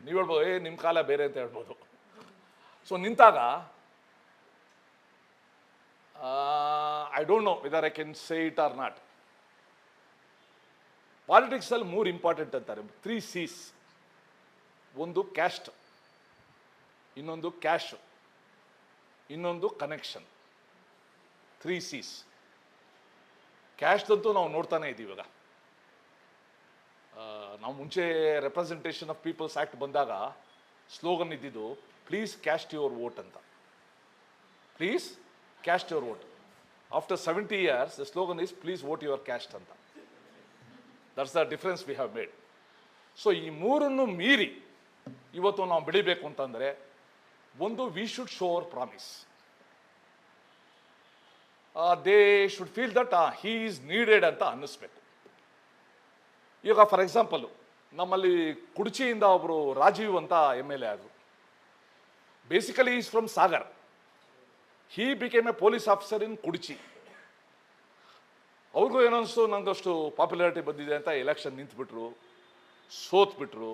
ನೀವು ಹೇಳ್ಬೋದು ನಿಮ್ಮ ಕಾಲ ಬೇರೆ ಅಂತ ಹೇಳ್ಬೋದು. ಸೊ ನಿಂತಾಗ I don't know whether I can say it or not. ಪಾಲಿಟಿಕ್ಸಲ್ಲಿ 3 ಇಂಪಾರ್ಟೆಂಟ್ ಅಂತಾರೆ, 3 C's. ಒಂದು ಕ್ಯಾಸ್ಟ್, ಇನ್ನೊಂದು ಕ್ಯಾಶ್, ಇನ್ನೊಂದು ಕನೆಕ್ಷನ್. 3 C's. ಕ್ಯಾಶ್ದಂತೂ ನಾವು ನೋಡ್ತಾನೆ ಇದ್ದೀವಿ. ಇವಾಗ ನಾವು ಮುಂಚೆ ರೆಪ್ರೆಸೆಂಟೇಷನ್ ಆಫ್ ಪೀಪಲ್ಸ್ ಆ್ಯಕ್ಟ್ ಬಂದಾಗ ಸ್ಲೋಗನ್ ಇದ್ದಿದ್ದು ಪ್ಲೀಸ್ ಕ್ಯಾಸ್ಟ್ ಯುವರ್ ವೋಟ್ ಅಂತ. Please cast your vote. After 70 years the slogan is please vote your caste ಅಂತ. That's the difference we have made. So ಈ 3 ಮೀರಿ ಇವತ್ತು ನಾವು ಬೆಳಿಬೇಕು ಅಂತಂದರೆ, ಒಂದು, we should show our promise. They should feel that he is needed ಅಂತ ಅನ್ನಿಸ್ಬೇಕು. ಈಗ ಫಾರ್ ಎಕ್ಸಾಂಪಲು, ನಮ್ಮಲ್ಲಿ ಕುಡ್ಚಿಯಿಂದ ಒಬ್ಬರು ರಾಜೀವ್ ಅಂತ MLA ಆದರು. Basically is from Sagar. Hi became A police officer in Kudachi. ಅವ್ರಿಗೂ ಏನನ್ನಿಸ್ತು, ನಂಗಷ್ಟು ಪಾಪ್ಯುಲಾರಿಟಿ ಬಂದಿದೆ ಅಂತ ಎಲೆಕ್ಷನ್ ನಿಂತುಬಿಟ್ರು, ಸೋತ್ಬಿಟ್ರು.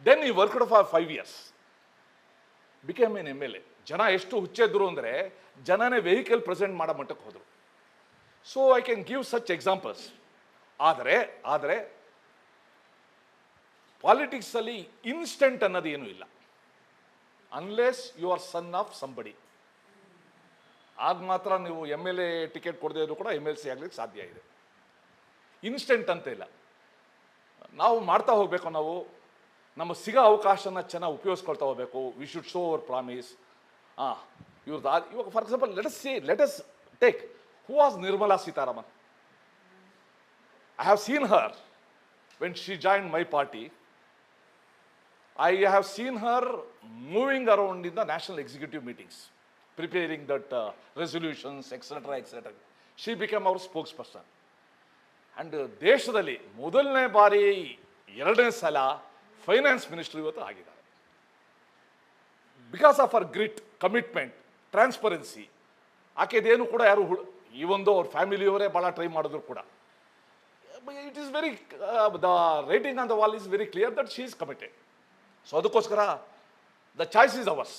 ದೆನ್ ಈ worked for 5 years, became N MLA. ಜನ ಎಷ್ಟು ಹುಚ್ಚೆದ್ರು ಅಂದರೆ ಜನನೇ ವೆಹಿಕಲ್ ಪ್ರೆಸೆಂಟ್ ಮಾಡೋ ಮಟ್ಟಕ್ಕೆ ಹೋದರು. So I can give such examples. ಆದರೆ ಪಾಲಿಟಿಕ್ಸಲ್ಲಿ ಇನ್ಸ್ಟೆಂಟ್ ಅನ್ನೋದು ಏನೂ ಇಲ್ಲ. Unless you are son of somebody. ಆಗ ಮಾತ್ರ ನೀವು MLA ಟಿಕೆಟ್ ಕೊಡದೇ ಇದ್ರು ಕೂಡ MLC ಆಗ್ಲಿಕ್ಕೆ ಸಾಧ್ಯ ಇದೆ. ಇನ್ಸ್ಟೆಂಟ್ ಅಂತ ಇಲ್ಲ, ನಾವು ಮಾಡ್ತಾ ಹೋಗಬೇಕು. ನಾವು ನಮ್ಮ ಸಿಗೋ ಅವಕಾಶನ ಚೆನ್ನಾಗಿ ಉಪಯೋಗಿಸ್ಕೊಳ್ತಾ ಹೋಗಬೇಕು. We should show our promise. ಇವ್ರದ್ದು ಇವಾಗ for example let us take who was Nirmala Sitharaman. I have seen her when she joined my party. I have seen her moving around in the national executive meetings, preparing that resolutions, etc., etc. She became our spokesperson. And ದೇಶದಲ್ಲಿ ಮೊದಲನೇ ಬಾರಿ 2ನೇ ಸಲ ಫೈನಾನ್ಸ್ ಮಿನಿಸ್ಟರ್ ಇವತ್ತು ಆಗಿದ್ದಾರೆ. Because of our grit, commitment, transparency. ಆಕೆದೇನು ಕೂಡ ಯಾರು ಈ ಒಂದು ಅವ್ರ ಫ್ಯಾಮಿಲಿಯವರೇ ಭಾಳ ಟ್ರೈ ಮಾಡಿದ್ರು ಕೂಡ it is very the writing on the wall is very clear that she is committed. So ಅದಕ್ಕೋಸ್ಕರ ದ ಚಾಯ್ಸ್ ಇಸ್ ಅವರ್ಸ್.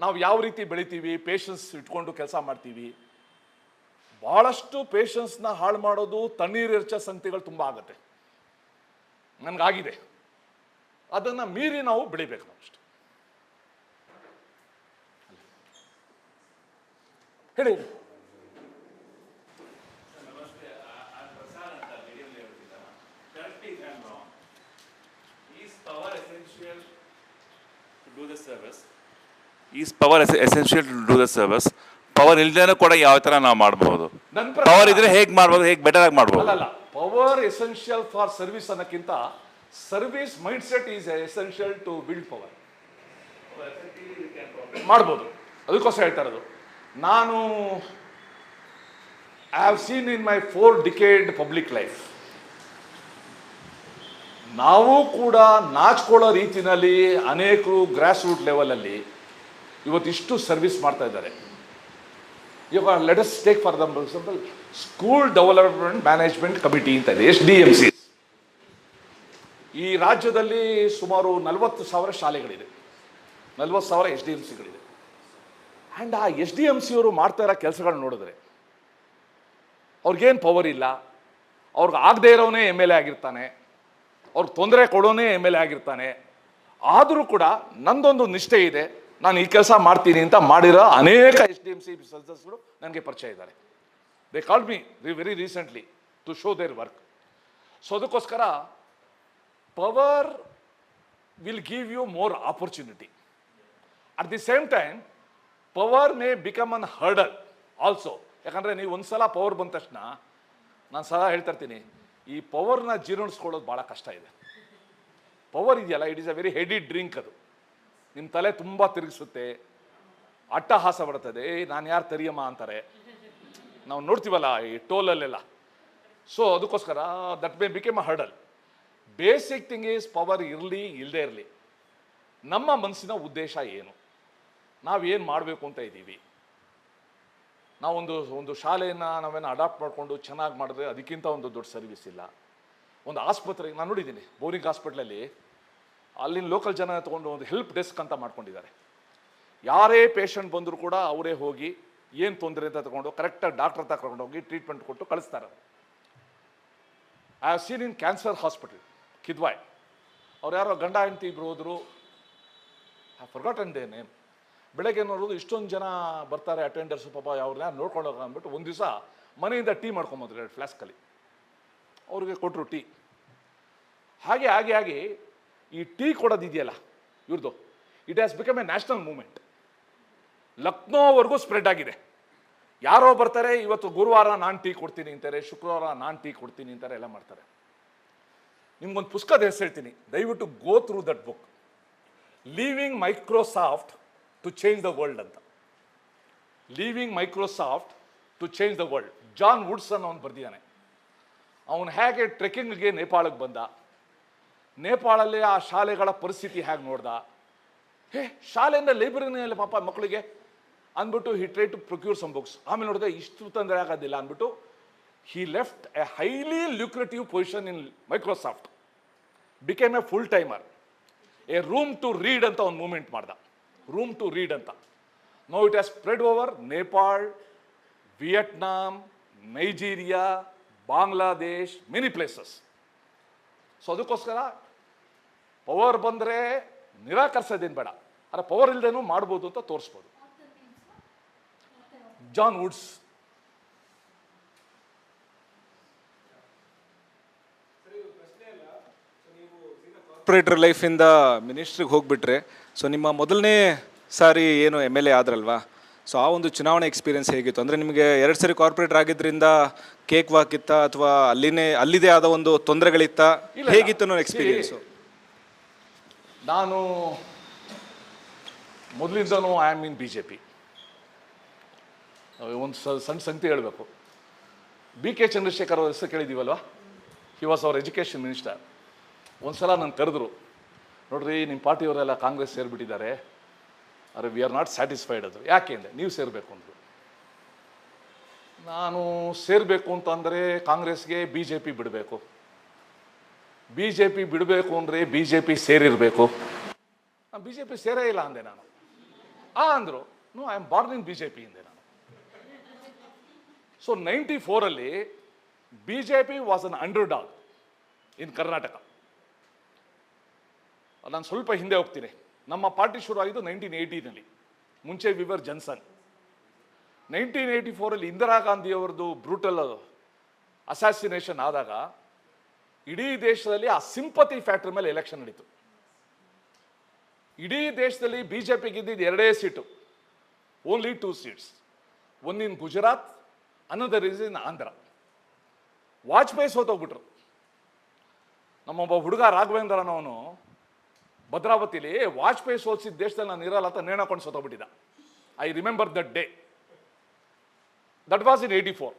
ನಾವು ಯಾವ ರೀತಿ ಬೆಳಿತೀವಿ, ಪೇಷನ್ಸ್ ಇಟ್ಕೊಂಡು ಕೆಲಸ ಮಾಡ್ತೀವಿ. ಭಾಳಷ್ಟು ಪೇಷನ್ಸ್ನ ಹಾಳು ಮಾಡೋದು, ತಣ್ಣೀರು ಎರಚೋ ಸಂಗತಿಗಳು ತುಂಬ ಆಗುತ್ತೆ. ನನಗಾಗಿದೆ. ಅದನ್ನು ಮೀರಿ ನಾವು ಬೆಳಿಬೇಕು ನಾವು ಅಷ್ಟೆ. ಹೇಳಿ. Is power essential to do the service? Power ಇಲ್ದೇನೂ ಕೂಡ ಯಾವ ಥರ ನಾವು ಮಾಡಬಹುದು? ಪವರ್ ಇದ್ರೆ ಹೇಗೆ ಮಾಡ್ಬೋದು, ಹೇಗೆ ಬೆಟರ್ ಆಗಿ ಮಾಡ್ಬೋದು? ಅಲ್ಲ, ಪವರ್ ಎಸೆನ್ಷಿಯಲ್ ಫಾರ್ ಸರ್ವಿಸ್ ಅನ್ನೋಕ್ಕಿಂತ service mind set is essential to build power. ಮಾಡ್ಬೋದು. ಅದಕ್ಕೋಸ್ಕರ ಹೇಳ್ತಾ ಇರೋದು. ನಾನು I have seen in my 4 decade public life, ನಾವು ಕೂಡ ನಾಚ್ಕೊಳ್ಳೋ ರೀತಿಯಲ್ಲಿ ಅನೇಕರು ಗ್ರಾಸ್ ರೂಟ್ ಲೆವೆಲಲ್ಲಿ ಇವತ್ತಿಷ್ಟು ಸರ್ವಿಸ್ ಮಾಡ್ತಾ ಇದ್ದಾರೆ. ಇವಾಗ let us take for example school development management committee ಅಂತ ಇದೆ, SDMC. ಈ ರಾಜ್ಯದಲ್ಲಿ ಸುಮಾರು 40,000 ಶಾಲೆಗಳಿದೆ, 40,000 SDMCಗಳಿದೆ. ಆ್ಯಂಡ್ ಆ SDMC ಅವರು ಮಾಡ್ತಾ ಇರೋ ಕೆಲಸಗಳನ್ನ ನೋಡಿದ್ರೆ ಅವ್ರಿಗೇನು ಪವರ್ ಇಲ್ಲ. ಅವ್ರಿಗೆ ಆಗದೆ ಇರೋನೇ MLA ಆಗಿರ್ತಾನೆ, ಅವ್ರಿಗೆ ತೊಂದರೆ ಕೊಡೋನೇ MLA ಆಗಿರ್ತಾನೆ. ಆದರೂ ಕೂಡ ನಂದೊಂದು ನಿಷ್ಠೆ ಇದೆ, ನಾನು ಈ ಕೆಲಸ ಮಾಡ್ತೀನಿ ಅಂತ ಮಾಡಿರೋ ಅನೇಕ SDMC ಸದಸ್ಯರು ನನಗೆ ಪರಿಚಯ ಇದ್ದಾರೆ. They called me very recently to show their work. So ಅದಕ್ಕೋಸ್ಕರ power will give you more opportunity. At the same time power may become an hurdle also. ಯಾಕಂದರೆ ನೀವು ಒಂದ್ಸಲ ಪವರ್ ಬಂದ ತಕ್ಷಣ, ನಾನು ಸಹ ಹೇಳ್ತಾ ಇರ್ತೀನಿ, ಈ ಪವರ್ನ ಜೀರ್ಣಿಸ್ಕೊಳ್ಳೋದು ಭಾಳ ಕಷ್ಟ ಇದೆ. ಪವರ್ ಇದೆಯಲ್ಲ, it is a very heady drink. ಅದು ನಿಮ್ಮ ತಲೆ ತುಂಬ ತಿರುಗಿಸುತ್ತೆ, ಅಟ್ಟಹಾಸ ಬರ್ತದೆ. ನಾನು ಯಾರು ತರಿಯಮ್ಮ ಅಂತಾರೆ, ನಾವು ನೋಡ್ತೀವಲ್ಲ ಈ ಟೋಲಲ್ಲೆಲ್ಲ. ಸೊ ಅದಕ್ಕೋಸ್ಕರ that may became a hurdle. Basic thing is power ಇರಲಿ ಇಲ್ಲದೆ ಇರಲಿ, ನಮ್ಮ ಮನಸ್ಸಿನ ಉದ್ದೇಶ ಏನು, ನಾವೇನು ಮಾಡಬೇಕು ಅಂತ ಇದ್ದೀವಿ. ನಾವೊಂದು ಶಾಲೆಯನ್ನು ನಾವೇನು ಅಡಾಪ್ಟ್ ಮಾಡಿಕೊಂಡು ಚೆನ್ನಾಗಿ ಮಾಡಿದ್ರೆ ಅದಕ್ಕಿಂತ ಒಂದು ದೊಡ್ಡ ಸರ್ವಿಸ್ ಇಲ್ಲ. ಒಂದು ಆಸ್ಪತ್ರೆಗೆ ನಾನು ನೋಡಿದ್ದೀನಿ, ಬೋರಿಂಗ್ ಹಾಸ್ಪಿಟ್ಲಲ್ಲಿ ಅಲ್ಲಿನ ಲೋಕಲ್ ಜನ ತೊಗೊಂಡು ಒಂದು ಹೆಲ್ಪ್ ಡೆಸ್ಕ್ ಅಂತ ಮಾಡ್ಕೊಂಡಿದ್ದಾರೆ. ಯಾರೇ ಪೇಷಂಟ್ ಬಂದರೂ ಕೂಡ ಅವರೇ ಹೋಗಿ ಏನು ತೊಂದರೆ ಅಂತ ತಗೊಂಡು ಕರೆಕ್ಟಾಗಿ ಡಾಕ್ಟರ್ ಹತ್ರ ಕರ್ಕೊಂಡು ಹೋಗಿ ಟ್ರೀಟ್ಮೆಂಟ್ ಕೊಟ್ಟು ಕಳಿಸ್ತಾರೆ. I have seen in cancer hospital Kidwai, ಅವ್ರು ಯಾರೋ ಗಂಡ ಹೆಂಡತಿ ಇಬ್ಬರು ಹೋದರು, ಐ ಫರ್ಗಾಟನ್ ದೇ ನೇಮ್. ಬೆಳಗ್ಗೆ ನೋಡೋದು ಇಷ್ಟೊಂದು ಜನ ಬರ್ತಾರೆ ಅಟೆಂಡರ್ಸು, ಪಾಪ ಅವ್ರನ್ನ ನೋಡ್ಕೊಂಡು ಹೋಗ ಅಂದ್ಬಿಟ್ಟು ಒಂದು ದಿವಸ ಮನೆಯಿಂದ ಟೀ ಮಾಡ್ಕೊಂಬಂದ್ರು 2 ಫ್ಲಾಸ್ಕಲ್ಲಿ. ಅವ್ರಿಗೆ ಕೊಟ್ಟರು ಟೀ. ಹಾಗೆ ಹಾಗೆ ಹಾಗೆ ಈ ಟೀ ಕೊಡೋದಿದೆಯಲ್ಲ ಇವ್ರದ್ದು, it has become a national movement. ಲಕ್ನೋವರೆಗೂ ಸ್ಪ್ರೆಡ್ ಆಗಿದೆ. ಯಾರೋ ಬರ್ತಾರೆ, ಇವತ್ತು ಗುರುವಾರ ನಾನು ಟೀ ಕೊಡ್ತೀನಿ ಅಂತಾರೆ, ಶುಕ್ರವಾರ ನಾನು ಟೀ ಕೊಡ್ತೀನಿ ಅಂತಾರೆ, ಎಲ್ಲ ಮಾಡ್ತಾರೆ. ನಿಮ್ಗೊಂದು ಪುಸ್ತಕದ ಹೆಸರು ಹೇಳ್ತೀನಿ, ದಯವಿಟ್ಟು go through that book, leaving Microsoft to change the world ಅಂತ. Leaving Microsoft to change the world. John Woodson ಅವನು ಬರ್ದಿದ್ದಾನೆ. ಅವನು ಹೇಗೆ ಟ್ರೆಕ್ಕಿಂಗ್ಗೆ ನೇಪಾಳಕ್ಕೆ ಬಂದ, ನೇಪಾಳಲ್ಲಿ ಆ ಶಾಲೆಗಳ ಪರಿಸ್ಥಿತಿ ಹೇಗೆ ನೋಡ್ದ, ಶಾಲೆಯಿಂದ ಲೈಬ್ರರಿನಲ್ಲಿ ಪಾಪ ಮಕ್ಕಳಿಗೆ ಅಂದ್ಬಿಟ್ಟು he try to procure some books. ಆಮೇಲೆ ನೋಡಿದ್ರೆ ಇಷ್ಟು ತೊಂದರೆ ಆಗೋದಿಲ್ಲ ಅಂದ್ಬಿಟ್ಟು he left a highly lucrative position in Microsoft, became a full timer. A room to read ಅಂತ ಒಂದು ಮೂವ್ಮೆಂಟ್ ಮಾಡ್ದ, ರೂಮ್ ಟು ರೀಡ್ ಅಂತ. No it has spread over Nepal, Vietnam, Nigeria, Bangladesh, many places. So ಅದಕ್ಕೋಸ್ಕರ ಪವರ್ ಬಂದರೆ ನಿರಾಕರಿಸೋದೇನು ಬೇಡ, ಆದರೆ ಪವರ್ ಇಲ್ಲದೇನೂ ಮಾಡ್ಬೋದು ಅಂತ ತೋರಿಸ್ಬೋದು. John Woods. ಕಾರ್ಪೊರೇಟರ್ ಲೈಫಿಂದ ಮಿನಿಸ್ಟ್ರಿಗೆ ಹೋಗ್ಬಿಟ್ರೆ, ಸೊ ನಿಮ್ಮ ಮೊದಲನೇ ಸಾರಿ ಏನು MLA ಆದ್ರಲ್ವಾ, ಸೊ ಆ ಒಂದು ಚುನಾವಣೆ ಎಕ್ಸ್ಪೀರಿಯನ್ಸ್ ಹೇಗಿತ್ತು? ಅಂದರೆ ನಿಮಗೆ 2 ಸರಿ ಕಾರ್ಪೊರೇಟರ್ ಆಗಿದ್ದರಿಂದ ಕೇಕ್ ವಾಕ್ ಇತ್ತ ಅಥವಾ ಅಲ್ಲಿದೇ ಆದ ಒಂದು ತೊಂದರೆಗಳಿತ್ತ, ಹೇಗಿತ್ತು ಅನ್ನೋ ಎಕ್ಸ್ಪೀರಿಯನ್ಸು? ನಾನು ಮೊದಲಿಂದನೂ ಐ ಆಮ್ ಇನ್ BJP. ಒಂದು ಸಣ್ಣ ಸಂಗತಿ ಹೇಳಬೇಕು. BK ಚಂದ್ರಶೇಖರ್ ಅವ್ರ ಹೆಸರು ಕೇಳಿದ್ದೀವಲ್ವ, he was our education minister. ಒಂದು ಸಲ ನಾನು ಕರೆದ್ರು, ನೋಡ್ರಿ ನಿಮ್ಮ ಪಾರ್ಟಿಯವರೆಲ್ಲ ಕಾಂಗ್ರೆಸ್ ಸೇರಿಬಿಟ್ಟಿದ್ದಾರೆ, ಅರೆ ವಿ ಆರ್ ನಾಟ್ ಸ್ಯಾಟಿಸ್ಫೈಡ್ ಅದು. ಯಾಕೆ ಅಂದರೆ ನೀವು ಸೇರಬೇಕು ಅಂದರು. ನಾನು ಸೇರಬೇಕು ಅಂತಂದರೆ ಕಾಂಗ್ರೆಸ್ಗೆ BJP ಬಿಡಬೇಕು, BJP ಬಿಡಬೇಕು ಅಂದರೆ BJP ಸೇರಿರಬೇಕು. ನಾನು BJP ಸೇರೇ ಇಲ್ಲ ಅಂದೆ ನಾನು. ಅಂದರು, no I am born in BJP ಅಂದೆ ನಾನು. ಸೊ 94ಅಲ್ಲಿ BJP was an underdog in Karnataka. ನಾನು ಸ್ವಲ್ಪ ಹಿಂದೆ ಹೋಗ್ತೀನಿ. ನಮ್ಮ ಪಾರ್ಟಿ ಶುರು ಆಗಿದ್ದು 1980ನಲ್ಲಿ. ಮುಂಚೆ ವಿವರ್ ಜನ್ಸನ್. 1984ಅಲ್ಲಿ ಇಂದಿರಾ ಗಾಂಧಿಯವರದು ಬ್ರೂಟಲ್ ಅಸಾಸಿನೇಷನ್ ಆದಾಗ ಇಡೀ ದೇಶದಲ್ಲಿ ಆ ಸಿಂಪತಿ ಫ್ಯಾಕ್ಟರ್ ಮೇಲೆ ಎಲೆಕ್ಷನ್ ನಡೀತು. ಇಡೀ ದೇಶದಲ್ಲಿ BJP ಗೆದ್ದಿದ್ದು 2 seat, only 2 seats. One in Gujarat, another is in Andhra. Vajpayee ಸೋತೋಗ್ಬಿಟ್ರು. ನಮ್ಮೊಬ್ಬ ಹುಡುಗ ರಾಘವೇಂದ್ರನವನು ಭದ್ರಾವತಿಲಿ ವಾಜಪೇಯಿ ಸೋಲಿಸಿದ ದೇಶದಲ್ಲಿ ನಾನು ಇರಲ್ಲ ಅಂತ ನೇಣಾಕೊಂಡು ಸೋತೋಗ್ಬಿಟ್ಟಿದ್ದ. I remember that day. That was in 84.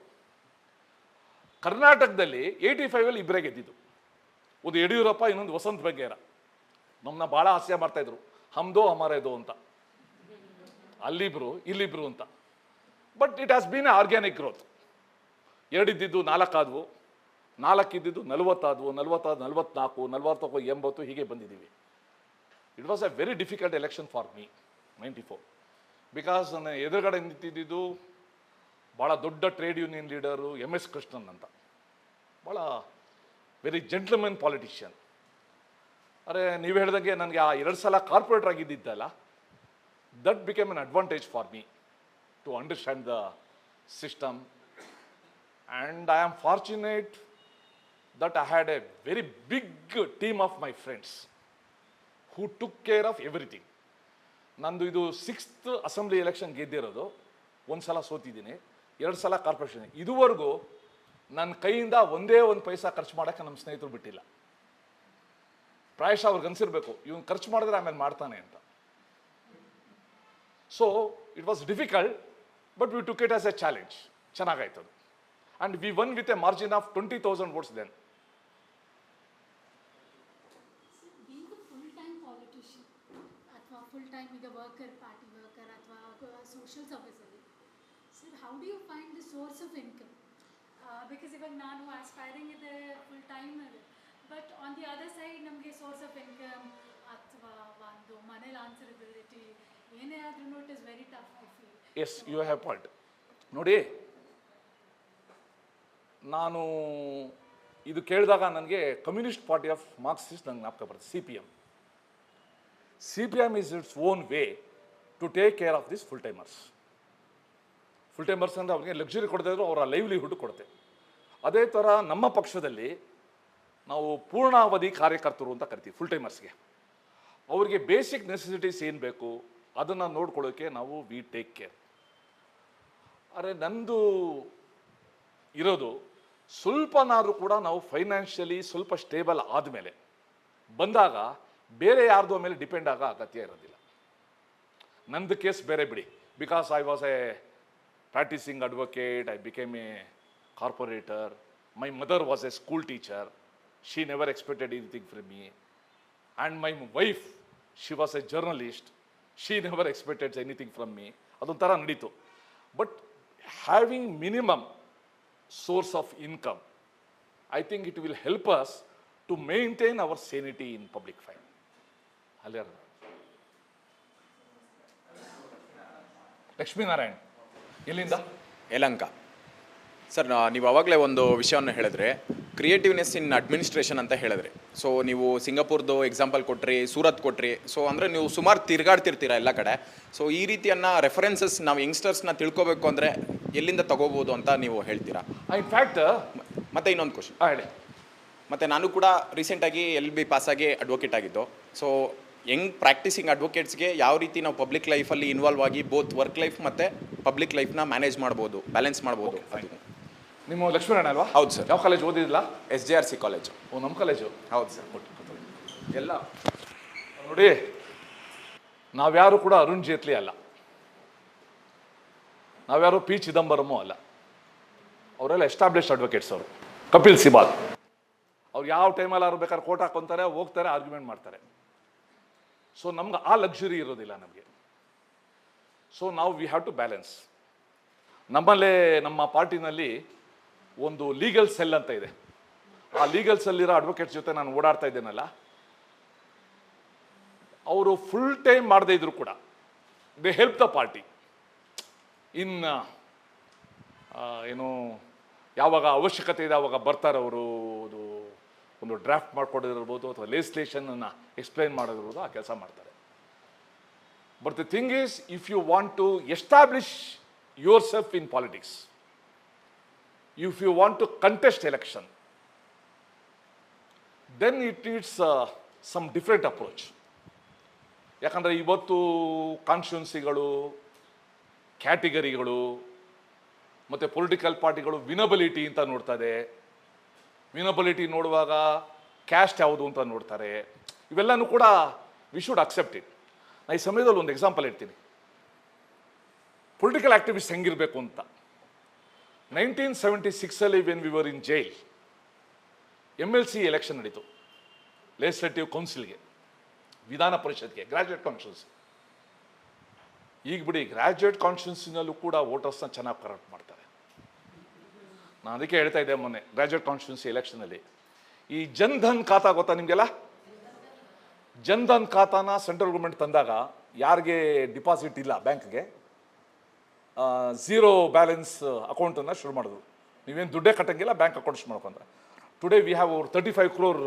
ಕರ್ನಾಟಕದಲ್ಲಿ 85ಅಲ್ಲಿ ಇಬ್ಬರೇ ಗೆದ್ದಿದ್ದು. ಒಂದು ಯಡಿಯೂರಪ್ಪ, ಇನ್ನೊಂದು ವಸಂತ ಬಘೇರ. ನಮ್ಮನ್ನ ಭಾಳ ಹಾಸ್ಯ ಮಾಡ್ತಾಯಿದ್ರು, ಹಮ್ದೋ ಹಮಾರೇದೋ ಅಂತ. ಅಲ್ಲಿಬ್ರು ಇಲ್ಲಿಬ್ರು ಅಂತ. But it has been a organic growth. 2 ಇದ್ದಿದ್ದು 4 ಆದವು, 4 ಇದ್ದಿದ್ದು 40 ಆದವು, 40 44, 40 80 ಹೀಗೆ ಬಂದಿದ್ದೀವಿ. It was A very difficult election for me 94. Because ನನ್ನ ಎದುರುಗಡೆ ನಿಂತಿದ್ದು ಭಾಳ ದೊಡ್ಡ trade union leader MS Krishnan ಅಂತ, ಭಾಳ ವೆರಿ ಜೆಂಟ್ಲ್ಮನ್ ಪಾಲಿಟಿಷಿಯನ್. ಅರೆ ನೀವು ಹೇಳ್ದಂಗೆ ನನಗೆ ಆ 2 ಸಲ ಕಾರ್ಪೊರೇಟರ್ ಆಗಿದ್ದಿದ್ದಲ್ಲ, that became an advantage for me to understand the system. And I am fortunate that I had a very big team of my friends who took care of everything. ನಂದು ಇದು 6th ಅಸೆಂಬ್ಲಿ ಎಲೆಕ್ಷನ್ ಗೆದ್ದಿರೋದು. 1 ಸಲ ಸೋತಿದ್ದೀನಿ, 2 ಸಲ ಕಾರ್ಪೊರೇಷನ್. ಇದುವರೆಗೂ ನನ್ನ ಕೈಯಿಂದ ಒಂದೇ ಒಂದು ಪೈಸಾ ಖರ್ಚು ಮಾಡೋಕ್ಕೆ ನಮ್ಮ ಸ್ನೇಹಿತರು ಬಿಟ್ಟಿಲ್ಲ. ಪ್ರಾಯಶಃ ಅವ್ರಿಗೆ ಅನ್ಸಿರ್ಬೇಕು, ಇವನು ಖರ್ಚು ಮಾಡಿದ್ರೆ ಆಮೇಲೆ ಮಾಡ್ತಾನೆ ಅಂತ. So it was difficult, but we took it as a challenge. ಚೆನ್ನಾಗಾಯ್ತು ಅದು. And we won with a margin of 20,000 votes then. full time ಈಗ ವರ್ಕರ್, ಪಾರ್ಟಿ ವರ್ಕರ್ ಅಥವಾ ಸೋಷಿಯಲ್ ಸರ್ವಿಸಲ್ಲಿ, sir how do you find the source of income? Because ಇವಾಗ ನಾನು ಆಸ್ಪೈರಿಂಗ್ ಇದೆ full time, but on the other side ನಮಗೆ ಸೋರ್ಸ್ ಆಫ್ ಇನ್ಕಮ್ ಅಥವಾ ಒಂದು ಮನೇಲಿ ಆನ್ಸರಬಿಲಿಟಿ ಏನೇ ಆದ್ರೂ it is very tough I feel. Yes, you have point. ನೋಡಿ, ನಾನು ಇದು ಕೇಳಿದಾಗ ನನಗೆ ಕಮ್ಯುನಿಸ್ಟ್ ಪಾರ್ಟಿ ಆಫ್ ಮಾರ್ಕ್ಸಿಸ್ಟ್ ನಂಗೆ ಜ್ಞಾಪಕ ಬರುತ್ತೆ. CPM is its own way to take care of these full-timers. Full-timers ಅಂದರೆ ಅವ್ರಿಗೆ ಲಕ್ಸುರಿ ಕೊಡದೇ ಇದ್ರು ಅವರ ಲೈವ್ಲಿಹುಡ್ ಕೊಡುತ್ತೆ. ಅದೇ ಥರ ನಮ್ಮ ಪಕ್ಷದಲ್ಲಿ ನಾವು ಪೂರ್ಣಾವಧಿ ಕಾರ್ಯಕರ್ತರು ಅಂತ ಕರಿತೀವಿ ಫುಲ್-ಟೈಮರ್ಸ್ಗೆ. ಅವರಿಗೆ ಬೇಸಿಕ್ ನೆಸೆಸಿಟೀಸ್ ಏನು ಬೇಕು ಅದನ್ನು ನೋಡ್ಕೊಳ್ಳೋಕ್ಕೆ ನಾವು ವಿ ಟೇಕ್ ಕೇರ್. ಅರೆ ನಂದು ಇರೋದು ಸ್ವಲ್ಪನಾದರೂ ಕೂಡ ನಾವು ಫೈನಾನ್ಷಿಯಲಿ ಸ್ವಲ್ಪ ಸ್ಟೇಬಲ್ ಆದಮೇಲೆ ಬಂದಾಗ ಬೇರೆ ಯಾರ್ದೋ ಮೇಲೆ ಡಿಪೆಂಡ್ ಆಗೋ ಅಗತ್ಯ ಇರೋದಿಲ್ಲ. ನಂದು ಕೇಸ್ ಬೇರೆ ಬಿಡಿ. Because I was a practising advocate, I became a corporator. My mother was a school teacher. She never expected anything from me. And my wife, she was a journalist. She never expected anything from me. ಅದೊಂಥರ ನಡೀತು. But having minimum source of income, I think it will help us to maintain our sanity in public fine. Alyar Lakshmi Narayan ಎಲ್ಲಿಂದ? ಯಲಹಂಕ. ಸರ್, ನೀವು ಅವಾಗಲೇ ಒಂದು ವಿಷಯವನ್ನು ಹೇಳಿದ್ರೆ ಕ್ರಿಯೇಟಿವ್ನೆಸ್ ಇನ್ ಅಡ್ಮಿನಿಸ್ಟ್ರೇಷನ್ ಅಂತ ಹೇಳಿದ್ರಿ. ಸೊ ನೀವು ಸಿಂಗಾಪುರ್ದು ಎಕ್ಸಾಂಪಲ್ ಕೊಟ್ರಿ, ಸೂರತ್ ಕೊಟ್ರಿ. ಸೊ ಅಂದರೆ ನೀವು ಸುಮಾರು ತಿರ್ಗಾಡ್ತಿರ್ತೀರ ಎಲ್ಲ ಕಡೆ. ಸೊ ಈ ರೀತಿಯನ್ನ ರೆಫರೆನ್ಸಸ್ ನಾವು ಯಂಗ್ಸ್ಟರ್ಸ್ನ ತಿಳ್ಕೊಬೇಕು ಅಂದರೆ ಎಲ್ಲಿಂದ ತಗೋಬೋದು ಅಂತ ನೀವು ಹೇಳ್ತೀರಾ? ಇನ್ಫ್ಯಾಕ್ಟ್ ಮತ್ತು ಇನ್ನೊಂದು ಕ್ವಶನ್ ಹೇಳಿ. ಮತ್ತು ನಾನು ಕೂಡ ರೀಸೆಂಟಾಗಿ LLB ಪಾಸಾಗಿ ಅಡ್ವೊಕೇಟ್ ಆಗಿದ್ದು. ಸೊ ಯಂಗ್ ಪ್ರಾಕ್ಟೀಸಿಂಗ್ ಅಡ್ವೊಕೇಟ್ಸ್ಗೆ ಯಾವ ರೀತಿ ನಾವು ಪಬ್ಲಿಕ್ ಲೈಫಲ್ಲಿ ಇನ್ವಾಲ್ವ್ ಆಗಿ ಬೋತ್ ವರ್ಕ್ ಲೈಫ್ ಮತ್ತು ಪಬ್ಲಿಕ್ ಲೈಫ್ನ ಮ್ಯಾನೇಜ್ ಮಾಡ್ಬೋದು, ಬ್ಯಾಲೆನ್ಸ್ ಮಾಡ್ಬೋದು? ಅದು ನಿಮ್ಮ ಲಕ್ಷ್ಮೀನಾರಾಯಣ ಅಲ್ವಾ? ಹೌದು ಸರ್. ಯಾವ ಕಾಲೇಜ್ ಓದಿದಿಲ್ಲ? SJRC college. ಓ, ನಮ್ಮ ಕಾಲೇಜು. ಹೌದು ಸರ್. ಎಲ್ಲ ನೋಡಿ, ನಾವ್ಯಾರು ಕೂಡ ಅರುಣ್ ಜೇಟ್ಲಿ ಅಲ್ಲ, ನಾವ್ಯಾರು P. ಚಿದಂಬರಮೂ ಅಲ್ಲ. ಅವರೆಲ್ಲ ಎಸ್ಟಾಬ್ಲಿಷ್ಡ್ ಅಡ್ವೊಕೇಟ್ಸ್. ಅವರು ಕಪಿಲ್ ಸಿಬಾಲ್ ಅವ್ರು ಯಾವ ಟೈಮಲ್ಲಿ ಅವ್ರು ಬೇಕಾದ್ರೆ ಕೋಟ್ ಹಾಕೊಂತಾರೆ, ಹೋಗ್ತಾರೆ, ಆರ್ಗ್ಯುಮೆಂಟ್ ಮಾಡ್ತಾರೆ. ಸೊ ನಮ್ಗೆ ಆ ಲಕ್ಸುರಿ ಇರೋದಿಲ್ಲ ನಮಗೆ. ಸೊ ನಾವು ವಿ ಹ್ಯಾವ್ ಟು ಬ್ಯಾಲೆನ್ಸ್. ನಮ್ಮಲ್ಲೇ ನಮ್ಮ ಪಾರ್ಟಿನಲ್ಲಿ ಒಂದು ಲೀಗಲ್ ಸೆಲ್ ಅಂತ ಇದೆ. ಆ ಲೀಗಲ್ ಸೆಲ್ಲಿರೋ ಅಡ್ವೊಕೇಟ್ಸ್ ಜೊತೆ ನಾನು ಓಡಾಡ್ತಾ ಇದ್ದೇನಲ್ಲ, ಅವರು ಫುಲ್ ಟೈಮ್ ಮಾಡದೇ ಇದ್ರು ಕೂಡ they help the party in ಏನು ಯಾವಾಗ ಅವಶ್ಯಕತೆ ಇದೆ ಆವಾಗ ಬರ್ತಾರೆ ಅವರು. ಒಂದು ಡ್ರಾಫ್ಟ್ ಮಾಡ್ಕೊಡೋದಿರ್ಬೋದು ಅಥವಾ ಲೆಜಿಸ್ಲೇಷನನ್ನು ಎಕ್ಸ್ಪ್ಲೈನ್ ಮಾಡೋದಿರ್ಬೋದು, ಆ ಕೆಲಸ ಮಾಡ್ತಾರೆ. But the thing is, if you want to establish yourself in politics, if you want to contest election, then it needs some different approach. ಯಾಕಂದರೆ ಇವತ್ತು ಕಾನ್ಸ್ಟಿಟ್ಯೂನ್ಸಿಗಳು, ಕ್ಯಾಟಗರಿಗಳು ಮತ್ತು ಪೊಲಿಟಿಕಲ್ ಪಾರ್ಟಿಗಳು ವಿನಬಿಲಿಟಿ ಅಂತ ನೋಡ್ತದೆ. ವಿನಬಿಲಿಟಿ ನೋಡುವಾಗ ಕ್ಯಾಸ್ಟ್ ಯಾವುದು ಅಂತ ನೋಡ್ತಾರೆ. ಇವೆಲ್ಲನೂ ಕೂಡ ವಿ ಶುಡ್ ಅಕ್ಸೆಪ್ಟ್ ಇಟ್. ನಾನು ಈ ಸಮಯದಲ್ಲಿ ಒಂದು ಎಕ್ಸಾಂಪಲ್ ಇಡ್ತೀನಿ. ಪೊಲಿಟಿಕಲ್ ಆಕ್ಟಿವಿಸ್ಟ್ ಹೆಂಗಿರಬೇಕು ಅಂತ. 1976 when we were in jail, MLC election ನಡೀತು, ಲೆಜಿಸ್ಲೇಟಿವ್ ಕೌನ್ಸಿಲ್ಗೆ, ವಿಧಾನ ಪರಿಷತ್ಗೆ, ಗ್ರಾಜ್ಯುಯೇಟ್ ಕಾನ್ಸ್ಟಿಟ್ಯೂನ್ಸಿ. ಈಗ ಬಿಡಿ, ಗ್ರಾಜ್ಯುಯೇಟ್ ಕಾನ್ಸ್ಟಿಟ್ಯೂನ್ಸಿನಲ್ಲೂ ಕೂಡ ವೋಟರ್ಸ್ನ ಚೆನ್ನಾಗಿ ಕರೆಕ್ಟ್ ಮಾಡ್ತಾರೆ. ನಾನು ಅದಕ್ಕೆ ಹೇಳ್ತಾ ಇದ್ದೆ ಮೊನ್ನೆ, ಗ್ರಾಜ್ಯುಯೇಟ್ ಕಾನ್ಸ್ಟಿಟ್ಯೂನ್ಸಿ ಎಲೆಕ್ಷನಲ್ಲಿ ಈ ಜನ್ಧನ್ ಖಾತಾ ಗೊತ್ತಾ ನಿಮಗೆಲ್ಲ? ಜನ್ಧನ್ ಖಾತಾನ ಸೆಂಟ್ರಲ್ ಗೌರ್ಮೆಂಟ್ ತಂದಾಗ ಯಾರಿಗೆ ಡಿಪಾಸಿಟ್ ಇಲ್ಲ ಬ್ಯಾಂಕ್ಗೆ, 0 ಬ್ಯಾಲೆನ್ಸ್ ಅಕೌಂಟನ್ನು ಶುರು ಮಾಡಿದ್ರು. ನೀವೇನು ದುಡ್ಡೇ ಕಟ್ಟಂಗಿಲ್ಲ, ಬ್ಯಾಂಕ್ ಅಕೌಂಟ್ಸ್ ಮಾಡ್ಕೊಂಡ್ರೆ. Today we have over 35 crore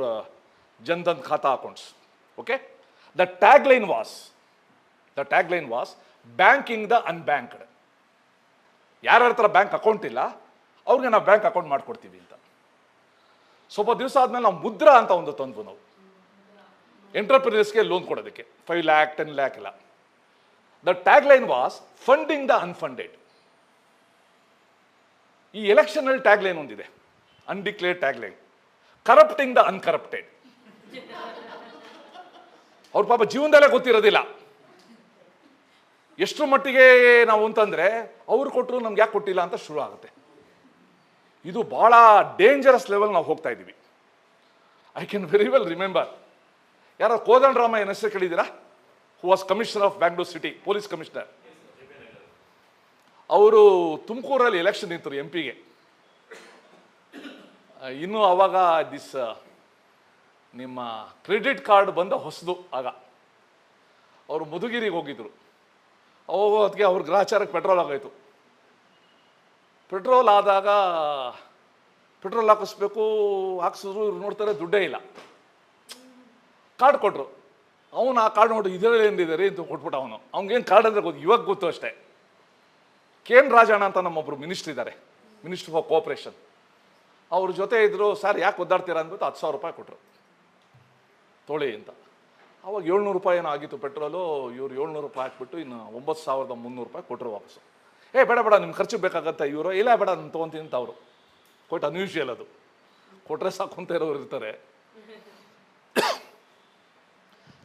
Jan Dhan ಖಾತಾ accounts. Okay, the tagline was banking the unbanked. ಯಾರ ಹತ್ರ ಬ್ಯಾಂಕ್ ಅಕೌಂಟ್ ಇಲ್ಲ ಅವ್ರಿಗೆ ನಾವು ಬ್ಯಾಂಕ್ ಅಕೌಂಟ್ ಮಾಡ್ಕೊಡ್ತೀವಿ ಅಂತ. ಸ್ವಲ್ಪ ದಿವಸ ಆದಮೇಲೆ ನಾವು ಮುದ್ರಾ ಅಂತ ಒಂದು ತಂದ್ವು ನಾವು, ಎಂಟರ್ಪ್ರಿನರ್ಸ್ಗೆ ಲೋನ್ ಕೊಡೋದಕ್ಕೆ 5 lakh 10 lakh ಎಲ್ಲ. The tagline was funding the unfunded. ಈ ಎಲೆಕ್ಷನಲ್ಲಿ ಟ್ಯಾಗ್ಲೈನ್ ಒಂದಿದೆ, undeclared tagline, corrupting the uncorrupted. ಅವ್ರ ಪಾಪ ಜೀವನದಲ್ಲೇ ಗೊತ್ತಿರೋದಿಲ್ಲ ಎಷ್ಟು ಮಟ್ಟಿಗೆ ನಾವು ಅಂತಂದ್ರೆ ಅವ್ರು ಕೊಟ್ಟರು ನಮ್ಗೆ ಯಾಕೆ ಕೊಟ್ಟಿಲ್ಲ ಅಂತ ಶುರು ಆಗುತ್ತೆ. ಇದು ಬಹಳ ಡೇಂಜರಸ್ ಲೆವೆಲ್ ನಾವು ಹೋಗ್ತಾ ಇದ್ದೀವಿ. I can very well remember, ಯಾರೋ ಕೋದಂಡರಾಮ ಏನು ಹೆಸರು ಕೇಳಿದ್ದೀರಾ? Who was commissioner of Bangalore city, police commissioner. ಅವರು ತುಮಕೂರಲ್ಲಿ ಎಲೆಕ್ಷನ್ ನಿಂತರು MP ಗೆ. ಇನ್ನು ಅವಾಗ ನಿಮ್ಮ ಕ್ರೆಡಿಟ್ ಕಾರ್ಡ್ ಬಂದ ಹೊಸದು. ಆಗ ಅವರು ಮಧುಗಿರಿಗೆ ಹೋಗಿದ್ರು. ಅವಾಗ ಅದಕ್ಕೆ ಅವ್ರ ಗ್ರಾಚಾರಕ್ಕೆ ಪೆಟ್ರೋಲ್ ಆಗೋಯ್ತು. ಪೆಟ್ರೋಲ್ ಆದಾಗ ಪೆಟ್ರೋಲ್ ಹಾಕಿಸ್ಬೇಕು, ಹಾಕ್ಸಿದ್ರು, ಇವ್ರು ನೋಡ್ತಾರೆ ದುಡ್ಡೇ ಇಲ್ಲ. ಕಾರ್ಡ್ ಕೊಟ್ಟರು. ಅವನು ಆ ಕಾರ್ಡ್ ನೋಡಿ ಇದರಲ್ಲಿ ಏನಿದೆ ಅಂತ ಕೊಟ್ಬಿಟ್ಟು ಅವ್ನಿಗೇನು ಕಾರ್ಡ್ ಅಂದರೆ ಇವಾಗ ಗೊತ್ತು ಅಷ್ಟೇ. KN ರಾಜಣ್ಣ ಅಂತ ನಮ್ಮೊಬ್ಬರು ಮಿನಿಸ್ಟ್ರ್ ಇದ್ದಾರೆ, ಮಿನಿಸ್ಟ್ರ್ ಫಾರ್ ಕೋಆಪರೇಷನ್. ಅವ್ರ ಜೊತೆ ಇದ್ರು. ಸರ್ ಯಾಕೆ ಒದ್ದಾಡ್ತೀರಾ ಅಂದ್ಬಿಟ್ಟು 10,000 ರೂಪಾಯಿ ಕೊಟ್ಟರು ತೊಳಿ ಅಂತ. ಅವಾಗ 700 ರೂಪಾಯಿ ಏನೋ ಆಗಿತ್ತು ಪೆಟ್ರೋಲು. ಇವ್ರು 700 ರೂಪಾಯಿ ಹಾಕ್ಬಿಟ್ಟು ಇನ್ನು 9,300 ರೂಪಾಯಿ ಕೊಟ್ಟರು ವಾಪಸ್ಸು. ಬೇಡ ನಿಮ್ಮ ಖರ್ಚು ಬೇಕಾಗತ್ತೆ. ಇವರು ಇಲ್ಲ ಬೇಡ ನಾನು ತೊಗೊತೀನಿ ಅಂತ ಅವರು ಕೊಟ್ಟು. ಅನ್ಯೂಶುವಲ್ ಅದು, ಕೊಟ್ಟರೆ ಸಾಕು ಅಂತ ಇರೋರು ಇರ್ತಾರೆ.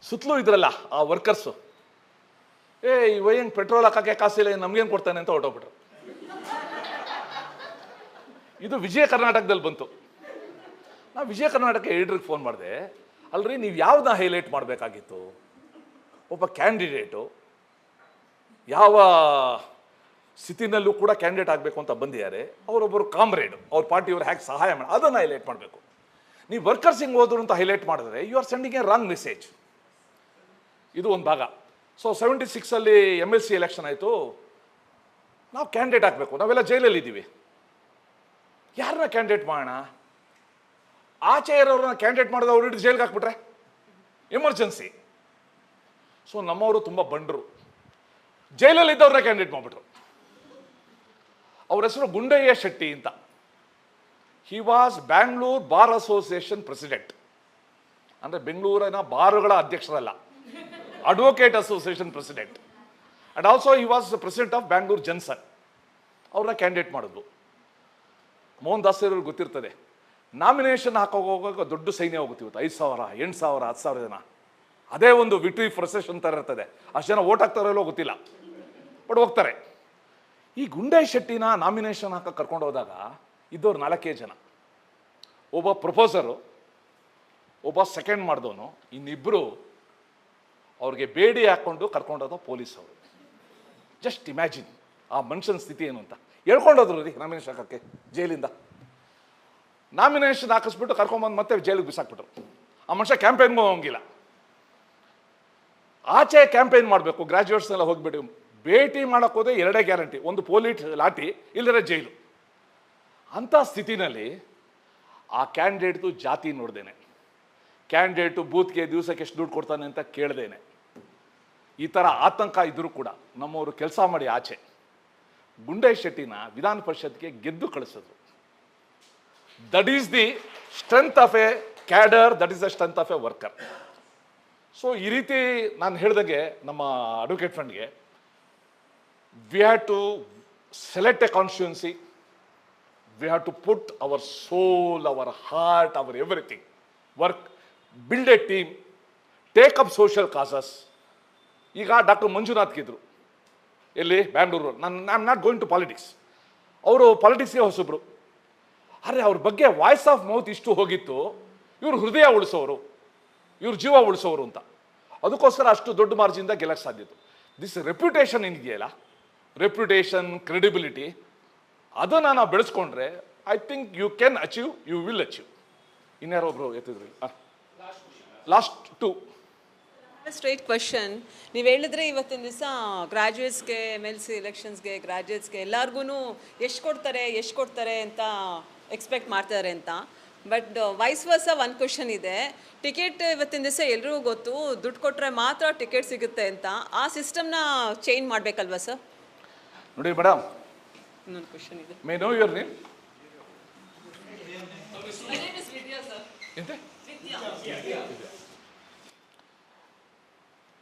ಸುತ್ತಲೂ ಇದ್ರಲ್ಲ ಆ ವರ್ಕರ್ಸು, ಇವ ಹೆಂಗೆ ಪೆಟ್ರೋಲ್ ಹಾಕಕ್ಕೆ ಕಾಸಿಲ್ಲ, ನಮ್ಗೇನು ಕೊಡ್ತಾನೆ ಅಂತ ಹೊರಟೋಗ್ಬಿಟ್ರು. ಇದು ವಿಜಯ ಕರ್ನಾಟಕದಲ್ಲಿ ಬಂತು. ನಾ ವಿಜಯ ಕರ್ನಾಟಕ ಎಡಿಟರ್ಗೆ ಫೋನ್ ಮಾಡಿದೆ, ಅಲ್ರಿ ನೀವು ಯಾವ್ದನ್ನ ಹೈಲೈಟ್ ಮಾಡಬೇಕಾಗಿತ್ತು? ಒಬ್ಬ ಕ್ಯಾಂಡಿಡೇಟು ಯಾವ ಸ್ಥಿತಿನಲ್ಲೂ ಕೂಡ ಕ್ಯಾಂಡಿಡೇಟ್ ಆಗಬೇಕು ಅಂತ ಬಂದಿದ್ದಾರೆ, ಅವರೊಬ್ಬರು ಕಾಮ್ರೇಡ್, ಅವ್ರ ಪಾರ್ಟಿಯವ್ರು ಹೇಗೆ ಸಹಾಯ ಮಾಡಿ ಅದನ್ನು ಹೈಲೈಟ್ ಮಾಡಬೇಕು. ನೀವು ವರ್ಕರ್ಸಿಂಗ್ ಹೋದ್ರು ಅಂತ ಹೈಲೈಟ್ ಮಾಡಿದ್ರೆ you are sending a wrong message. ಇದು ಒಂದು ಭಾಗ. ಸೊ 76 MLC ಎಲೆಕ್ಷನ್ ಆಯಿತು. ನಾವು ಕ್ಯಾಂಡಿಡೇಟ್ ಹಾಕಬೇಕು, ನಾವೆಲ್ಲ ಜೈಲಲ್ಲಿ ಇದ್ದೀವಿ. ಯಾರನ್ನ ಕ್ಯಾಂಡಿಡೇಟ್ ಮಾಡೋಣ? ಆಚೆ ಇರೋರನ್ನ ಕ್ಯಾಂಡಿಡೇಟ್ ಮಾಡಿದ ಅವ್ರು ಹಿಡಿದು ಜೈಲ್ಗೆ ಹಾಕ್ಬಿಟ್ರೆ ಎಮರ್ಜೆನ್ಸಿ. ಸೊ ನಮ್ಮವರು ತುಂಬ ಬಂಡರು, ಜೈಲಲ್ಲಿ ಇದ್ದವ್ರನ್ನ ಕ್ಯಾಂಡಿಡೇಟ್ ಮಾಡಿಬಿಟ್ರು. ಅವ್ರ ಹೆಸರು ಗುಂಡಯ್ಯ ಶೆಟ್ಟಿ ಅಂತ. He was Bangalore bar association president, ಅಂದರೆ ಬೆಂಗಳೂರಿನ ಬಾರುಗಳ ಅಧ್ಯಕ್ಷರಲ್ಲ, advocate association president. And also he was president of Bangalore ಜನ್ಸನ್. ಅವ್ರನ್ನ ಕ್ಯಾಂಡಿಡೇಟ್ ಮಾಡಿದ್ರು. ಮೋಹನ್ ದಾಸ್ ಅವ್ರಿಗೆ ಗೊತ್ತಿರ್ತದೆ, ನಾಮಿನೇಷನ್ ಹಾಕೋವಾಗ ದೊಡ್ಡ ಸೈನ್ಯ ಹೋಗುತ್ತೆ ಇವತ್ತು, 5,000, 8,000, 10,000 ಜನ. ಅದೇ ಒಂದು ವಿಕ್ಟ್ರಿ ಪ್ರೊಸೆಷನ್ ಥರ ಇರ್ತದೆ. ಅಷ್ಟು ಜನ ಓಟ್ ಹಾಕ್ತಾರೋ ಇಲ್ಲೋ ಗೊತ್ತಿಲ್ಲ, ಬಟ್ ಹೋಗ್ತಾರೆ. ಈ ಗುಂಡಯ್ಯ ಶೆಟ್ಟಿನ ನಾಮಿನೇಷನ್ ಹಾಕಕ್ಕೆ ಕರ್ಕೊಂಡು ಹೋದಾಗ ಇದ್ದವ್ರು 4 ಜನ. ಒಬ್ಬ ಪ್ರೊಪೋಸರು, ಒಬ್ಬ ಸೆಕೆಂಡ್ ಮಾಡಿದವನು, ಇನ್ನಿಬ್ಬರು ಅವ್ರಿಗೆ ಬೇಡಿ ಹಾಕ್ಕೊಂಡು ಕರ್ಕೊಂಡೋದ ಪೊಲೀಸ್ ಅವರು. ಜಸ್ಟ್ ಇಮ್ಯಾಜಿನ್ ಆ ಮನುಷ್ಯನ ಸ್ಥಿತಿ ಏನು ಅಂತ. ಹೇಳ್ಕೊಂಡೋದ್ರು ರೀ ನಾಮಿನೇಷನ್ ಹಾಕಕ್ಕೆ ಜೈಲಿಂದ. ನಾಮಿನೇಷನ್ ಹಾಕಿಸ್ಬಿಟ್ಟು ಕರ್ಕೊಂಬಂದು ಮತ್ತೆ ಜೈಲಿಗೆ ಬಿಸಾಕ್ಬಿಟ್ರು. ಆ ಮನುಷ್ಯ ಕ್ಯಾಂಪೇನ್ಗೂ ಹೋಗಿಲ್ಲ. ಆಚೆ ಕ್ಯಾಂಪೇನ್ ಮಾಡಬೇಕು, ಗ್ರಾಜ್ಯುಯೇಟ್ಸ್ನೆಲ್ಲ ಹೋಗ್ಬಿಟ್ಟು ಭೇಟಿ ಮಾಡೋಕೆ ಹೋದೆ 2 ಗ್ಯಾರಂಟಿ, ಒಂದು ಪೊಲೀಸ್ ಲಾಠಿ, ಇಲ್ಲದ್ರೆ ಜೈಲು. ಅಂಥ ಸ್ಥಿತಿನಲ್ಲಿ ಆ ಕ್ಯಾಂಡಿಡೇಟ್ದು ಜಾತಿ ನೋಡ್ದೇನೆ, ಕ್ಯಾಂಡಿಡೇಟು ಬೂತ್ಗೆ ದಿವಸಕ್ಕೆ ಎಷ್ಟು ದುಡ್ಡು ಕೊಡ್ತಾನೆ ಅಂತ ಕೇಳ್ದೇನೆ, ಈ ಥರ ಆತಂಕ ಇದ್ರೂ ಕೂಡ ನಮ್ಮವರು ಕೆಲಸ ಮಾಡಿ ಆಚೆ ಗುಂಡಯ್ಯ ಶೆಟ್ಟಿನ ವಿಧಾನ ಪರಿಷತ್ಗೆ ಗೆದ್ದು ಕಳಿಸಿದ್ರು. That is the strength of a cadre, that is the strength of a worker. So ಈ ರೀತಿ ನಾನು ಹೇಳ್ದಂಗೆ ನಮ್ಮ ಅಡ್ವೊಕೇಟ್ ಫ್ರೆಂಡ್ಗೆ we have to select a constituency, we have to put our soul, our heart, our everything, work, build a team, take up social causes. ಈಗ ಡಾಕ್ಟರ್ ಮಂಜುನಾಥ್ಗಿದ್ರು ಎಲ್ಲಿ Bangalore. I am not going to politics. ಅವರು ಪಾಲಿಟಿಕ್ಸ್ಗೆ ಹೊಸಬ್ರು. ಅರೆ ಅವ್ರ ಬಗ್ಗೆ ವಾಯ್ಸ್ ಆಫ್ ಮೌತ್ ಇಷ್ಟು ಹೋಗಿತ್ತು, ಇವ್ರು ಹೃದಯ ಉಳಿಸೋರು, ಇವ್ರ ಜೀವ ಉಳಿಸೋರು ಅಂತ. ಅದಕ್ಕೋಸ್ಕರ ಅಷ್ಟು ದೊಡ್ಡ ಮಾರ್ಜಿನಿಂದ ಗೆಲ್ಲಕ್ಕೆ ಸಾಧ್ಯತೆ. ದಿಸ್ ರೆಪ್ಯುಟೇಷನ್ ಏನಿದೆಯಲ್ಲ, ರೆಪ್ಯುಟೇಷನ್, ಕ್ರೆಡಿಬಿಲಿಟಿ, ಅದನ್ನು ನಾವು ಬೆಳೆಸ್ಕೊಂಡ್ರೆ I think you can achieve, you will achieve. ಇನ್ಯಾರೊಬ್ರು ಎತ್ತಿದ್ರಿ, ಲಾಸ್ಟ್ 2 ಸ್ಟ್ರೈಟ್ ಕ್ವಶನ್. ನೀವು ಹೇಳಿದ್ರೆ ಇವತ್ತಿನ ದಿವಸ ಗ್ರಾಜ್ಯುಯೇಟ್ಸ್ಗೆ, MLC ಎಲೆಕ್ಷನ್ಸ್ಗೆ, ಗ್ರಾಜ್ಯುಯೇಟ್ಸ್ಗೆ ಎಲ್ಲರಿಗೂ ಎಷ್ಟು ಕೊಡ್ತಾರೆ ಅಂತ ಎಕ್ಸ್ಪೆಕ್ಟ್ ಮಾಡ್ತಾರೆ ಅಂತ. ಬಟ್ ವೈಸ್ ವರ್ಸ ಒಂದು ಕ್ವಶನ್ ಇದೆ. ಟಿಕೆಟ್ ಇವತ್ತಿನ ದಿವಸ ಎಲ್ರಿಗೂ ಗೊತ್ತು, ದುಡ್ಡು ಕೊಟ್ಟರೆ ಮಾತ್ರ ಟಿಕೆಟ್ ಸಿಗುತ್ತೆ ಅಂತ. ಆ ಸಿಸ್ಟಮ್ನ ಚೇಂಜ್ ಮಾಡಬೇಕಲ್ವಾ ಸರ್? ನೋಡಿ ಮೇಡಮ್, ಇನ್ನೊಂದು ಕ್ವಶನ್ ಇದೆ. May know your name?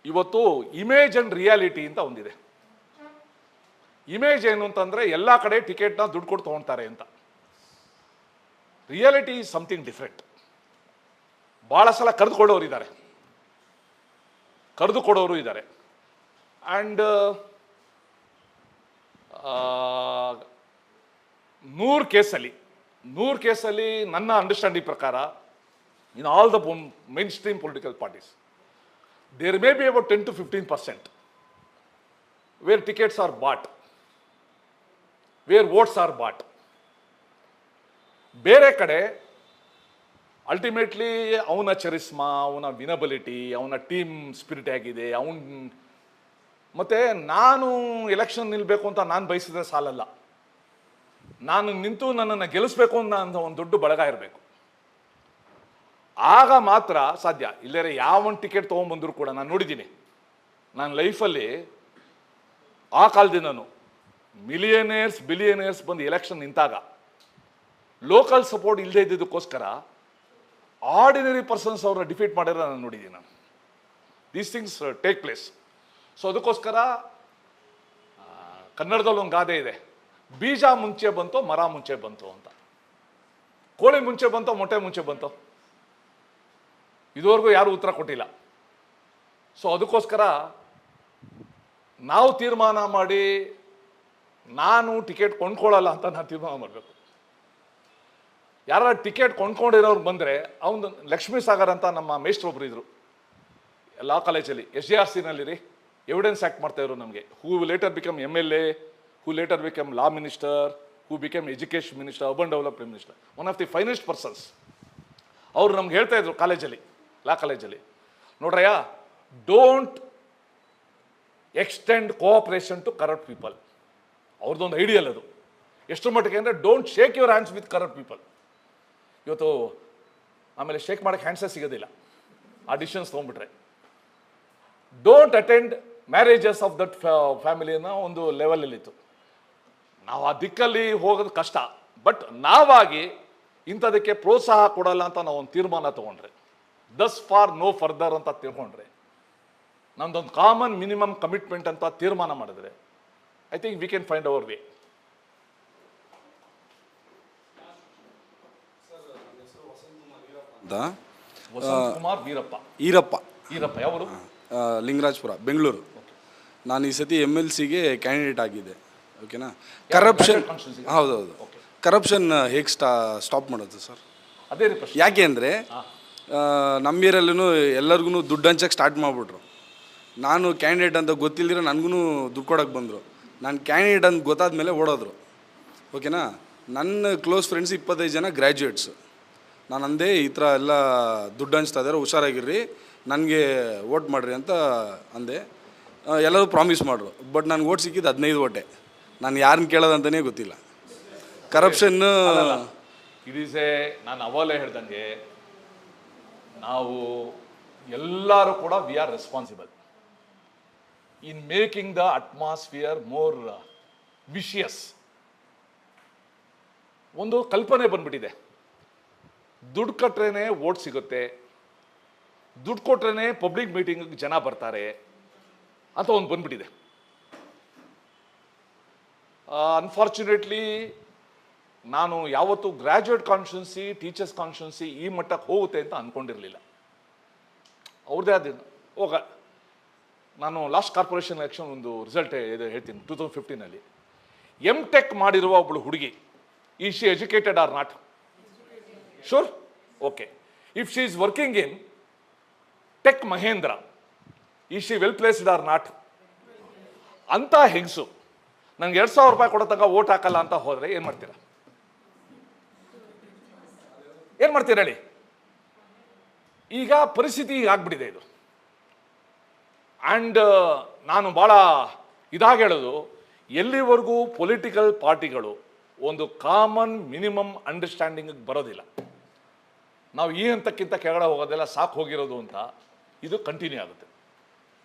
ಇವತ್ತು ಇಮೇಜ್ ಅಂಡ್ ರಿಯಾಲಿಟಿ ಅಂತ ಒಂದಿದೆ. ಇಮೇಜ್ ಏನು ಅಂತಂದ್ರೆ ಎಲ್ಲ ಕಡೆ ಟಿಕೆಟ್ನ ದುಡ್ಡು ಕೊಟ್ಟು ತಗೊಳ್ತಾರೆ ಅಂತ. Reality is something different. ಭಾಳ ಸಲ ಕರೆದುಕೊಳ್ಳೋರು ಇದ್ದಾರೆ, ಕರೆದುಕೊಡೋರು ಇದ್ದಾರೆ. ಆ್ಯಂಡ್ 100 ಕೇಸಲ್ಲಿ ನನ್ನ ಅಂಡರ್ಸ್ಟ್ಯಾಂಡಿಂಗ್ ಪ್ರಕಾರ in all the main stream political parties there may be about 10 to 15% where tickets are bought, where votes are bought. ಬೇರೆ ಕಡೆ ಅಲ್ಟಿಮೇಟ್ಲಿ ಅವನ ಚರಿಸ್ಮಾ, ಅವನ ವಿನಬಿಲಿಟಿ, ಅವನ ಟೀಮ್ ಸ್ಪಿರಿಟ್ ಆಗಿದೆ, ಮತ್ತೆ ನಾನು ಎಲೆಕ್ಷನ್ ನಿಲ್ಲಬೇಕು ಅಂತ ನಾನು ಬಯಸಿದ್ರೆ ಸಾಲಲ್ಲ, ನಾನು ನಿಂತು ನನ್ನನ್ನು ಗೆಲ್ಲಿಸ್ಬೇಕು ಅಂತ ಒಂದು ದೊಡ್ಡ ಬಳಗ ಇರಬೇಕು. ಆಗ ಮಾತ್ರ ಸಾಧ್ಯ. ಇಲ್ಲರೆ ಯಾವೊಂದು ಟಿಕೆಟ್ ತೊಗೊಂಬಂದ್ರು ಕೂಡ ನಾನು ನೋಡಿದ್ದೀನಿ. ನಾನು ಲೈಫಲ್ಲಿ ಆ ಕಾಲದಿಂದನೂ ಮಿಲಿಯನೇರ್ಸ್, ಬಿಲಿಯನೇರ್ಸ್ ಬಂದು ಎಲೆಕ್ಷನ್ ನಿಂತಾಗ ಲೋಕಲ್ ಸಪೋರ್ಟ್ ಇಲ್ಲದೆ ಇದ್ದಿದ್ದಕ್ಕೋಸ್ಕರ ಆರ್ಡಿನರಿ ಪರ್ಸನ್ಸ್ ಅವ್ರನ್ನ ಡಿಫೀಟ್ ಮಾಡಿರೋ ನಾನು ನೋಡಿದ್ದೀನಿ. ನಾನು these things take place. So ಅದಕ್ಕೋಸ್ಕರ ಕನ್ನಡದಲ್ಲಿ ಒಂದು ಗಾದೆ ಇದೆ, ಬೀಜ ಮುಂಚೆ ಬಂತೋ ಮರ ಮುಂಚೆ ಬಂತು ಅಂತ. ಕೋಳಿ ಮುಂಚೆ ಬಂತೋ ಮೊಟ್ಟೆ ಮುಂಚೆ ಬಂತೋ ಇದುವರೆಗೂ ಯಾರೂ ಉತ್ತರ ಕೊಟ್ಟಿಲ್ಲ. ಸೊ ಅದಕ್ಕೋಸ್ಕರ ನಾವು ತೀರ್ಮಾನ ಮಾಡಿ ನಾನು ಟಿಕೆಟ್ ಕೊಂಡ್ಕೊಳ್ಳಲ್ಲ ಅಂತ ನಾನು ತೀರ್ಮಾನ ಮಾಡಬೇಕು. ಯಾರು ಟಿಕೆಟ್ ಕೊಂಡ್ಕೊಂಡಿರೋರು ಬಂದರೆ, ಅವನು ಲಕ್ಷ್ಮೀ ಸಾಗರ್ ಅಂತ ನಮ್ಮ ಮೇಸ್ಟ್ರು ಒಬ್ರು ಇದ್ರು ಲಾ ಕಾಲೇಜಲ್ಲಿ, SJRC-ನಲ್ಲಿ ರೀ, ಎವಿಡೆನ್ಸ್ ಆ್ಯಕ್ಟ್ ಮಾಡ್ತಾಯಿದ್ರು ನಮಗೆ. Who later become MLA, who later become law minister, who become education minister, urban development minister, one of the finest persons. ಅವರು ನಮ್ಗೆ ಹೇಳ್ತಾ ಇದ್ರು ಕಾಲೇಜಲ್ಲಿ, ಲಾ ಕಾಲೇಜಲ್ಲಿ, ನೋಡ್ರಯ್ಯ, don't extend cooperation to corrupt people. ಅವ್ರದ್ದೊಂದು ಐಡಿಯಲ್ ಅದು. ಎಷ್ಟು ಮಟ್ಟಿಗೆ ಅಂದರೆ, don't shake your hands with corrupt people. ಇವತ್ತು ಆಮೇಲೆ ಶೇಕ್ ಮಾಡೋಕ್ಕೆ ಹ್ಯಾಂಡ್ಸೇ ಸಿಗೋದಿಲ್ಲ ಆ ಡಿಸಿಷನ್ಸ್ ತೊಗೊಂಡ್ಬಿಟ್ರೆ. Don't attend marriages of that ಫ್ಯಾಮಿಲಿನ ಒಂದು ಲೆವೆಲಲ್ಲಿತ್ತು. ನಾವು ಆ ದಿಕ್ಕಲ್ಲಿ ಹೋಗೋದು ಕಷ್ಟ, ಬಟ್ ನಾವಾಗಿ ಇಂಥದಕ್ಕೆ ಪ್ರೋತ್ಸಾಹ ಕೊಡಲ್ಲ ಅಂತ ನಾವು ಒಂದು ತೀರ್ಮಾನ ತೊಗೊಂಡ್ರೆ, ದಸ್ ಫಾರ್ ನೋ ಫರ್ದರ್ ಅಂತ ತಿಳ್ಕೊಂಡ್ರೆ, ನಮ್ದೊಂದು ಕಾಮನ್ ಮಿನಿಮಮ್ ಕಮಿಟ್ಮೆಂಟ್ ಅಂತ ತೀರ್ಮಾನ ಮಾಡಿದ್ರೆ, I think we can find our way. Vasant Kumar Eerappa Eerappa ಯಾವರು? ಲಿಂಗರಾಜಪುರ, ಬೆಂಗಳೂರು. ನಾನು ಈ ಸತಿ MLCಗೆ ಕ್ಯಾಂಡಿಡೇಟ್ ಆಗಿದ್ದೆ. ಓಕೆನಾ. ಕರಪ್ಷನ್, ಹೌದೌದು, ಕರಪ್ಷನ್ ಹೇಗೆ ಸ್ಟಾಪ್ ಮಾಡೋದು ಸರ್? ಅದೇ ರೀ ಪ್ರಶ್ನೆ. ಯಾಕೆ ಅಂದರೆ ನಮ್ಮ ಏರಿಯಲ್ಲೂ ಎಲ್ಲರಿಗೂ ದುಡ್ಡು ಹಂಚಕ್ಕೆ ಸ್ಟಾರ್ಟ್ ಮಾಡಿಬಿಟ್ರು. ನಾನು ಕ್ಯಾಂಡಿಡೇಟ್ ಅಂತ ಗೊತ್ತಿಲ್ಲದಿರೋ ನನಗೂ ದುಡ್ಡು ಕೊಡೋಕ್ಕೆ ಬಂದರು. ನಾನು ಕ್ಯಾಂಡಿಡೇಟ್ ಅಂತ ಗೊತ್ತಾದ ಮೇಲೆ ಓಡೋದ್ರು. ಓಕೆನಾ. ನನ್ನ ಕ್ಲೋಸ್ ಫ್ರೆಂಡ್ಸ್ 25 ಜನ ಗ್ರ್ಯಾಜುಯೇಟ್ಸು. ನಾನು ಅಂದೆ ಈ ಥರ ಎಲ್ಲ ದುಡ್ಡು ಹಂಚ್ತಾ ಇದ್ದಾರೆ, ಹುಷಾರಾಗಿರ್ರಿ, ನನಗೆ ವೋಟ್ ಮಾಡಿರಿ ಅಂತ ಅಂದೆ. ಎಲ್ಲರೂ ಪ್ರಾಮಿಸ್ ಮಾಡ್ರು. ಬಟ್ ನನಗೆ ವೋಟ್ ಸಿಕ್ಕಿದ್ದು 15 ಓಟೆ. ನಾನು ಯಾರನ್ನ ಕೇಳೋದಂತಲೇ ಗೊತ್ತಿಲ್ಲ. ಕರಪ್ಷನ್ನು ಇಟ್ ಈಸ್ ನಾನು ಅವಾಗಲೇ ಹೇಳ್ದಂಗೆ, ನಾವು ಎಲ್ಲರೂ ಕೂಡ we are responsible in making the atmosphere more vicious. ಒಂದು ಕಲ್ಪನೆ ಬಂದ್ಬಿಟ್ಟಿದೆ, ದುಡ್ಡು ಕೊಟ್ರೇನೆ ವೋಟ್ ಸಿಗುತ್ತೆ, ದುಡ್ಡು ಕೊಟ್ರೇನೆ ಪಬ್ಲಿಕ್ ಮೀಟಿಂಗ್ ಜನ ಬರ್ತಾರೆ ಅಂತ ಒಂದು ಬಂದ್ಬಿಟ್ಟಿದೆ. ಅನ್ಫಾರ್ಚುನೇಟ್ಲಿ ನಾನು ಯಾವತ್ತೂ ಗ್ರ್ಯಾಜುಯೇಟ್ ಕಾನ್ಸ್ಟಿಟ್ಯೂನ್ಸಿ, ಟೀಚರ್ಸ್ ಕಾನ್ಸ್ಟಿಟ್ಯೂನ್ಸಿ ಈ ಮಟ್ಟಕ್ಕೆ ಹೋಗುತ್ತೆ ಅಂತ ಅಂದ್ಕೊಂಡಿರಲಿಲ್ಲ. ಅವ್ರದ್ದೇ ಆದ ನಾನು ಲಾಸ್ಟ್ ಕಾರ್ಪೊರೇಷನ್ ಎಲೆಕ್ಷನ್ ಒಂದು ರಿಸಲ್ಟ್ ಹೇಳ್ತೀನಿ. 2015 M.Tech ಮಾಡಿರುವ ಒಬ್ಬಳು ಹುಡುಗಿ, is she educated or not? Sure? Okay. If she is working in Tech Mahindra, is she well placed or not? ಅಂತ ಹೆಂಗಸು ನಂಗೆ 2,000 ರೂಪಾಯಿ ಕೊಡೋ ತನಕ ವೋಟ್ ಹಾಕಲ್ಲ ಅಂತ ಹೋದರೆ ಏನು ಮಾಡ್ತೀರಾ? ಏನು ಮಾಡ್ತೀರ ಹೇಳಿ? ಈಗ ಪರಿಸ್ಥಿತಿ ಈಗ ಆಗ್ಬಿಟ್ಟಿದೆ ಇದು. ಆ್ಯಂಡ್ ನಾನು ಭಾಳ ಇದಾಗಿ ಹೇಳೋದು, ಎಲ್ಲಿವರೆಗೂ ಪೊಲಿಟಿಕಲ್ ಪಾರ್ಟಿಗಳು ಒಂದು ಕಾಮನ್ ಮಿನಿಮಮ್ ಅಂಡರ್ಸ್ಟ್ಯಾಂಡಿಂಗ್ ಬರೋದಿಲ್ಲ, ನಾವು ಈ ಹಂತಕ್ಕಿಂತ ಕೆಳಗಡೆ ಹೋಗೋದೆಲ್ಲ ಸಾಕು ಹೋಗಿರೋದು ಅಂತ ಇದು ಕಂಟಿನ್ಯೂ ಆಗುತ್ತೆ.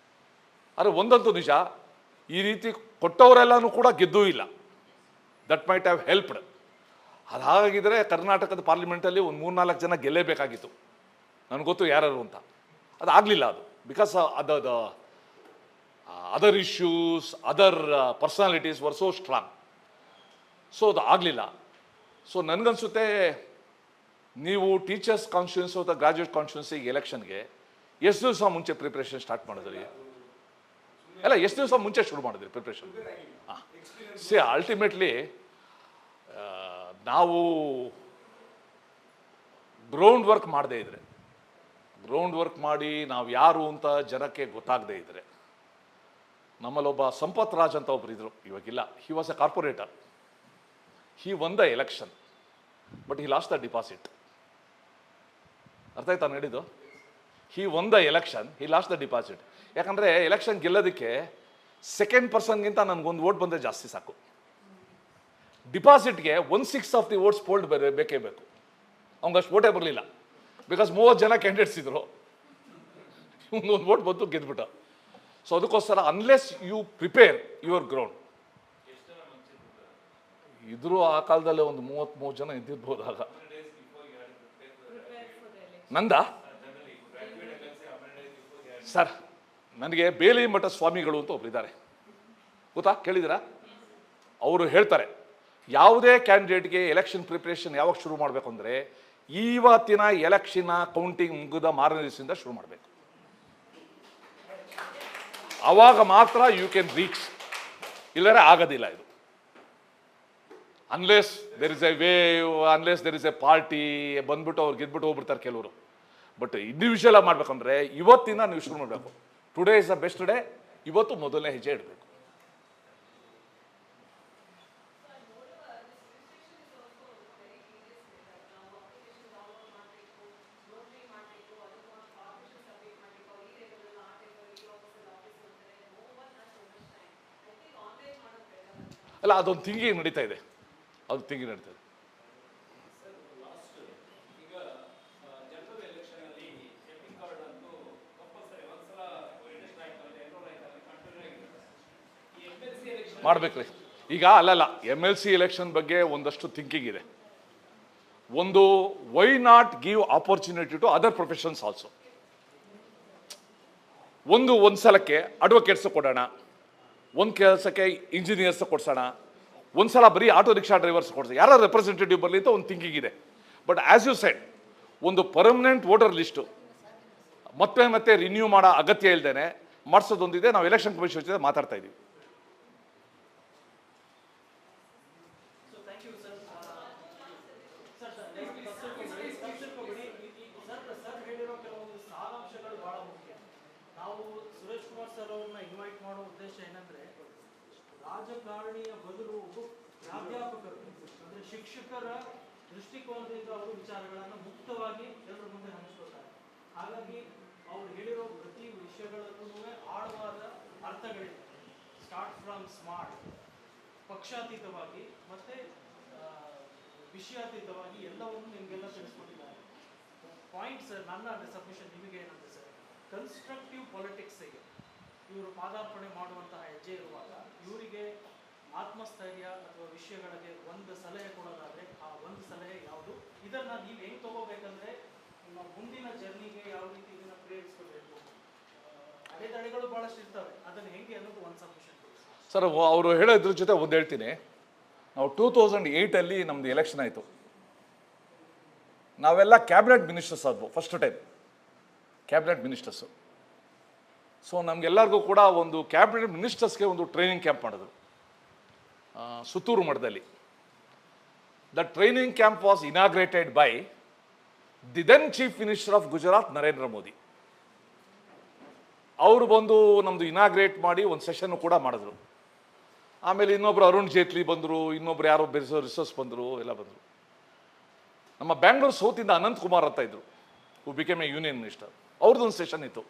ಆದರೆ ಒಂದಂತೂ ನಿಜ, ಈ ರೀತಿ ಕೊಟ್ಟವರೆಲ್ಲನೂ ಕೂಡ ಗೆದ್ದೂ ಇಲ್ಲ. That might have helped. ಅದಾಗಿದ್ದರೆ ಕರ್ನಾಟಕದ ಪಾರ್ಲಿಮೆಂಟಲ್ಲಿ ಒಂದು 3-4 ಜನ ಗೆಲ್ಲೇಬೇಕಾಗಿತ್ತು. ನನಗೆ ಗೊತ್ತು ಯಾರು ಅಂತ. ಅದಾಗಲಿಲ್ಲ. ಅದು because other issues, other personalities were so strong. So ಅದು ಆಗಲಿಲ್ಲ. ಸೊ ನನಗನ್ಸುತ್ತೆ ನೀವು ಟೀಚರ್ಸ್ ಕಾನ್ಸ್ಟಿಟ್ಯೂನ್ಸಿ ಅಥವಾ ಗ್ರಾಜ್ಯುಯೇಟ್ ಕಾನ್ಸ್ಟಿಟ್ಯೂನ್ಸಿಗೆ ಎಲೆಕ್ಷನ್ಗೆ ಎಷ್ಟು ದಿವಸ ಮುಂಚೆ ಪ್ರಿಪ್ರೇಷನ್ ಸ್ಟಾರ್ಟ್ ಮಾಡಿದ್ರಿ? ಎಲ್ಲ ಎಷ್ಟು ದಿವಸ ಮುಂಚೆ ಶುರು ಮಾಡಿದ್ರಿ ಪ್ರಿಪ್ರೇಷನ್? ಹಾಂ, ಸಿ ಅಲ್ಟಿಮೇಟ್ಲಿ ನಾವು ಗ್ರೌಂಡ್ ವರ್ಕ್ ಮಾಡದೇ ಇದ್ರೆ, ಗ್ರೌಂಡ್ ವರ್ಕ್ ಮಾಡಿ ನಾವು ಯಾರು ಅಂತ ಜನಕ್ಕೆ ಗೊತ್ತಾಗದೇ ಇದ್ರೆ, ನಮ್ಮಲ್ಲೊಬ್ಬ ಸಂಪತ್ ರಾಜ್ ಅಂತ ಒಬ್ರು ಇದ್ರು, ಇವಾಗಿಲ್ಲ. He was a corporator. He won the election but he lost the deposit. ಅರ್ಥ ಆಯ್ತಾ ಹೇಳಿದ್ದು? He won the election, he lost the deposit. ಯಾಕಂದರೆ ಎಲೆಕ್ಷನ್ ಗೆಲ್ಲೋದಕ್ಕೆ ಸೆಕೆಂಡ್ ಪರ್ಸನ್ಗಿಂತ ನನಗೊಂದು ವೋಟ್ ಬಂದರೆ ಜಾಸ್ತಿ ಸಾಕು. ಡಿಪಾಸಿಟ್ಗೆ 1/6 ಆಫ್ ದಿ ವೋಟ್ಸ್ ಪೋಲ್ಡ್ ಬೇಕೇ ಬೇಕು. ಅವ್ನಿಗಷ್ಟು ವೋಟೇ ಬರಲಿಲ್ಲ. ಬಿಕಾಸ್ 30 ಜನ ಕ್ಯಾಂಡಿಡೇಟ್ಸ್ ಇದ್ರು, ಒಂದು ವೋಟ್ ಬಂತು, ಗೆದ್ಬಿಟ್ಟ. ಸೊ ಅದಕ್ಕೋಸ್ಕರ unless you prepare your ground, ಇದ್ರೂ ಆ ಕಾಲದಲ್ಲೇ ಒಂದು 33 ಜನ ಇದ್ದಿರ್ಬೋದು. ಆಗ ನಂದ ಸರ್, ನನಗೆ ಬೇಲಿ ಮಠ ಸ್ವಾಮಿಗಳು ಅಂತ ಒಬ್ರು ಇದ್ದಾರೆ, ಗೊತ್ತಾ? ಕೇಳಿದಿರಾ? ಅವರು ಹೇಳ್ತಾರೆ, ಯಾವುದೇ ಕ್ಯಾಂಡಿಡೇಟ್ಗೆ ಎಲೆಕ್ಷನ್ ಪ್ರಿಪ್ರೇಷನ್ ಯಾವಾಗ ಶುರು ಮಾಡಬೇಕು ಅಂದರೆ, ಇವತ್ತಿನ ಎಲೆಕ್ಷನ್ ಕೌಂಟಿಂಗ್ ಮುಗಿದ ಮಾರನೇ ದಿವಸದಿಂದ ಶುರು ಮಾಡಬೇಕು. ಆವಾಗ ಮಾತ್ರ ಯು ಕ್ಯಾನ್ ರೀಚ್, ಇಲ್ಲರೆ ಆಗೋದಿಲ್ಲ ಇದು. Unless there is A wave, unless there is A party ಬಂದ್ಬಿಟ್ಟು ಅವ್ರು ಗೆದ್ಬಿಟ್ಟು ಹೋಗ್ಬಿಡ್ತಾರೆ ಕೆಲವರು. ಬಟ್ ಇಂಡಿವಿಜುವಲ್ ಆಗಿ ಮಾಡ್ಬೇಕಂದ್ರೆ ಇವತ್ತಿನ ನೀವು ಶುರು ಮಾಡಬೇಕು. Today is the best day. ಇವತ್ತು ಮೊದಲನೇ ಹೆಜ್ಜೆ ಇಡಬೇಕು. ಅಲ್ಲ, ಅದೊಂದು ಥಿಂಕಿಂಗ್ ನಡೀತಾ ಇದೆ, ಅದು ಥಿಂಕಿಂಗ್ ನಡೀತಾ ಇದೆ. ಮಾಡ್ಬೇಕ್ರಿ. ಈಗ ಅಲ್ಲಲ್ಲ MLC ಎಲೆಕ್ಷನ್ ಬಗ್ಗೆ ಒಂದಷ್ಟು ಥಿಂಕಿಂಗ್ ಇದೆ. ಒಂದು why not give opportunity to other professions also. ಒಂದು ಸಲಕ್ಕೆ ಅಡ್ವೊಕೇಟ್ಸ್ ಕೊಡೋಣ, ಒಂದು ಕೆಲಸಕ್ಕೆ ಇಂಜಿನಿಯರ್ಸ್ ಕೊಡ್ಸೋಣ, ಒಂದ್ಸಲ ಬರೀ ಆಟೋ ರಿಕ್ಷಾ ಡ್ರೈವರ್ಸ್ ಕೊಡ್ಸೋಣ, ಯಾರು ರೆಪ್ರೆಸೆಂಟೇಟಿವ್ ಬರಲಿ ಅಂತ ಒಂದು ಥಿಂಕಿಂಗ್ ಇದೆ. ಬಟ್ ಆಸ್ ಯು ಸೆಡ್, ಒಂದು ಪರ್ಮನೆಂಟ್ ವೋಟರ್ ಲಿಸ್ಟು ಮತ್ತೆ ರಿನ್ಯೂ ಮಾಡೋ ಅಗತ್ಯ ಇಲ್ಲದೇನೆ ಮಾಡಿಸೋದೊಂದಿದೆ. ನಾವು ಎಲೆಕ್ಷನ್ ಕಮಿಷನ್ ಜೊತೆ ಮಾತಾಡ್ತಾ ಇದ್ದೀವಿ. ರಾಜಕಾರಣಿಯ ಬದಲು ಪ್ರಾಧ್ಯಾಪಕರು ಅಂದರೆ ಶಿಕ್ಷಕರ ದೃಷ್ಟಿಕೋನದಿಂದ ಅವರು ವಿಚಾರಗಳನ್ನು ಮುಕ್ತವಾಗಿ ಎಲ್ಲರ ಮುಂದೆ ಹಂಚ್ಕೊಳ್ತಾರೆ. ಹಾಗಾಗಿ ಅವ್ರು ಹೇಳಿರೋ ಪ್ರತಿ ವಿಷಯಗಳಲ್ಲೂ ಆಳವಾದ ಅರ್ಥಗಳಿವೆ. ಸ್ಟಾರ್ಟ್ ಫ್ರಮ್ ಸ್ಮಾರ್ಟ್, ಪಕ್ಷಾತೀತವಾಗಿ ಮತ್ತೆ ವಿಷಯಾತೀತವಾಗಿ ಎಲ್ಲವನ್ನು ನಿಮಗೆಲ್ಲ ತಿಳಿಸ್ಕೊಟ್ಟಿದ್ದಾರೆ. ಪಾಯಿಂಟ್ ಸರ್, ನನ್ನ ಸಬ್ಮಿಷನ್ ನಿಮಗೆ ಏನಂದ್ರೆ ಸರ್, ಕನ್ಸ್ಟ್ರಕ್ಟಿವ್ ಪಾಲಿಟಿಕ್ಸಿಗೆ ಇವರು ಪಾದಾರ್ಪಣೆ ಮಾಡುವಂತಹ ಹೆಜ್ಜೆ ಇರುವಾಗ ಇವರಿಗೆ ಆತ್ಮಸ್ಥೈರ್ಯ ಅಥವಾ ವಿಷಯಗಳಿಗೆ ಒಂದು ಸಲಹೆ ಕೊಡೋದಾದ್ರೆ ಆ ಒಂದು ಸಲಹೆ ಯಾವುದು? ಇದನ್ನ ನೀವು ಹೆಂಗೆ ತಗೋಬೇಕಂದ್ರೆ ನಿಮ್ಮ ಮುಂದಿನ ಜರ್ನಿಗೆ ಯಾವ ರೀತಿ ಇದನ್ನ ಪ್ರೇರಿಸ್ಕೋಬೇಕು? ಅಡೆತಡೆಗಳು ಬಹಳಷ್ಟು ಇರ್ತವೆ, ಅದನ್ನ ಹೆಂಗೆ ಅನ್ನೋದು ಒಂದು ಸಬ್ಮಿಷನ್. ಸರ್, ಅವರು ಹೇಳೋದ್ರ ಜೊತೆ ಒಂದು ಹೇಳ್ತೀನಿ. ನಾವು 2008 ನಮ್ದು ಎಲೆಕ್ಷನ್ ಆಯಿತು. ನಾವೆಲ್ಲ ಕ್ಯಾಬಿನೆಟ್ ಮಿನಿಸ್ಟರ್ಸ್ ಆದ್ವು, first time cabinet ministers. So ನಮಗೆಲ್ಲರಿಗೂ ಕೂಡ ಒಂದು ಕ್ಯಾಬಿನೆಟ್ ಮಿನಿಸ್ಟರ್ಸ್ಗೆ ಒಂದು ಟ್ರೈನಿಂಗ್ ಕ್ಯಾಂಪ್ ಮಾಡಿದ್ರು ಸುತ್ತೂರು ಮಠದಲ್ಲಿ. The training camp was inaugurated by the then chief minister of Gujarat Narendra Modi. ಅವರು ಬಂದು ನಮ್ಮದು ಇನಾಗ್ರೇಟ್ ಮಾಡಿ ಒಂದು ಸೆಷನ್ನು ಕೂಡ ಮಾಡಿದ್ರು. ಆಮೇಲೆ ಇನ್ನೊಬ್ರು ಅರುಣ್ ಜೇಟ್ಲಿ ಬಂದರು, ಇನ್ನೊಬ್ರು ಯಾರೋ ರಿಸೋರ್ಸ್ ಬಂದರು, ಎಲ್ಲ ಬಂದರು. ನಮ್ಮ ಬ್ಯಾಂಗ್ಳೂರು ಸೌತಿಂದ ಅನಂತ್ ಕುಮಾರ್ ಅಂತ ಇದ್ರು, ಹೂ ಬಿಕೇಮ್ ಎ ಯೂನಿಯನ್ ಮಿನಿಸ್ಟರ್. ಅವ್ರದ್ದೊಂದು ಸೆಷನ್ ಇತ್ತು.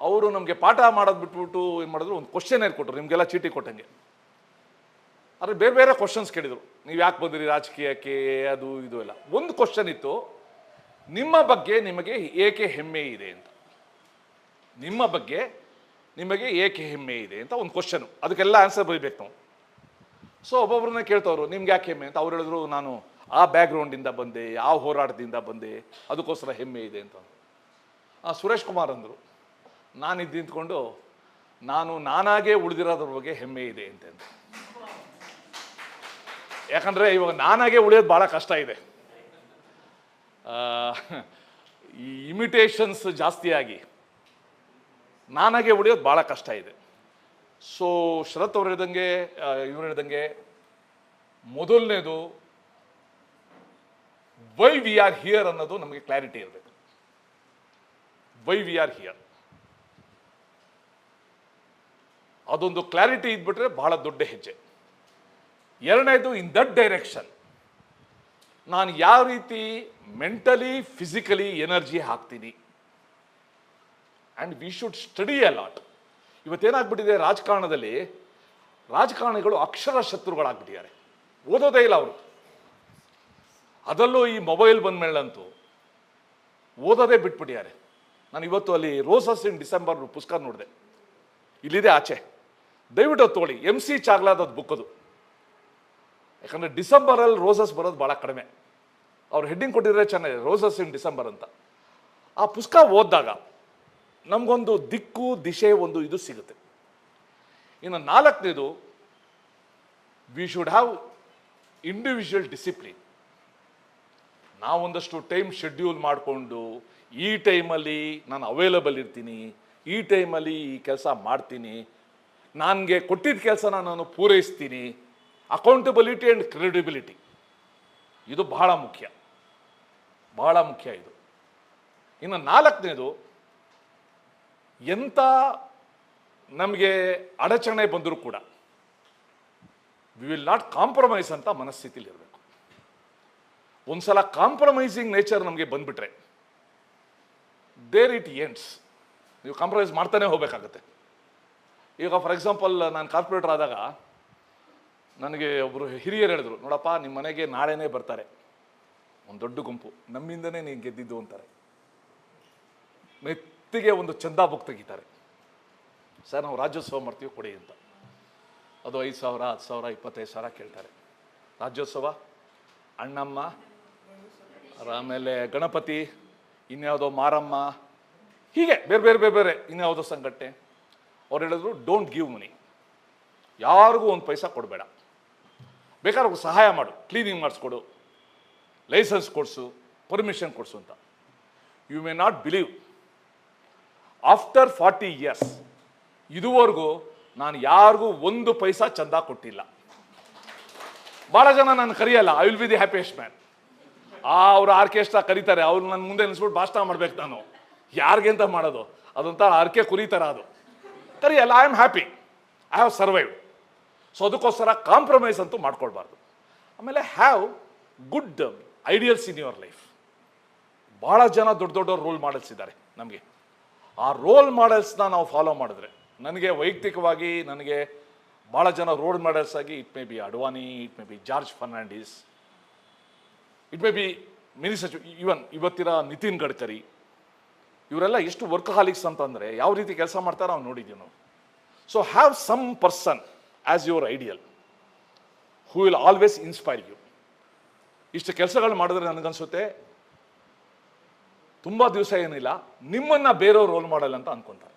ಅವರು ನಮಗೆ ಪಾಠ ಮಾಡೋದು ಬಿಟ್ಬಿಟ್ಟು ಏನು ಮಾಡಿದ್ರು, ಒಂದು ಕ್ವಶನ್ ಕೊಟ್ಟರು, ನಿಮಗೆಲ್ಲ ಚೀಟಿ ಕೊಟ್ಟಂಗೆ. ಆದರೆ ಬೇರೆ ಬೇರೆ ಕ್ವಶನ್ಸ್ ಕೇಳಿದರು. ನೀವು ಯಾಕೆ ಬಂದಿರಿ ರಾಜಕೀಯಕ್ಕೆ, ಅದು ಇದು ಎಲ್ಲ. ಒಂದು ಕ್ವಶನ್ ಇತ್ತು, ನಿಮ್ಮ ಬಗ್ಗೆ ನಿಮಗೆ ಏಕೆ ಹೆಮ್ಮೆ ಇದೆ ಅಂತ. ನಿಮ್ಮ ಬಗ್ಗೆ ನಿಮಗೆ ಏಕೆ ಹೆಮ್ಮೆ ಇದೆ ಅಂತ ಒಂದು ಕ್ವಶನು. ಅದಕ್ಕೆಲ್ಲ ಆನ್ಸರ್ ಬರೀಬೇಕು ನಾವು. ಸೊ ಒಬ್ಬೊಬ್ಬರನ್ನ ಕೇಳ್ತವ್ರು, ನಿಮ್ಗೆ ಯಾಕೆ ಹೆಮ್ಮೆ ಅಂತ. ಅವ್ರು ಹೇಳಿದ್ರು, ನಾನು ಆ ಬ್ಯಾಕ್ಗ್ರೌಂಡಿಂದ ಬಂದೆ, ಆ ಹೋರಾಟದಿಂದ ಬಂದೆ, ಅದಕ್ಕೋಸ್ಕರ ಹೆಮ್ಮೆ ಇದೆ ಅಂತ. ಸುರೇಶ್ ಕುಮಾರ್ ಅಂದರು, ನಾನು ನಿಂತ್ಕೊಂಡು ನಾನಾಗೇ ಉಳಿದಿರೋದ್ರ ಬಗ್ಗೆ ಹೆಮ್ಮೆ ಇದೆ ಅಂತ. ಯಾಕಂದರೆ ಇವಾಗ ನಾನಾಗೇ ಉಳಿಯೋದು ಭಾಳ ಕಷ್ಟ ಇದೆ. ಈ ಇಮಿಟೇಷನ್ಸ್ ಜಾಸ್ತಿಯಾಗಿ ನಾನಾಗೆ ಉಳಿಯೋದು ಭಾಳ ಕಷ್ಟ ಇದೆ. ಸೊ ಶರತ್ ಅವ್ರು ಹೇಳ್ದಂಗೆ, ಇವ್ರು ಹೇಳ್ದಂಗೆ, ಮೊದಲನೇದು ವೈ ವಿ ಆರ್ ಹಿಯರ್ ಅನ್ನೋದು ನಮಗೆ ಕ್ಲಾರಿಟಿ ಇರಬೇಕು. ವೈ ವಿ ಆರ್ ಹಿಯರ್ ಅದೊಂದು ಕ್ಲಾರಿಟಿ ಇದ್ಬಿಟ್ರೆ ಬಹಳ ದೊಡ್ಡ ಹೆಜ್ಜೆ. ಎರಡನೇದು, ಇನ್ ದಟ್ ಡೈರೆಕ್ಷನ್ ನಾನು ಯಾವ ರೀತಿ ಮೆಂಟಲಿ ಫಿಸಿಕಲಿ ಎನರ್ಜಿ ಹಾಕ್ತೀನಿ. And we should study a lot. ಇವತ್ತೇನಾಗ್ಬಿಟ್ಟಿದೆ ರಾಜಕಾರಣದಲ್ಲಿ, ರಾಜಕಾರಣಿಗಳು ಅಕ್ಷರ ಶತ್ರುಗಳಾಗ್ಬಿಟ್ಟಿದ್ದಾರೆ, ಓದೋದೇ ಇಲ್ಲ ಅವರು. ಅದರಲ್ಲೂ ಈ ಮೊಬೈಲ್ ಬಂದ ಮೇಲಂತೂ ಓದೋದೇ ಬಿಟ್ಬಿಟ್ಟಿದ್ದಾರೆ. ನಾನು ಇವತ್ತು ಅಲ್ಲಿ ರೋಸಸ್ ಇನ್ ಡಿಸೆಂಬರ್ ಪುಸ್ತಕ ನೋಡಿದೆ, ಇಲ್ಲಿದೆ ಆಚೆ, ದಯವಿಟ್ಟು ತಗೊಳ್ಳಿ. MC ಚಾಗ್ಲಾದದ್ದು ಬುಕ್ ಅದು. ಯಾಕಂದರೆ ಡಿಸೆಂಬರಲ್ಲಿ ರೋಸಸ್ ಬರೋದು ಭಾಳ ಕಡಿಮೆ. ಅವ್ರು ಹೆಡ್ಡಿಂಗ್ ಕೊಟ್ಟಿದ್ರೆ ಚೆನ್ನಾಗಿದೆ, ರೋಸಸ್ ಇನ್ ಡಿಸೆಂಬರ್ ಅಂತ. ಆ ಪುಸ್ತಕ ಓದಿದಾಗ ನಮಗೊಂದು ದಿಕ್ಕು ದಿಶೆ ಒಂದು ಇದು ಸಿಗುತ್ತೆ. ಇನ್ನು ನಾಲ್ಕನೇದು, we should have individual discipline. ನಾವೊಂದಷ್ಟು ಟೈಮ್ ಶೆಡ್ಯೂಲ್ ಮಾಡಿಕೊಂಡು, ಈ ಟೈಮಲ್ಲಿ ನಾನು ಅವೈಲಬಲ್ ಇರ್ತೀನಿ, ಈ ಟೈಮಲ್ಲಿ ಈ ಕೆಲಸ ಮಾಡ್ತೀನಿ, ನನಗೆ ಕೊಟ್ಟಿದ್ದ ಕೆಲಸನ ನಾನು ಪೂರೈಸ್ತೀನಿ. ಅಕೌಂಟಬಿಲಿಟಿ ಆ್ಯಂಡ್ ಕ್ರೆಡಿಬಿಲಿಟಿ ಇದು ಬಹಳ ಮುಖ್ಯ, ಬಹಳ ಮುಖ್ಯ ಇದು. ಇನ್ನು ನಾಲ್ಕನೇದು, ಎಂಥ ನಮಗೆ ಅಡಚಣೆ ಬಂದರೂ ಕೂಡ ವಿ ವಿಲ್ ನಾಟ್ ಕಾಂಪ್ರಮೈಸ್ ಅಂತ ಮನಸ್ಥಿತಿಲಿ ಇರಬೇಕು. ಒಂದ್ಸಲ ಕಾಂಪ್ರಮೈಸಿಂಗ್ ನೇಚರ್ ನಮಗೆ ಬಂದ್ಬಿಟ್ರೆ ದೇರ್ ಇಟ್ ಎಂಡ್ಸ್. ನೀವು ಕಾಂಪ್ರಮೈಸ್ ಮಾಡ್ತಾನೆ ಹೋಗಬೇಕಾಗತ್ತೆ. ಈಗ ಫಾರ್ ಎಕ್ಸಾಂಪಲ್, ನಾನು ಕಾರ್ಪೊರೇಟರ್ ಆದಾಗ ನನಗೆ ಒಬ್ಬರು ಹಿರಿಯರು ಹೇಳಿದ್ರು, ನೋಡಪ್ಪ ನಿಮ್ಮ ಮನೆಗೆ ನಾಳೆನೇ ಬರ್ತಾರೆ ಒಂದು ದೊಡ್ಡ ಗುಂಪು, ನಮ್ಮಿಂದನೇ ನೀನು ಗೆದ್ದಿದ್ದು ಅಂತಾರೆ. ಮೆತ್ತಿಗೆ ಒಂದು ಚಂದಾ ಬುಕ್ ತೆಗಿತಾರೆ, ಸರ್ ನಾವು ರಾಜ್ಯೋತ್ಸವ ಮಾಡ್ತೀವಿ ಕೊಡಿ ಅಂತ. ಅದು 5,000, 10,000, 25,000 ಕೇಳ್ತಾರೆ. ರಾಜ್ಯೋತ್ಸವ, ಅಣ್ಣಮ್ಮ, ಆಮೇಲೆ ಗಣಪತಿ, ಇನ್ಯಾವುದೋ ಮಾರಮ್ಮ, ಹೀಗೆ ಬೇರೆ ಬೇರೆ ಬೇರೆ ಬೇರೆ ಇನ್ಯಾವುದೋ ಸಂಘಟನೆ. ಅವ್ರು ಹೇಳಿದ್ರು ಡೋಂಟ್ ಗಿವ್ ಮನಿ, ಯಾರಿಗೂ ಒಂದು ಪೈಸಾ ಕೊಡಬೇಡ, ಬೇಕಾದ್ರೆ ಅವ್ರಿಗೆ ಸಹಾಯ ಮಾಡು, ಕ್ಲೀನಿಂಗ್ ಮಾಡಿಸ್ಕೊಡು, ಲೈಸೆನ್ಸ್ ಕೊಡಿಸು, ಪರ್ಮಿಷನ್ ಕೊಡಿಸು ಅಂತ. You may not believe, after 40 years ಇದುವರೆಗೂ ನಾನು ಯಾರಿಗೂ ಒಂದು ಪೈಸಾ ಚಂದ ಕೊಟ್ಟಿಲ್ಲ. ಭಾಳ ಜನ ನಾನು ಕರೆಯಲ್ಲ, I will be the happiest man. ಅವ್ರು ಆರ್ಕೆಸ್ಟ್ರಾ ಕರೀತಾರೆ, ಅವ್ರು ನನ್ನ ಮುಂದೆ ನಿಲ್ಸ್ಬಿಟ್ಟು ಭಾಷಣ ಮಾಡ್ಬೇಕು ನಾನು, ಯಾರಿಗೆ ಅಂತ ಮಾಡೋದು, ಅದೊಂಥರ ಅರ್ಕೆ ಕುರಿತಾರ, ಅದು ಕರಿಯಲ್ಲ. I am happy, I have survived. So ಅದಕ್ಕೋಸ್ಕರ ಕಾಂಪ್ರಮೈಸ್ ಅಂತೂ ಮಾಡ್ಕೊಳ್ಬಾರ್ದು. ಆಮೇಲೆ have good ideals in your life. ಭಾಳ ಜನ ದೊಡ್ಡ ದೊಡ್ಡ ರೋಲ್ ಮಾಡೆಲ್ಸ್ ಇದ್ದಾರೆ ನಮಗೆ. ಆ ರೋಲ್ ಮಾಡೆಲ್ಸ್ನ ನಾವು ಫಾಲೋ ಮಾಡಿದ್ರೆ, ನನಗೆ ವೈಯಕ್ತಿಕವಾಗಿ ನನಗೆ ಭಾಳ ಜನ ರೋಲ್ ಮಾಡೆಲ್ಸ್ ಆಗಿ, it may be Advani, it may be George Fernandes, it may be mini ಸಚಿವ, ಇವನ್ ಇವತ್ತಿನ ನಿತಿನ್ ಗಡ್ಕರಿ, ಇವರೆಲ್ಲ ಎಷ್ಟು ವರ್ಕಹಾಲಿಕ್ಸ್ ಅಂತಂದರೆ ಯಾವ ರೀತಿ ಕೆಲಸ ಮಾಡ್ತಾರೋ ನಾವು ನೋಡಿದ್ದೀವಿ ನಾವು. So have some person as your ideal who will always inspire you. ಇಷ್ಟು ಕೆಲಸಗಳು ಮಾಡಿದ್ರೆ ನನಗನ್ಸುತ್ತೆ ತುಂಬ ದಿವಸ ಏನಿಲ್ಲ ನಿಮ್ಮನ್ನು ಬೇರೆಯವ್ರು ರೋಲ್ ಮಾಡಲ್ಲ ಅಂತ ಅನ್ಕೊತಾರೆ.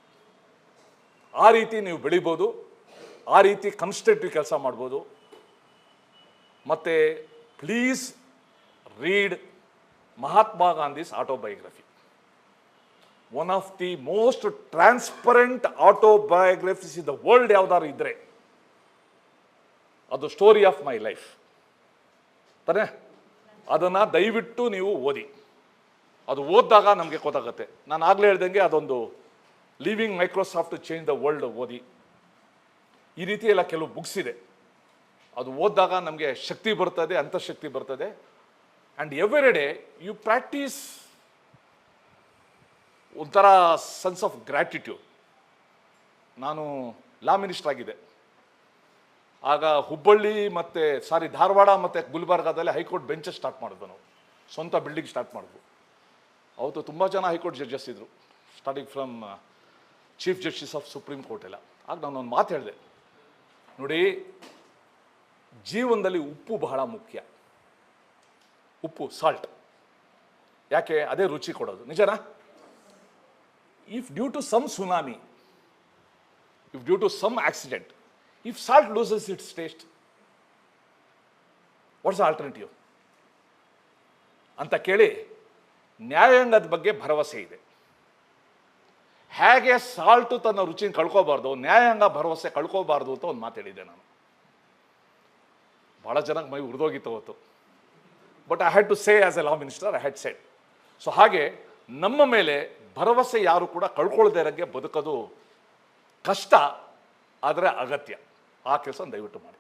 ಆ ರೀತಿ ನೀವು ಬೆಳಿಬೋದು, ಆ ರೀತಿ ಕನ್ಸ್ಟ್ರಕ್ಟಿವ್ ಕೆಲಸ ಮಾಡ್ಬೋದು. ಮತ್ತು please read Mahatma Gandhi's autobiography. One of the most transparent autobiographies in the world ಯಾವ್ದಾದ್ರು ಇದ್ರೆ ಅದು ಸ್ಟೋರಿ ಆಫ್ ಮೈ ಲೈಫ್ ತಾನೇ. ಅದನ್ನು ದಯವಿಟ್ಟು ನೀವು ಓದಿ. ಅದು ಓದಿದಾಗ ನಮಗೆ ಗೊತ್ತಾಗುತ್ತೆ. ನಾನು ಆಗಲೇ ಹೇಳ್ದಂಗೆ ಅದೊಂದು leaving Microsoft change the world ಓದಿ. ಈ ರೀತಿ ಎಲ್ಲ ಕೆಲವು ಬುಕ್ಸ್ ಇದೆ, ಅದು ಓದಿದಾಗ ನಮಗೆ ಶಕ್ತಿ ಬರ್ತದೆ, ಅಂತಃಶಕ್ತಿ ಬರ್ತದೆ. And every day you practise ಒಂಥರ ಸೆನ್ಸ್ ಆಫ್ ಗ್ರ್ಯಾಟಿಟ್ಯೂಡ್. ನಾನು ಲಾ ಮಿನಿಸ್ಟರ್ ಆಗಿದೆ, ಆಗ ಹುಬ್ಬಳ್ಳಿ ಮತ್ತು ಧಾರವಾಡ ಮತ್ತು ಗುಲ್ಬರ್ಗಾದಲ್ಲಿ ಹೈಕೋರ್ಟ್ ಬೆಂಚಸ್ ಸ್ಟಾರ್ಟ್ ಮಾಡಿದ್ವು. ನಾವು ಸ್ವಂತ ಬಿಲ್ಡಿಂಗ್ ಸ್ಟಾರ್ಟ್ ಮಾಡಿದ್ವು. ಅವತ್ತು ತುಂಬ ಜನ ಹೈಕೋರ್ಟ್ ಜಡ್ಜಸ್ ಇದ್ದರು, starting from chief justice of supreme court ಎಲ್ಲ. ಆಗ ನಾನೊಂದು ಮಾತು ಹೇಳಿದೆ, ನೋಡಿ ಜೀವನದಲ್ಲಿ ಉಪ್ಪು ಬಹಳ ಮುಖ್ಯ. ಉಪ್ಪು, ಸಾಲ್ಟ್. ಯಾಕೆ? ಅದೇ ರುಚಿ ಕೊಡೋದು. ನಿಜನಾ? If due to some tsunami, if due to some accident, if salt loses its taste, what's the alternative ಅಂತ ಕೇಳಿ ನ್ಯಾಯಾಂಗದ ಬಗ್ಗೆ ಭರವಸೆ ಇದೆ. ಹೇಗೆ ಸಾಲ್ಟು ತನ್ನ ರುಚಿನ ಕಳ್ಕೋಬಾರ್ದು, ನ್ಯಾಯಾಂಗ ಭರವಸೆ ಕಳ್ಕೋಬಾರ್ದು ಅಂತ ಒಂದು ಮಾತು ಹೇಳಿದ್ದೆ ನಾನು. ಭಾಳ ಜನಕ್ಕೆ ಮೈ ಉರಿದೋಗಿತ್ತು ಅವತ್ತು, but I had to say as a law minister, I had said. So ಹಾಗೆ ನಮ್ಮ ಮೇಲೆ ಭರವಸೆ ಯಾರು ಕೂಡ ಕಳ್ಕೊಳ್ಳದೇ ಇರೋಂಗೆ ಬದುಕೋದು ಕಷ್ಟ, ಆದರೆ ಅಗತ್ಯ. ಆ ಕೆಲಸ ದಯವಿಟ್ಟು ಮಾಡಿ.